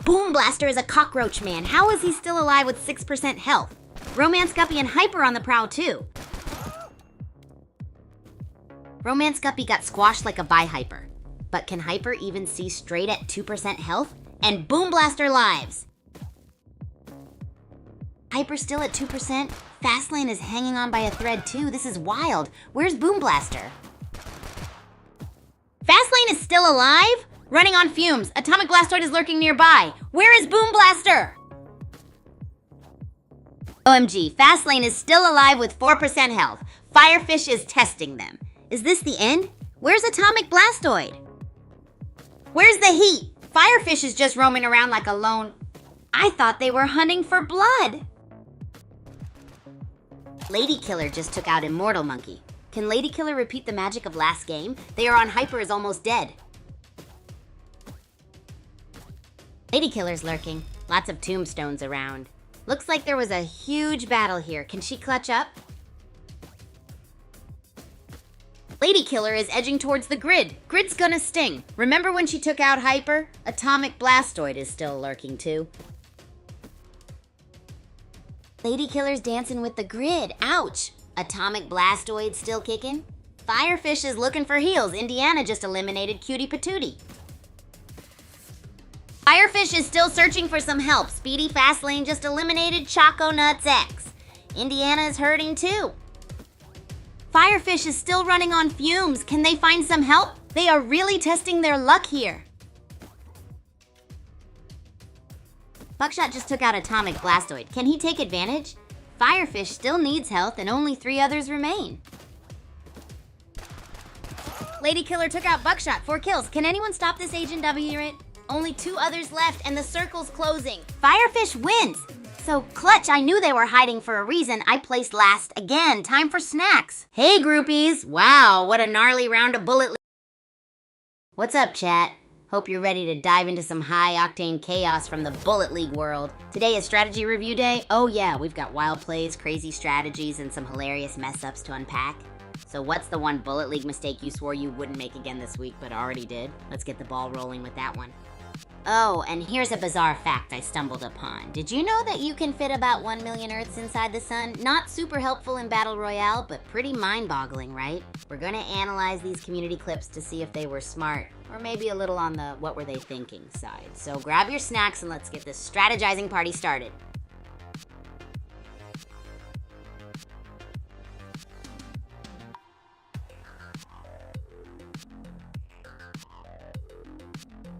S1: Boom Blaster is a cockroach man. How is he still alive with 6% health? Romance Guppy and Hyper on the prowl too. Romance Guppy got squashed like a Bi-Hyper. But can Hyper even see straight at 2% health? And Boom Blaster lives. Hyper still at 2%. Fastlane is hanging on by a thread too. This is wild. Where's Boom Blaster? Fastlane is still alive? Running on fumes. Atomic Blastoid is lurking nearby. Where is Boom Blaster? OMG, Fastlane is still alive with 4% health. Firefish is testing them. Is this the end? Where's Atomic Blastoid? Where's the heat? Firefish is just roaming around like a lone... I thought they were hunting for blood. Lady Killer just took out Immortal Monkey. Can Lady Killer repeat the magic of last game? They are on Hyper is almost dead. Lady Killer's lurking. Lots of tombstones around. Looks like there was a huge battle here. Can she clutch up? Lady Killer is edging towards the grid. Grid's gonna sting. Remember when she took out Hyper? Atomic Blastoid is still lurking too. Lady Killer's dancing with the grid. Ouch! Atomic Blastoid still kicking. Firefish is looking for heals. Indiana just eliminated Cutie Patootie. Firefish is still searching for some help. Speedy Fastlane just eliminated Choco Nuts X. Indiana is hurting too. Firefish is still running on fumes. Can they find some help? They are really testing their luck here. Buckshot just took out Atomic Blastoid. Can he take advantage? Firefish still needs health and only 3 others remain. Lady Killer took out Buckshot, 4 kills. Can anyone stop this Agent W? Only 2 others left and the circle's closing. Firefish wins. So clutch, I knew they were hiding for a reason. I placed last again. Time for snacks. Hey groupies. Wow, what a gnarly round of Bullet League. What's up, chat? Hope you're ready to dive into some high-octane chaos from the Bullet League world. Today is strategy review day. Oh yeah, we've got wild plays, crazy strategies, and some hilarious mess-ups to unpack. So what's the one Bullet League mistake you swore you wouldn't make again this week but already did? Let's get the ball rolling with that one. Oh, and here's a bizarre fact I stumbled upon. Did you know that you can fit about 1 million Earths inside the sun? Not super helpful in Battle Royale, but pretty mind-boggling, right? We're gonna analyze these community clips to see if they were smart, or maybe a little on the what were they thinking side. So grab your snacks and let's get this strategizing party started.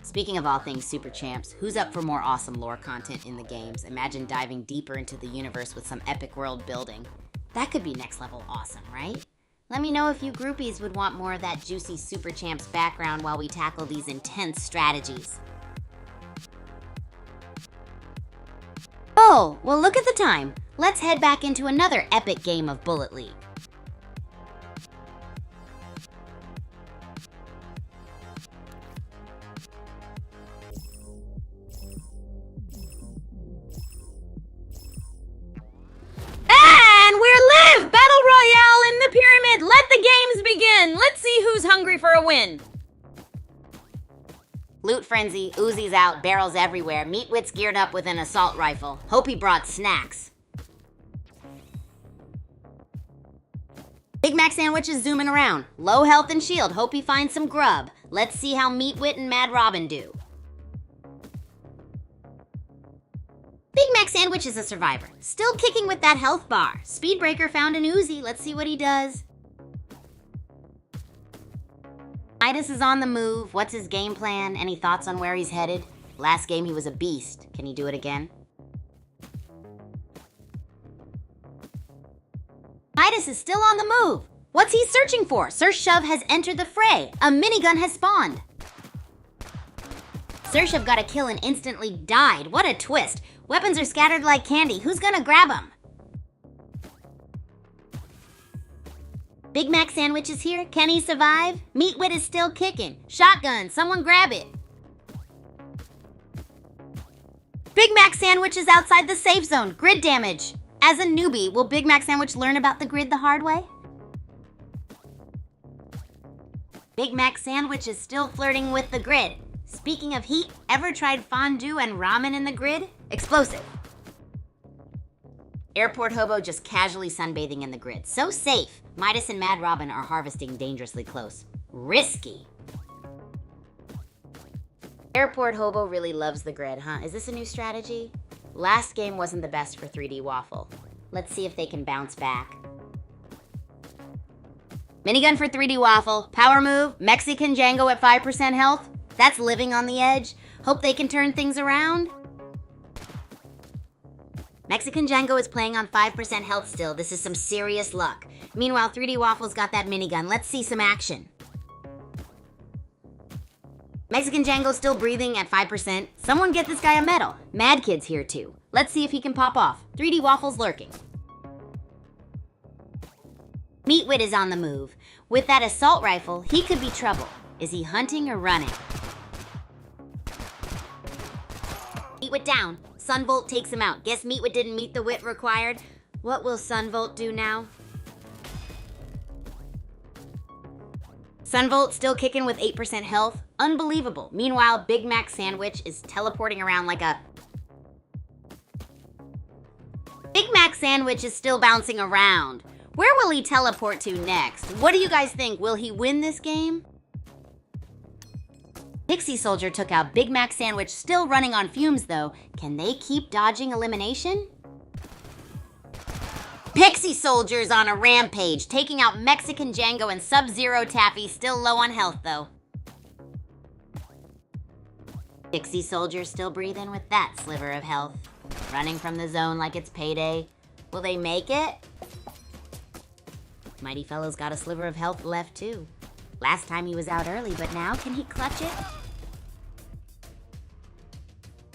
S1: Speaking of all things super champs, who's up for more awesome lore content in the games? Imagine diving deeper into the universe with some epic world building. That could be next level awesome, right? Let me know if you groupies would want more of that juicy super champs background while we tackle these intense strategies. Oh, well look at the time. Let's head back into another epic game of Bullet League. Let's see who's hungry for a win. Loot frenzy, Uzi's out, barrels everywhere. Meatwit's geared up with an assault rifle. Hope he brought snacks. Big Mac Sandwich is zooming around. Low health and shield. Hope he finds some grub. Let's see how Meatwit and Mad Robin do. Big Mac Sandwich is a survivor. Still kicking with that health bar. Speedbreaker found an Uzi. Let's see what he does. Midas is on the move. What's his game plan? Any thoughts on where he's headed? Last game he was a beast. Can he do it again? Midas is still on the move. What's he searching for? Sir Shove has entered the fray. A minigun has spawned. Sir Shove got a kill and instantly died. What a twist. Weapons are scattered like candy. Who's gonna grab them? Big Mac Sandwich is here. Can he survive? Meatwit is still kicking. Shotgun, someone grab it. Big Mac Sandwich is outside the safe zone. Grid damage. As a newbie, will Big Mac Sandwich learn about the grid the hard way? Big Mac Sandwich is still flirting with the grid. Speaking of heat, ever tried fondue and ramen in the grid? Explosive. Airport Hobo just casually sunbathing in the grid. So safe. Midas and Mad Robin are harvesting dangerously close. Risky. Airport Hobo really loves the grid, huh? Is this a new strategy? Last game wasn't the best for 3D Waffle. Let's see if they can bounce back. Minigun for 3D Waffle. Power move. Mexican Django at 5% health. That's living on the edge. Hope they can turn things around. Mexican Django is playing on 5% health still. This is some serious luck. Meanwhile, 3D Waffle's got that minigun. Let's see some action. Mexican Django still breathing at 5%. Someone get this guy a medal. Mad Kid's here too. Let's see if he can pop off. 3D Waffle's lurking. Meatwit is on the move. With that assault rifle, he could be trouble. Is he hunting or running? Meatwit down. Sunvolt takes him out. Guess Meatwit didn't meet the wit required. What will Sunvolt do now? Sunvolt still kicking with 8% health. Unbelievable. Meanwhile, Big Mac Sandwich is teleporting around like a... Big Mac Sandwich is still bouncing around. Where will he teleport to next? What do you guys think? Will he win this game? Pixie Soldier took out Big Mac Sandwich, still running on fumes though. Can they keep dodging elimination? Pixie Pixie Soldier's on a rampage, taking out Mexican Django and Sub-Zero Taffy, still low on health though. Pixie Soldier still breathing with that sliver of health. Running from the zone like it's payday. Will they make it? Mighty Fellow's got a sliver of health left too. Last time he was out early, but now can he clutch it?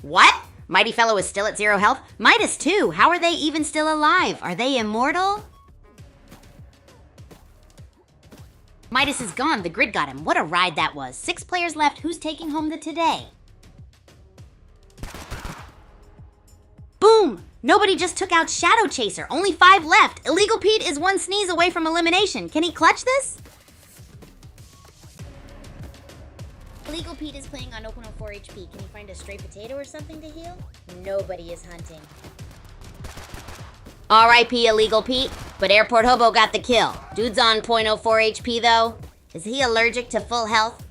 S1: What? Mighty Fellow is still at 0 health? Midas too. How are they even still alive? Are they immortal? Midas is gone. The grid got him. What a ride that was. 6 players left. Who's taking home the today? Boom! Nobody just took out Shadow Chaser. Only 5 left. Illegal Pete is 1 sneeze away from elimination. Can he clutch this? Illegal Pete is playing on 0.04 HP. Can he find a stray potato or something to heal? Nobody is hunting. R.I.P. Illegal Pete, but Airport Hobo got the kill. Dude's on 0.04 HP though. Is he allergic to full health?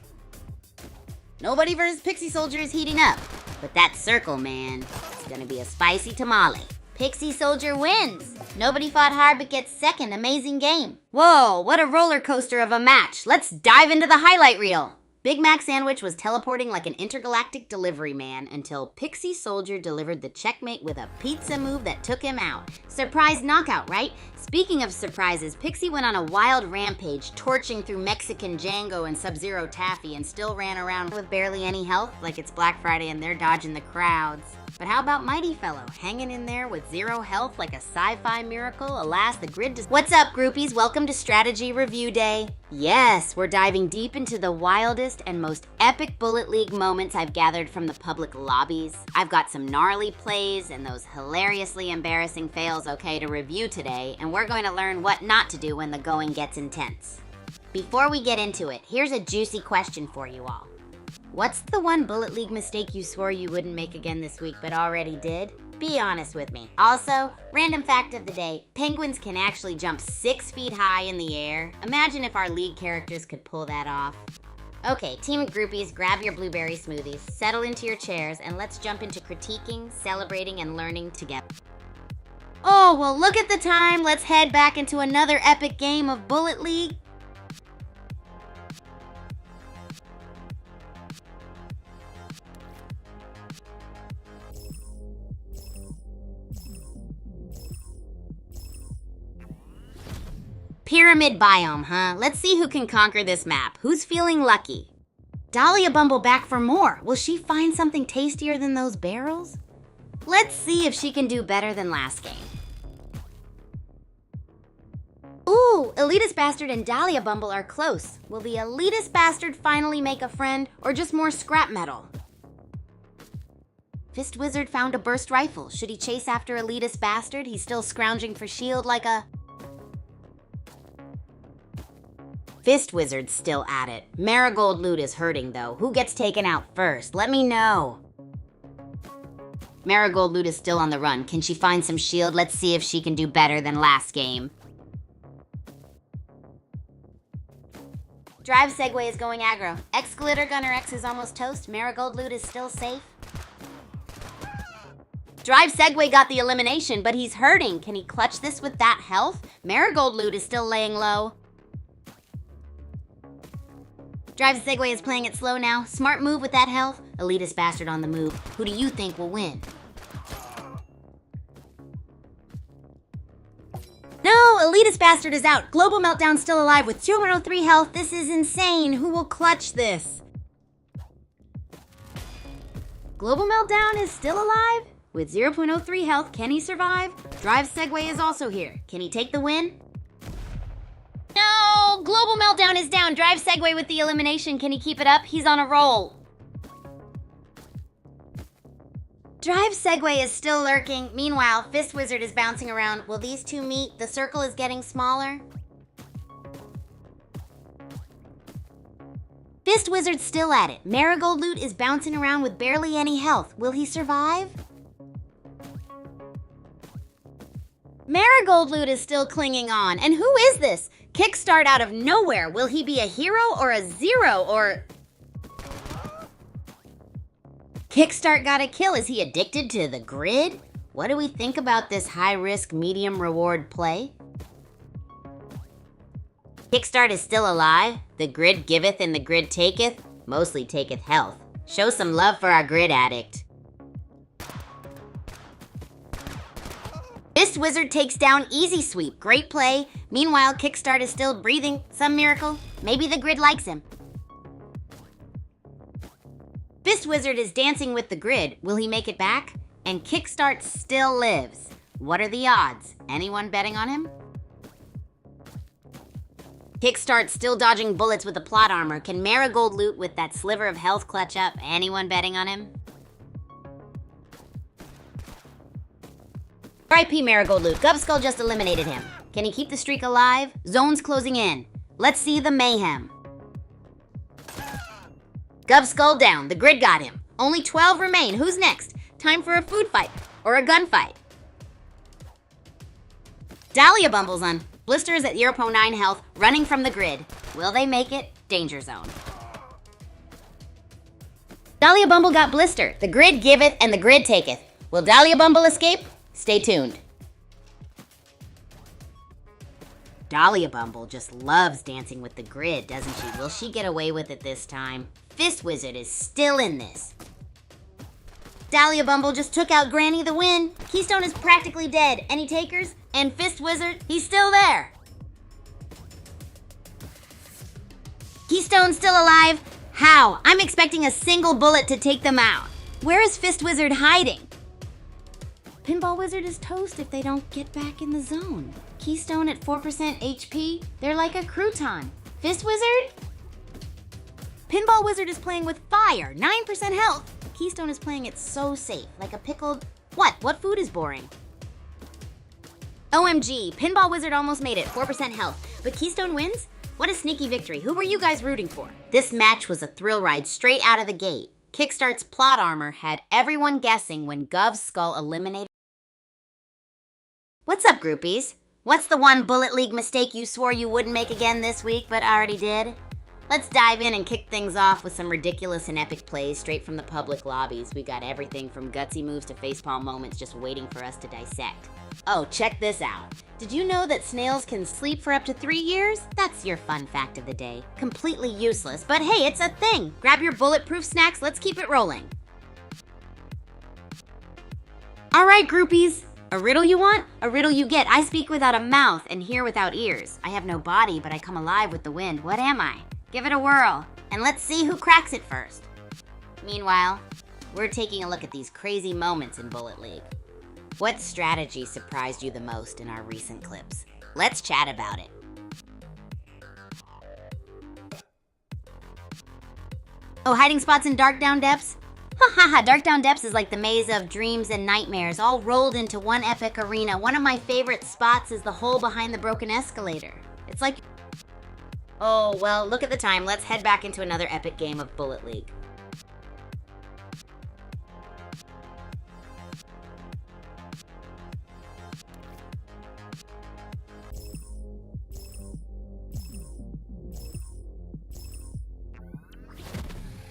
S1: Nobody versus Pixie Soldier is heating up. But that circle, man, it's gonna be a spicy tamale. Pixie Soldier wins. Nobody fought hard but gets second. Amazing game. Whoa, what a roller coaster of a match. Let's dive into the highlight reel. Big Mac Sandwich was teleporting like an intergalactic delivery man until Pixie Soldier delivered the checkmate with a pizza move that took him out. Surprise knockout, right? Speaking of surprises, Pixie went on a wild rampage, torching through Mexican Django and Sub-Zero Taffy and still ran around with barely any health like it's Black Friday and they're dodging the crowds. But how about Mighty Fellow, hanging in there with 0 health like a sci-fi miracle? Alas, the grid does— What's up, groupies? Welcome to Strategy Review Day. Yes, we're diving deep into the wildest and most epic Bullet League moments I've gathered from the public lobbies. I've got some gnarly plays and those hilariously embarrassing fails okay to review today, and we're going to learn what not to do when the going gets intense. Before we get into it, here's a juicy question for you all. What's the one Bullet League mistake you swore you wouldn't make again this week but already did? Be honest with me. Also, random fact of the day, penguins can actually jump 6 feet high in the air. Imagine if our league characters could pull that off. Okay, team groupies, grab your blueberry smoothies, settle into your chairs, and let's jump into critiquing, celebrating, and learning together. Oh, well look at the time. Let's head back into another epic game of Bullet League. Pyramid biome, huh? Let's see who can conquer this map. Who's feeling lucky? Dahlia Bumble back for more. Will she find something tastier than those barrels? Let's see if she can do better than last game. Ooh, Elitist Bastard and Dahlia Bumble are close. Will the Elitist Bastard finally make a friend, or just more scrap metal? Fist Wizard found a burst rifle. Should he chase after Elitist Bastard? He's still scrounging for shield like a... Fist Wizard's still at it. Marigold Loot is hurting though. Who gets taken out first? Let me know. Marigold Loot is still on the run. Can she find some shield? Let's see if she can do better than last game. Drive Segway is going aggro. X-Glitter Gunner X is almost toast. Marigold Loot is still safe. Drive Segway got the elimination, but he's hurting. Can he clutch this with that health? Marigold Loot is still laying low. Drive Segway is playing it slow now. Smart move with that health. Elitist Bastard on the move. Who do you think will win? No, Elitist Bastard is out. Global Meltdown still alive with 203 health. This is insane. Who will clutch this? Global Meltdown is still alive with 0.03 health. Can he survive? Drive Segway is also here. Can he take the win? No! Global Meltdown is down. Drive Segway with the elimination. Can he keep it up? He's on a roll. Drive Segway is still lurking. Meanwhile, Fist Wizard is bouncing around. Will these two meet? The circle is getting smaller. Fist Wizard's still at it. Marigold Loot is bouncing around with barely any health. Will he survive? Marigold Loot is still clinging on. And who is this? Kickstart out of nowhere. Will he be a hero or a zero or... Kickstart got a kill. Is he addicted to the grid? What do we think about this high-risk, medium-reward play? Kickstart is still alive. The grid giveth and the grid taketh, mostly taketh health. Show some love for our grid addict. Fist Wizard takes down Easy Sweep. Great play. Meanwhile, Kickstart is still breathing. Some miracle. Maybe the grid likes him. Fist Wizard is dancing with the grid. Will he make it back? And Kickstart still lives. What are the odds? Anyone betting on him? Kickstart still dodging bullets with the plot armor. Can Marigold loot with that sliver of health clutch up? Anyone betting on him? RIP Marigold loot. Gubskull just eliminated him. Can he keep the streak alive? Zone's closing in. Let's see the mayhem. Gubskull down. The grid got him. Only 12 remain. Who's next? Time for a food fight or a gunfight. Dahlia Bumble's on. Blister is at 0.9 health, running from the grid. Will they make it? Danger zone. Dahlia Bumble got Blister. The grid giveth and the grid taketh. Will Dahlia Bumble escape? Stay tuned. Dahlia Bumble just loves dancing with the grid, doesn't she? Will she get away with it this time? Fist Wizard is still in this. Dahlia Bumble just took out Granny the win. Keystone is practically dead. Any takers? And Fist Wizard, he's still there. Keystone's still alive? How? I'm expecting a single bullet to take them out. Where is Fist Wizard hiding? Pinball Wizard is toast if they don't get back in the zone. Keystone at 4% HP? They're like a crouton. Fist Wizard? Pinball Wizard is playing with fire, 9% health. Keystone is playing it so safe, like a pickled... What food is boring? OMG, Pinball Wizard almost made it, 4% health. But Keystone wins? What a sneaky victory. Who were you guys rooting for? This match was a thrill ride straight out of the gate. Kickstart's plot armor had everyone guessing when Gubskull eliminated... What's up, groupies? What's the one Bullet League mistake you swore you wouldn't make again this week but already did? Let's dive in and kick things off with some ridiculous and epic plays straight from the public lobbies. We got everything from gutsy moves to facepalm moments just waiting for us to dissect. Oh, check this out. Did you know that snails can sleep for up to 3 years? That's your fun fact of the day. Completely useless, but hey, it's a thing. Grab your bulletproof snacks, let's keep it rolling. All right, groupies. A riddle you want? A riddle you get. I speak without a mouth and hear without ears. I have no body, but I come alive with the wind. What am I? Give it a whirl, and let's see who cracks it first. Meanwhile, we're taking a look at these crazy moments in Bullet League. What strategy surprised you the most in our recent clips? Let's chat about it. Oh, hiding spots in Dark Down Depths? Ha ha ha, Dark Down Depths is like the maze of dreams and nightmares all rolled into one epic arena. One of my favorite spots is the hole behind the broken escalator. It's like... Oh, well, look at the time. Let's head back into another epic game of Bullet League.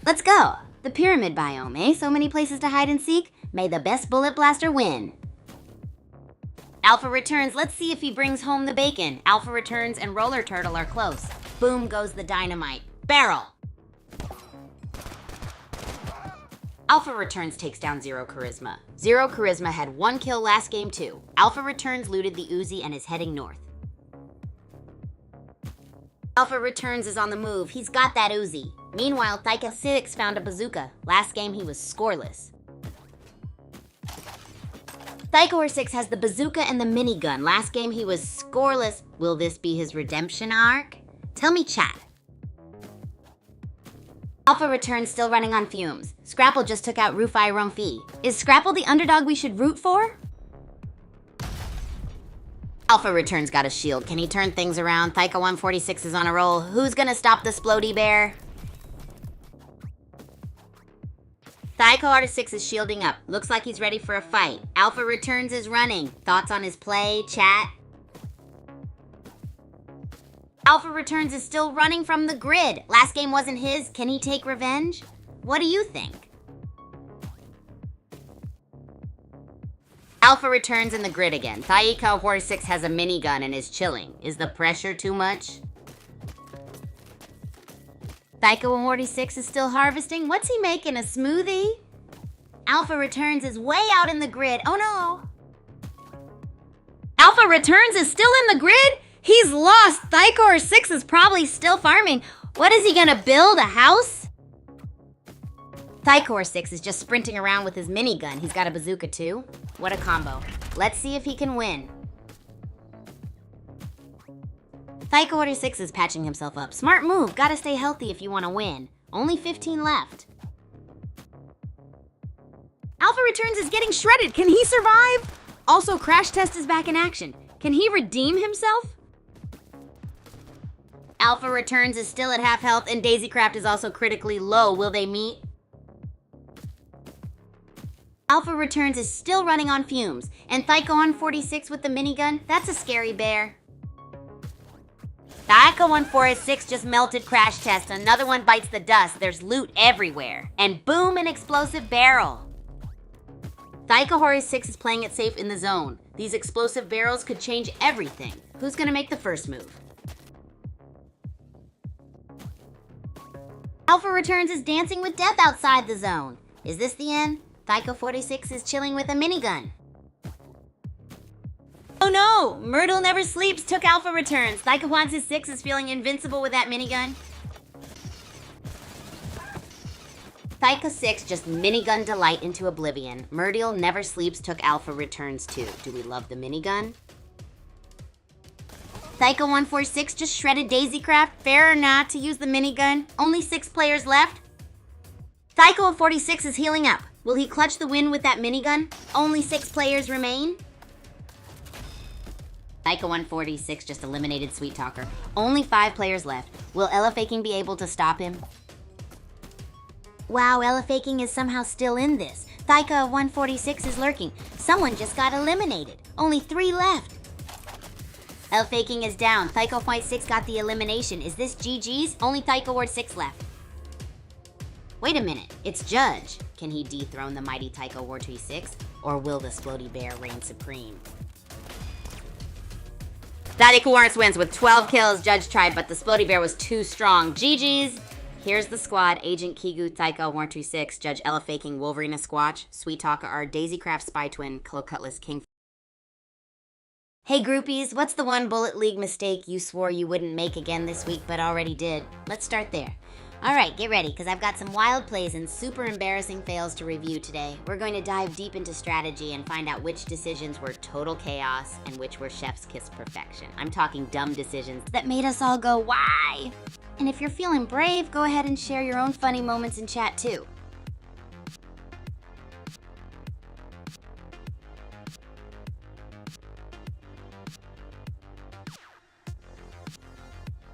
S1: Let's go! The pyramid biome, eh? So many places to hide and seek? May the best bullet blaster win. Alpha returns. Let's see if he brings home the bacon. Alpha returns and Roller Turtle are close. Boom goes the dynamite. Barrel! Alpha Returns takes down Zero Charisma. Zero Charisma had 1 kill last game too. Alpha Returns looted the Uzi and is heading north. Alpha Returns is on the move. He's got that Uzi. Meanwhile, Thaika 6 found a bazooka. Last game he was scoreless. Thaikor 6 has the bazooka and the minigun. Last game he was scoreless. Will this be his redemption arc? Tell me, chat. Alpha Returns still running on fumes. Scrapple just took out Rufai Rumfi. Is Scrapple the underdog we should root for? Alpha Returns got a shield. Can he turn things around? Thaika 146 is on a roll. Who's gonna stop the Splody Bear? Thaiko Artist 6 is shielding up. Looks like he's ready for a fight. Alpha Returns is running. Thoughts on his play, chat? Alpha Returns is still running from the grid. Last game wasn't his. Can he take revenge? What do you think? Alpha Returns in the grid again. Thaika 46 has a minigun and is chilling. Is the pressure too much? Thyko146 is still harvesting. What's he making, a smoothie? Alpha Returns is way out in the grid. Oh no! Alpha Returns is still in the grid? He's lost. Thyko6 is probably still farming. What is he gonna build, a house? Thyko6 is just sprinting around with his minigun. He's got a bazooka too. What a combo. Let's see if he can win. Thyko6 is patching himself up. Smart move. Gotta stay healthy if you want to win. Only 15 left. Alpha Returns is getting shredded. Can he survive? Also, Crash Test is back in action. Can he redeem himself? Alpha Returns is still at half health, and Daisycraft is also critically low. Will they meet? Alpha Returns is still running on fumes, and Thyko146 with the minigun, that's a scary bear. Thyko146 just melted Crash Test. Another one bites the dust. There's loot everywhere. And boom, an explosive barrel. Thyko6 is playing it safe in the zone. These explosive barrels could change everything. Who's gonna make the first move? Alpha Returns is dancing with death outside the zone. Is this the end? Thyko46 is chilling with a minigun. Oh no! Myrtle Never Sleeps took Alpha Returns. Thyko146 is feeling invincible with that minigun. Thyko6 just minigun delight into oblivion. Myrtle Never Sleeps took Alpha Returns too. Do we love the minigun? Thyko146 just shredded Daisycraft. Fair or not to use the minigun? Only 6 players left. Thyko46 is healing up. Will he clutch the win with that minigun? Only 6 players remain. Thyko146 just eliminated Sweet Talker. Only 5 players left. Will Elefaking be able to stop him? Wow, Elefaking is somehow still in this. Thyko146 is lurking. Someone just got eliminated. Only 3 left. Elefaking is down. Thyko46 got the elimination. Is this GG's? Only Thyko6 left. Wait a minute, it's Judge. Can he dethrone the mighty Thyko146? Or will the Splody Bear reign supreme? Daddy Kawarns wins with 12 kills, Judge tried, but the Splody Bear was too strong. GG's. Here's the squad. Agent Kigu, Thyko126, Judge Elefaking, Wolverine Squatch, Sweet Talker R, Daisycraft Spy Twin, Klo Cutlass King. Hey groupies, what's the one Bullet League mistake you swore you wouldn't make again this week but already did? Let's start there. Alright, get ready, because I've got some wild plays and super embarrassing fails to review today. We're going to dive deep into strategy and find out which decisions were total chaos and which were chef's kiss perfection. I'm talking dumb decisions that made us all go, why? And if you're feeling brave, go ahead and share your own funny moments in chat too.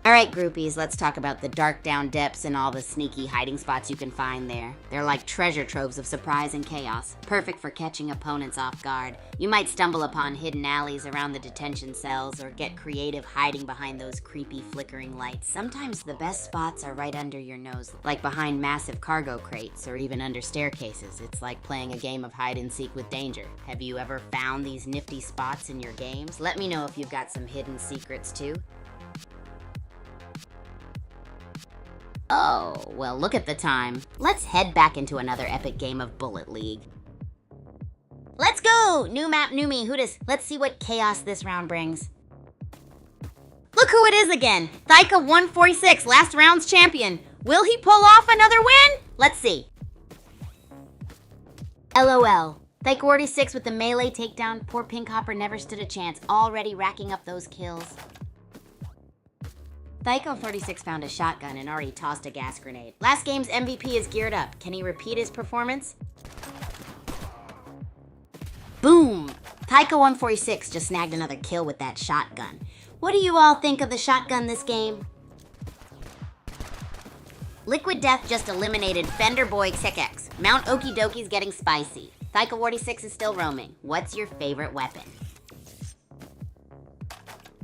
S1: Alright groupies, let's talk about the dark down depths and all the sneaky hiding spots you can find there. They're like treasure troves of surprise and chaos, perfect for catching opponents off guard. You might stumble upon hidden alleys around the detention cells or get creative hiding behind those creepy flickering lights. Sometimes the best spots are right under your nose, like behind massive cargo crates or even under staircases. It's like playing a game of hide and seek with danger. Have you ever found these nifty spots in your games? Let me know if you've got some hidden secrets too. Oh, well, look at the time. Let's head back into another epic game of Bullet League. Let's go! New map, new me. Let's see what chaos this round brings. Look who it is again! Thyko146, last round's champion. Will he pull off another win? Let's see. LOL. Thyko46 with the melee takedown. Poor Pink Hopper never stood a chance, already racking up those kills. Thyko46 found a shotgun and already tossed a gas grenade. Last game's MVP is geared up. Can he repeat his performance? Boom! Thyko146 just snagged another kill with that shotgun. What do you all think of the shotgun this game? Liquid Death just eliminated Fender Boy X. Mount Okie Doki's getting spicy. Thyko46 is still roaming. What's your favorite weapon?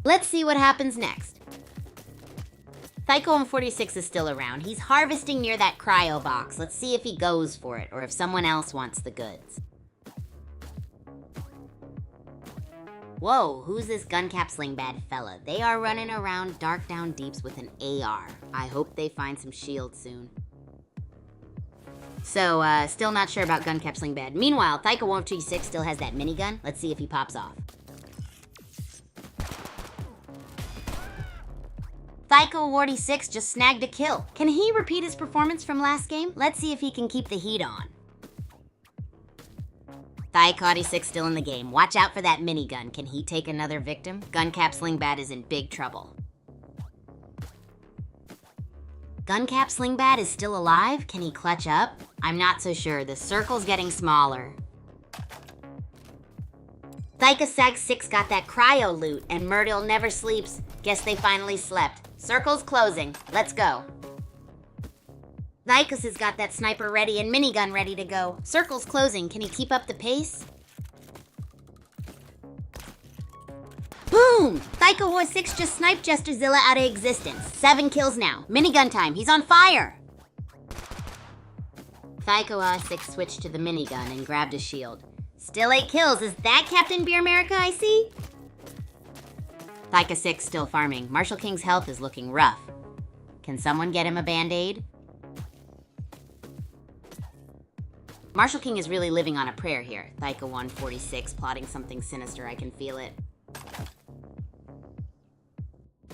S1: Let's see what happens next. Thyko146 is still around. He's harvesting near that cryo box. Let's see if he goes for it, or if someone else wants the goods. Whoa, who's this Guncap Slingbad fella? They are running around Dark Down Deeps with an AR. I hope they find some shields soon. So, still not sure about Guncap Slingbad. Meanwhile, Thaika126 still has that minigun. Let's see if he pops off. Thaika46 just snagged a kill. Can he repeat his performance from last game? Let's see if he can keep the heat on. Thaika46 still in the game. Watch out for that minigun. Can he take another victim? Guncap Slingbad is in big trouble. Guncap Slingbad is still alive? Can he clutch up? I'm not so sure. The circle's getting smaller. Thaika6 got that cryo loot, and Myrtle never sleeps. Guess they finally slept. Circle's closing. Let's go. Thykus has got that sniper ready and minigun ready to go. Circle's closing. Can he keep up the pace? Boom! Thaika6 just sniped Jesterzilla out of existence. 7 kills now. Minigun time. He's on fire! Thaika6 switched to the minigun and grabbed a shield. Still 8 kills. Is that Captain Beer America I see? Thaika6 still farming. Marshall King's health is looking rough. Can someone get him a band-aid? Marshall King is really living on a prayer here. Thaika146 plotting something sinister. I can feel it.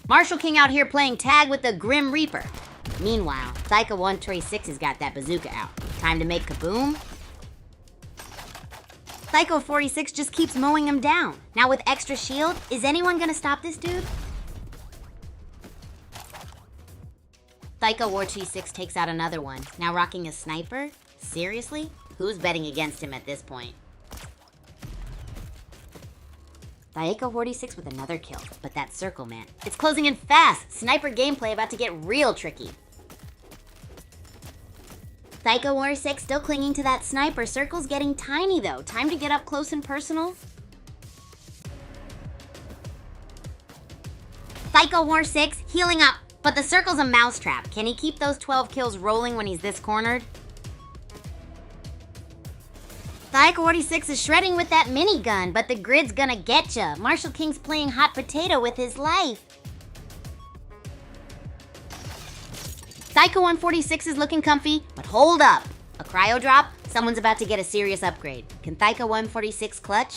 S1: Marshall King out here playing tag with the Grim Reaper. Meanwhile, Thaika126 has got that bazooka out. Time to make kaboom. Thaika46 just keeps mowing him down. Now with extra shield, is anyone gonna stop this dude? Thaika126 takes out another one. Now rocking a sniper? Seriously? Who's betting against him at this point? Thaika46 with another kill, but that circle, man. It's closing in fast. Sniper gameplay about to get real tricky. Thaika146 still clinging to that sniper. Circle's getting tiny though. Time to get up close and personal. Thaika146 healing up, but the circle's a mousetrap. Can he keep those 12 kills rolling when he's this cornered? Thaika146 is shredding with that minigun, but the grid's gonna getcha. Marshall King's playing hot potato with his life. Thaika146 is looking comfy, but hold up. A cryo drop? Someone's about to get a serious upgrade. Can Thaika146 clutch?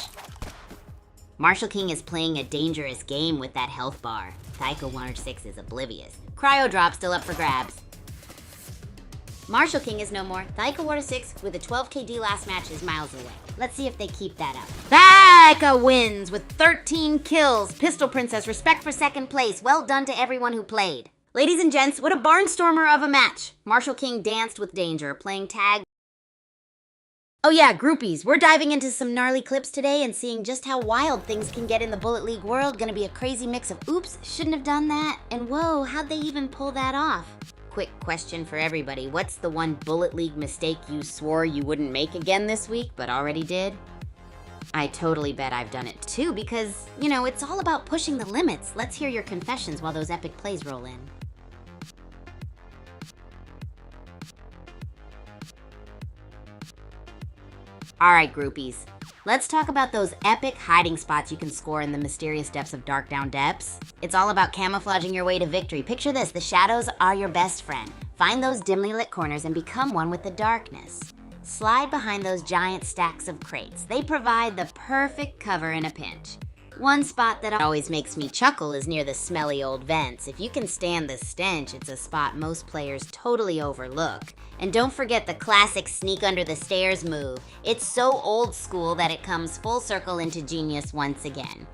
S1: Marshall King is playing a dangerous game with that health bar. Thaika146 is oblivious. Cryo drop still up for grabs. Marshall King is no more. Thaika146 with a 12 KD last match is miles away. Let's see if they keep that up. Thaika wins with 13 kills. Pistol Princess, respect for second place. Well done to everyone who played. Ladies and gents, what a barnstormer of a match. Marshall King danced with danger, playing tag. Oh yeah, groupies, we're diving into some gnarly clips today and seeing just how wild things can get in the Bullet League world. Gonna be a crazy mix of oops, shouldn't have done that, and whoa, how'd they even pull that off? Quick question for everybody, what's the one Bullet League mistake you swore you wouldn't make again this week, but already did? I totally bet I've done it too, because, you know, it's all about pushing the limits. Let's hear your confessions while those epic plays roll in. Alright, groupies. Let's talk about those epic hiding spots you can score in the mysterious depths of Dark Down Depths. It's all about camouflaging your way to victory. Picture this, the shadows are your best friend. Find those dimly lit corners and become one with the darkness. Slide behind those giant stacks of crates. They provide the perfect cover in a pinch. One spot that always makes me chuckle is near the smelly old vents. If you can stand the stench, it's a spot most players totally overlook. And don't forget the classic sneak under the stairs move. It's so old school that it comes full circle into genius once again.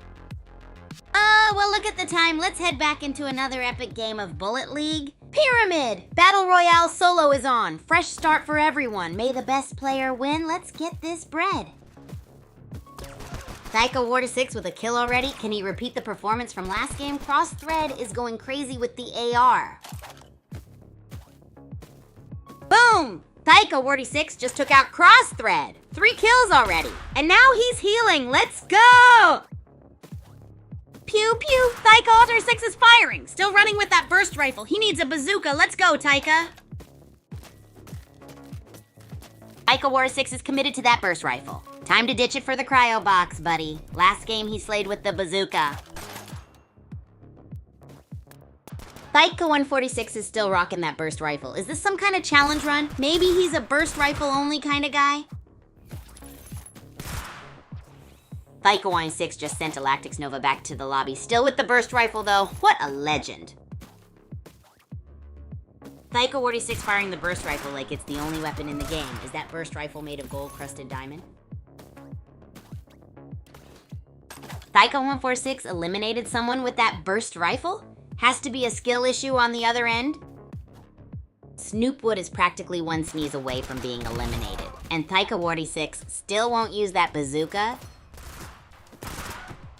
S1: Well, look at the time. Let's head back into another epic game of Bullet League. Pyramid! Battle Royale solo is on. Fresh start for everyone. May the best player win. Let's get this bread. Thaika146 with a kill already. Can he repeat the performance from last game? Cross Thread is going crazy with the AR. Boom! Thaika146 just took out Cross Thread. 3 kills already. And now he's healing. Let's go! Pew pew! Thaika146 is firing. Still running with that burst rifle. He needs a bazooka. Let's go, Thaika. Taika War 6 is committed to that burst rifle. Time to ditch it for the cryo box, buddy. Last game he slayed with the bazooka. Taika 146 is still rocking that burst rifle. Is this some kind of challenge run? Maybe he's a burst rifle only kind of guy? Taika 146 just sent Galactix Nova back to the lobby. Still with the burst rifle though. What a legend. Taika 46 firing the burst rifle like it's the only weapon in the game. Is that burst rifle made of gold-crusted diamond? Taika 146 eliminated someone with that burst rifle? Has to be a skill issue on the other end? Snoopwood is practically one sneeze away from being eliminated. And Taika 46 still won't use that bazooka?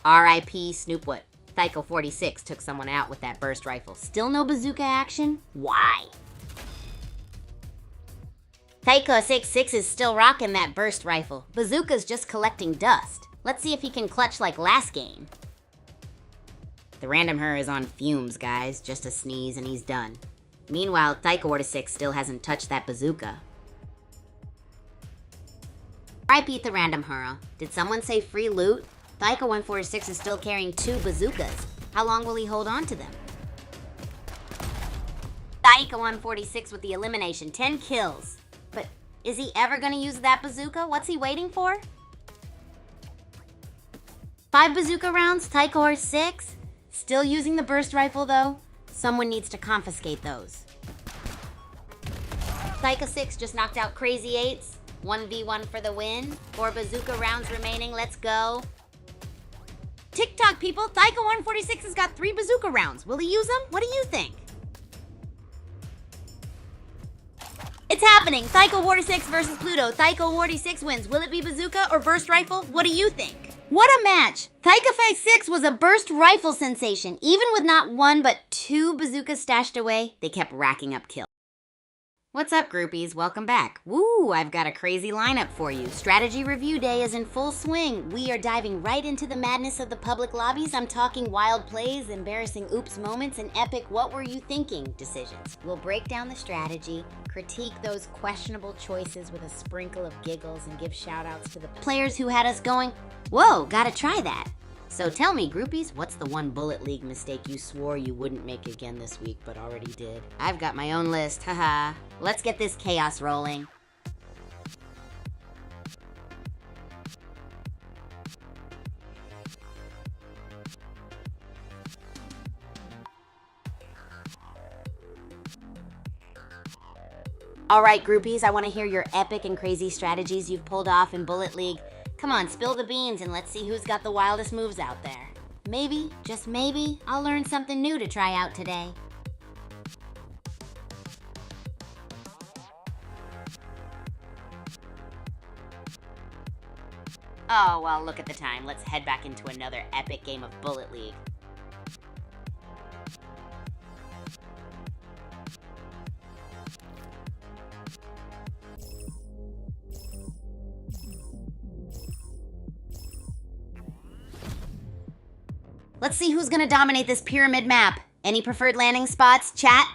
S1: R.I.P. Snoopwood. Taika 46 took someone out with that burst rifle. Still no bazooka action? Why? Taika 66 is still rocking that burst rifle. Bazooka's just collecting dust. Let's see if he can clutch like last game. The random her is on fumes, guys. Just a sneeze and he's done. Meanwhile, Taika 46 still hasn't touched that bazooka. I beat the random her. Did someone say free loot? Taika 146 is still carrying 2 bazookas. How long will he hold on to them? Taika 146 with the elimination, 10 kills. But is he ever gonna use that bazooka? What's he waiting for? 5 bazooka rounds, Taika 46? Still using the burst rifle though? Someone needs to confiscate those. Taika 6 just knocked out Crazy 8s. 1v1 for the win. 4 bazooka rounds remaining, let's go. TikTok people, Taika 146 has got 3 bazooka rounds. Will he use them? What do you think? It's happening. Taika 46 versus Pluto. Taika 46 wins. Will it be bazooka or burst rifle? What do you think? What a match! Taika 56 was a burst rifle sensation. Even with not 1 but 2 bazookas stashed away, they kept racking up kills. What's up, groupies? Welcome back. Woo, I've got a crazy lineup for you. Strategy Review Day is in full swing. We are diving right into the madness of the public lobbies. I'm talking wild plays, embarrassing oops moments, and epic what were you thinking decisions. We'll break down the strategy, critique those questionable choices with a sprinkle of giggles, and give shout-outs to the players who had us going, whoa, gotta try that. So tell me, groupies, what's the one Bullet League mistake you swore you wouldn't make again this week but already did? I've got my own list, haha. Let's get this chaos rolling. All right, groupies, I want to hear your epic and crazy strategies you've pulled off in Bullet League. Come on, spill the beans and let's see who's got the wildest moves out there. Maybe, just maybe, I'll learn something new to try out today. Oh, well, look at the time. Let's head back into another epic game of Bullet League. Let's see who's gonna dominate this pyramid map. Any preferred landing spots, chat?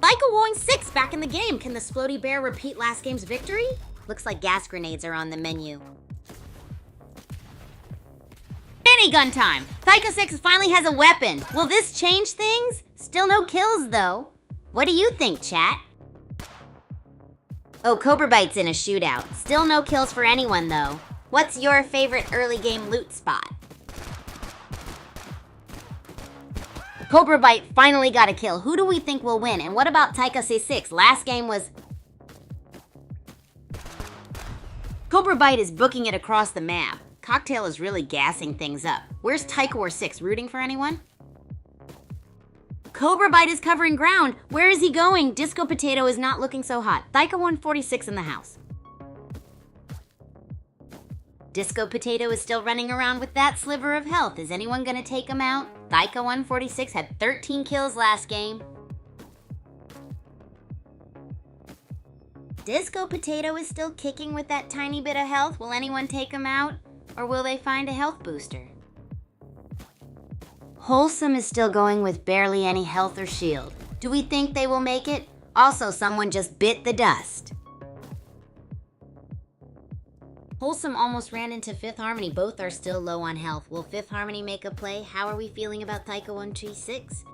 S1: Taika Wong 6 back in the game. Can the Splody Bear repeat last game's victory? Looks like gas grenades are on the menu. Minigun time! Taika 6 finally has a weapon. Will this change things? Still no kills though. What do you think, chat? Oh, Cobra Bite's in a shootout. Still no kills for anyone though. What's your favorite early game loot spot? Cobra Bite finally got a kill. Who do we think will win? And what about Taika C6? Last game was... Cobra Bite is booking it across the map. Cocktail is really gassing things up. Where's Taika War 6? Rooting for anyone? Cobra Bite is covering ground. Where is he going? Disco Potato is not looking so hot. Taika 146 in the house. Disco Potato is still running around with that sliver of health. Is anyone gonna take him out? Taika 146 had 13 kills last game. Disco Potato is still kicking with that tiny bit of health. Will anyone take him out? Or will they find a health booster? Wholesome is still going with barely any health or shield. Do we think they will make it? Also, someone just bit the dust. Wholesome almost ran into Fifth Harmony. Both are still low on health. Will Fifth Harmony make a play? How are we feeling about Taika136?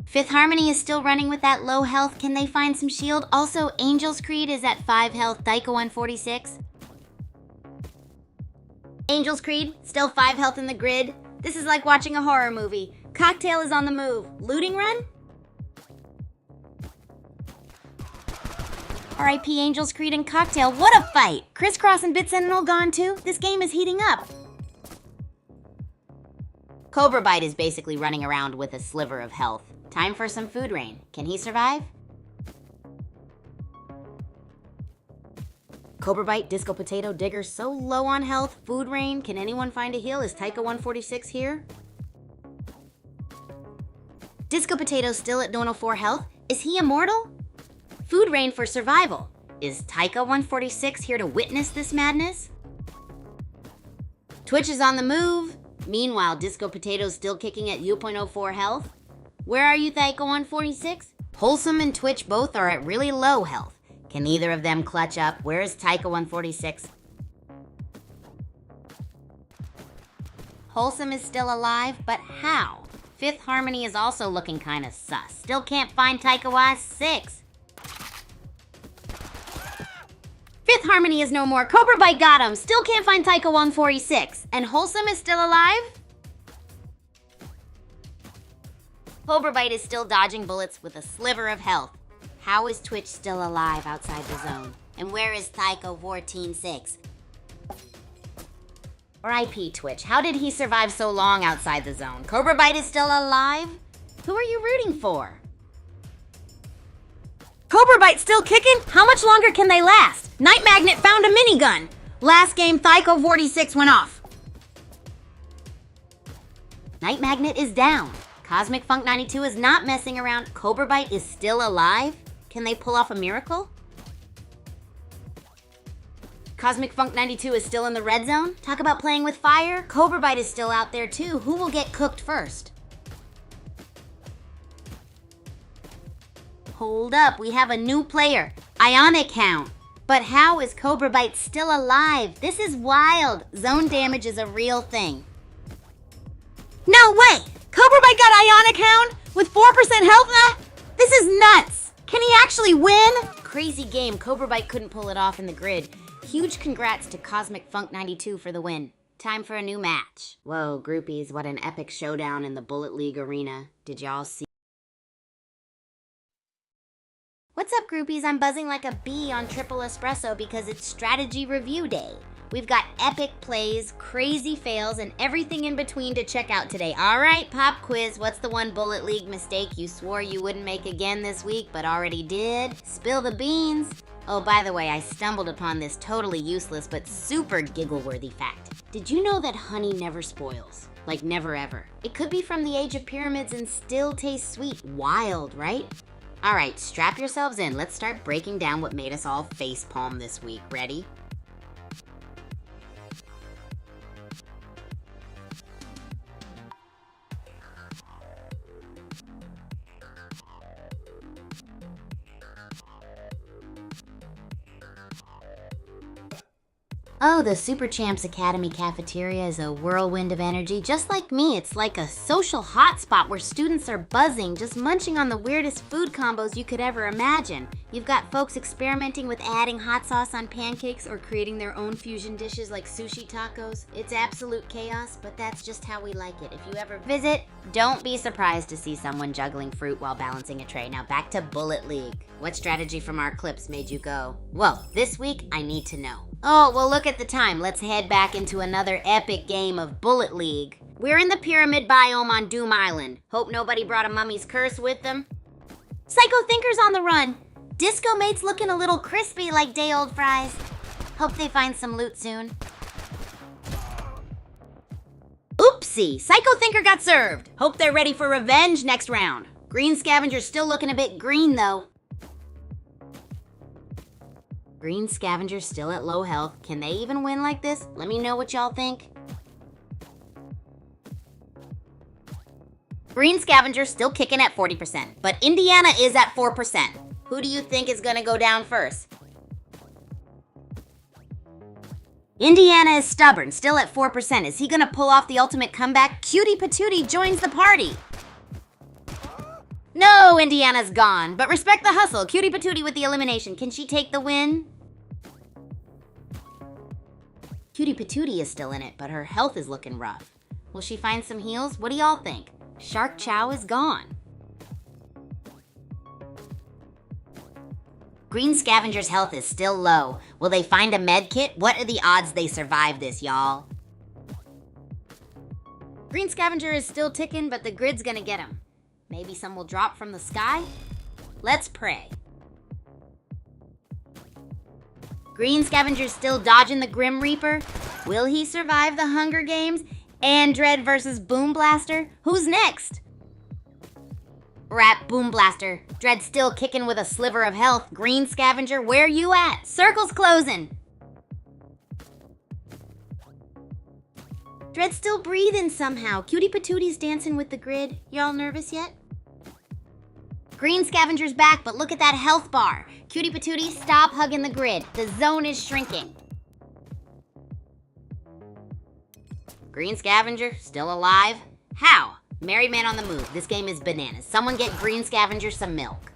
S1: Fifth Harmony is still running with that low health. Can they find some shield? Also, Angel's Creed is at 5 health. Taika146. Angel's Creed, still 5 health in the grid. This is like watching a horror movie. Cocktail is on the move. Looting run? R.I.P. Angel's Creed and Cocktail. What a fight! Crisscross and Bit Sentinel gone too? This game is heating up. Cobra Bite is basically running around with a sliver of health. Time for some food rain. Can he survive? Cobra Bite, Disco Potato, Digger, so low on health. Food rain. Can anyone find a heal? Is Taika146 here? Disco Potato still at 104 health. Is he immortal? Food rain for survival. Is Taika146 here to witness this madness? Twitch is on the move. Meanwhile, Disco Potato's still kicking at U.04 health. Where are you, Taika146? Wholesome and Twitch both are at really low health. Can either of them clutch up? Where is Taika146? Wholesome is still alive, but how? Fifth Harmony is also looking kinda sus. Still can't find Taika146. Fifth Harmony is no more. Cobra Bite got him. Still can't find Taika146. And Wholesome is still alive? Cobra Bite is still dodging bullets with a sliver of health. How is Twitch still alive outside the zone? And where is Taika146? R.I.P. Twitch. How did he survive so long outside the zone? Cobra Bite is still alive? Who are you rooting for? Cobra Bite still kicking? How much longer can they last? Night Magnet found a minigun. Last game, Taika146 went off. Night Magnet is down. Cosmic Funk 92 is not messing around. Cobra Bite is still alive. Can they pull off a miracle? Cosmic Funk 92 is still in the red zone. Talk about playing with fire. Cobra Bite is still out there too. Who will get cooked first? Hold up, we have a new player, Ionic Hound. But how is Cobra Bite still alive? This is wild. Zone damage is a real thing. No way! Cobra Bite got Ionic Hound with 4% health? This is nuts! Can he actually win? Crazy game. Cobra Bite couldn't pull it off in the grid. Huge congrats to Cosmic Funk 92 for the win. Time for a new match. Whoa, groupies, what an epic showdown in the Bullet League arena. Did y'all see? What's up, groupies? I'm buzzing like a bee on Triple Espresso because it's strategy review day. We've got epic plays, crazy fails, and everything in between to check out today. All right, pop quiz. What's the one Bullet League mistake you swore you wouldn't make again this week but already did? Spill the beans. Oh, by the way, I stumbled upon this totally useless but super giggle-worthy fact. Did you know that honey never spoils? Like never ever. It could be from the age of pyramids and still taste sweet. Wild, right? All right, strap yourselves in. Let's start breaking down what made us all facepalm this week. Ready? Oh, the Super Champs Academy cafeteria is a whirlwind of energy. Just like me, it's like a social hotspot where students are buzzing, just munching on the weirdest food combos you could ever imagine. You've got folks experimenting with adding hot sauce on pancakes or creating their own fusion dishes like sushi tacos. It's absolute chaos, but that's just how we like it. If you ever visit, don't be surprised to see someone juggling fruit while balancing a tray. Now back to Bullet League. What strategy from our clips made you go, whoa, this week I need to know? Oh, well, look at the time. Let's head back into another epic game of Bullet League. We're in the pyramid biome on Doom Island. Hope nobody brought a mummy's curse with them. Psycho Thinker's on the run. Disco Mate's looking a little crispy like day-old fries. Hope they find some loot soon. Oopsie, Psycho Thinker got served. Hope they're ready for revenge next round. Green Scavenger's still looking a bit green, though. Green Scavenger's still at low health. Can they even win like this? Let me know what y'all think. Green Scavenger still kicking at 40%, but Indiana is at 4%. Who do you think is gonna go down first? Indiana is stubborn, still at 4%. Is he gonna pull off the ultimate comeback? Cutie Patootie joins the party. No, Indiana's gone, but respect the hustle. Cutie Patootie with the elimination. Can she take the win? Cutie Patootie is still in it, but her health is looking rough. Will she find some heals? What do y'all think? Shark Chow is gone. Green Scavenger's health is still low. Will they find a med kit? What are the odds they survive this, y'all? Green Scavenger is still ticking, but the grid's gonna get him. Maybe some will drop from the sky? Let's pray. Green Scavenger's still dodging the Grim Reaper. Will he survive the Hunger Games? And Dread versus Boom Blaster? Who's next? Rat Boom Blaster. Dread still kicking with a sliver of health. Green Scavenger, where you at? Circle's closing. Dread's still breathing somehow. Cutie Patootie's dancing with the grid. Y'all nervous yet? Green Scavenger's back, but look at that health bar. Cutie Patootie, stop hugging the grid. The zone is shrinking. Green Scavenger, still alive? How? Married Man on the move. This game is bananas. Someone get Green Scavenger some milk.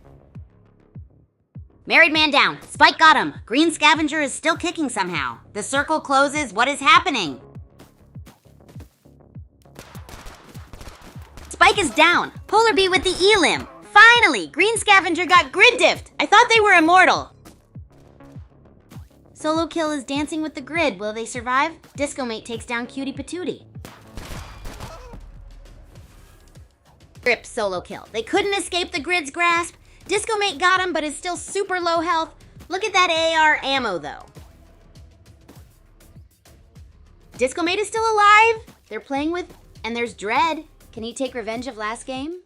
S1: Married Man down. Spike got him. Green Scavenger is still kicking somehow. The circle closes. What is happening? Spike is down. Polar Bee with the elim. Finally, Green Scavenger got grid diffed. I thought they were immortal. Solo Kill is dancing with the grid. Will they survive? Disco Mate takes down Cutie Patootie. Rip Solo Kill. They couldn't escape the grid's grasp. Disco Mate got him, but is still super low health. Look at that AR ammo, though. Disco Mate is still alive. They're playing with, and there's Dread. Can he take revenge of last game?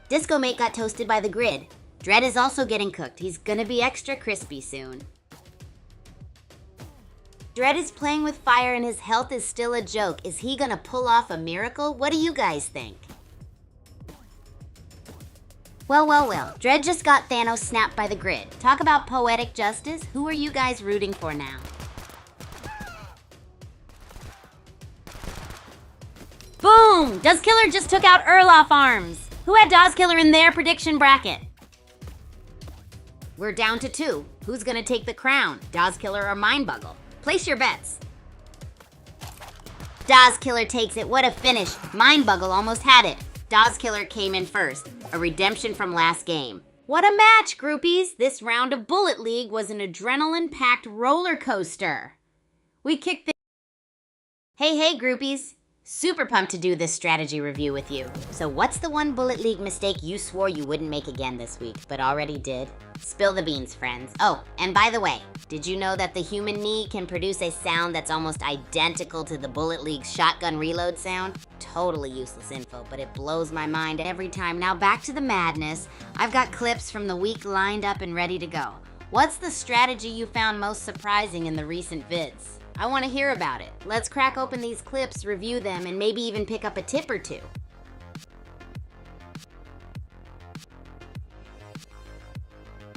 S1: Disco Mate got toasted by the grid. Dread is also getting cooked. He's gonna be extra crispy soon. Dread is playing with fire and his health is still a joke. Is he gonna pull off a miracle? What do you guys think? Well. Dread just got Thanos snapped by the grid. Talk about poetic justice. Who are you guys rooting for now? Boom! Dozkiller just took out Erlof Arms. Who had Dozkiller in their prediction bracket? We're down to 2. Who's gonna take the crown? Dozkiller or Mindbuggle? Place your bets. Dozkiller takes it. What a finish. Mindbuggle almost had it. Dozkiller came in first. A redemption from last game. What a match, groupies! This round of Bullet League was an adrenaline-packed roller coaster. We kicked the... Hey, groupies. Super pumped to do this strategy review with you. So what's the one Bullet League mistake you swore you wouldn't make again this week, but already did? Spill the beans, friends. Oh, and by the way, did you know that the human knee can produce a sound that's almost identical to the Bullet League's shotgun reload sound? Totally useless info, but it blows my mind every time. Now back to the madness. I've got clips from the week lined up and ready to go. What's the strategy you found most surprising in the recent vids? I want to hear about it. Let's crack open these clips, review them, and maybe even pick up a tip or two.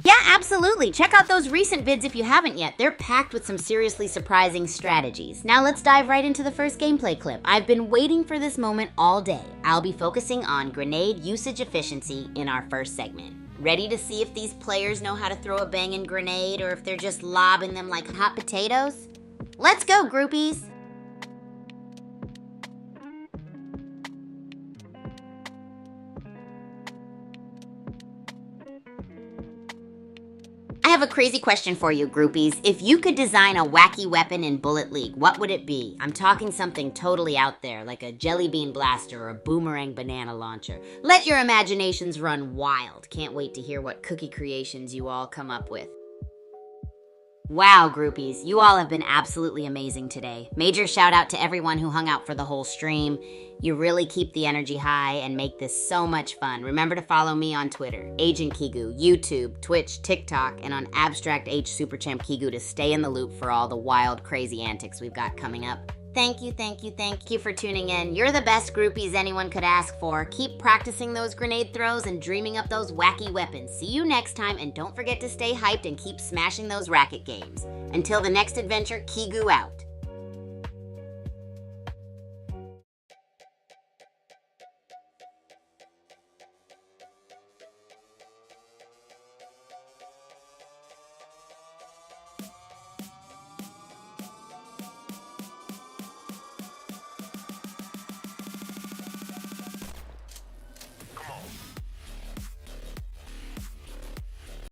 S1: Yeah, absolutely. Check out those recent vids if you haven't yet. They're packed with some seriously surprising strategies. Now let's dive right into the first gameplay clip. I've been waiting for this moment all day. I'll be focusing on grenade usage efficiency in our first segment. Ready to see if these players know how to throw a banging grenade or if they're just lobbing them like hot potatoes? Let's go, groupies! I have a crazy question for you, groupies. If you could design a wacky weapon in Bullet League, what would it be? I'm talking something totally out there, like a jelly bean blaster or a boomerang banana launcher. Let your imaginations run wild. Can't wait to hear what cookie creations you all come up with. Wow, groupies, you all have been absolutely amazing today. Major shout out to everyone who hung out for the whole stream. You really keep the energy high and make this so much fun. Remember to follow me on Twitter, Agent Kigu, YouTube, Twitch, TikTok, and on Abstract H Superchamp Kigu to stay in the loop for all the wild, crazy antics we've got coming up. Thank you for tuning in. You're the best groupies anyone could ask for. Keep practicing those grenade throws and dreaming up those wacky weapons. See you next time, and don't forget to stay hyped and keep smashing those racket games. Until the next adventure, Kigu out.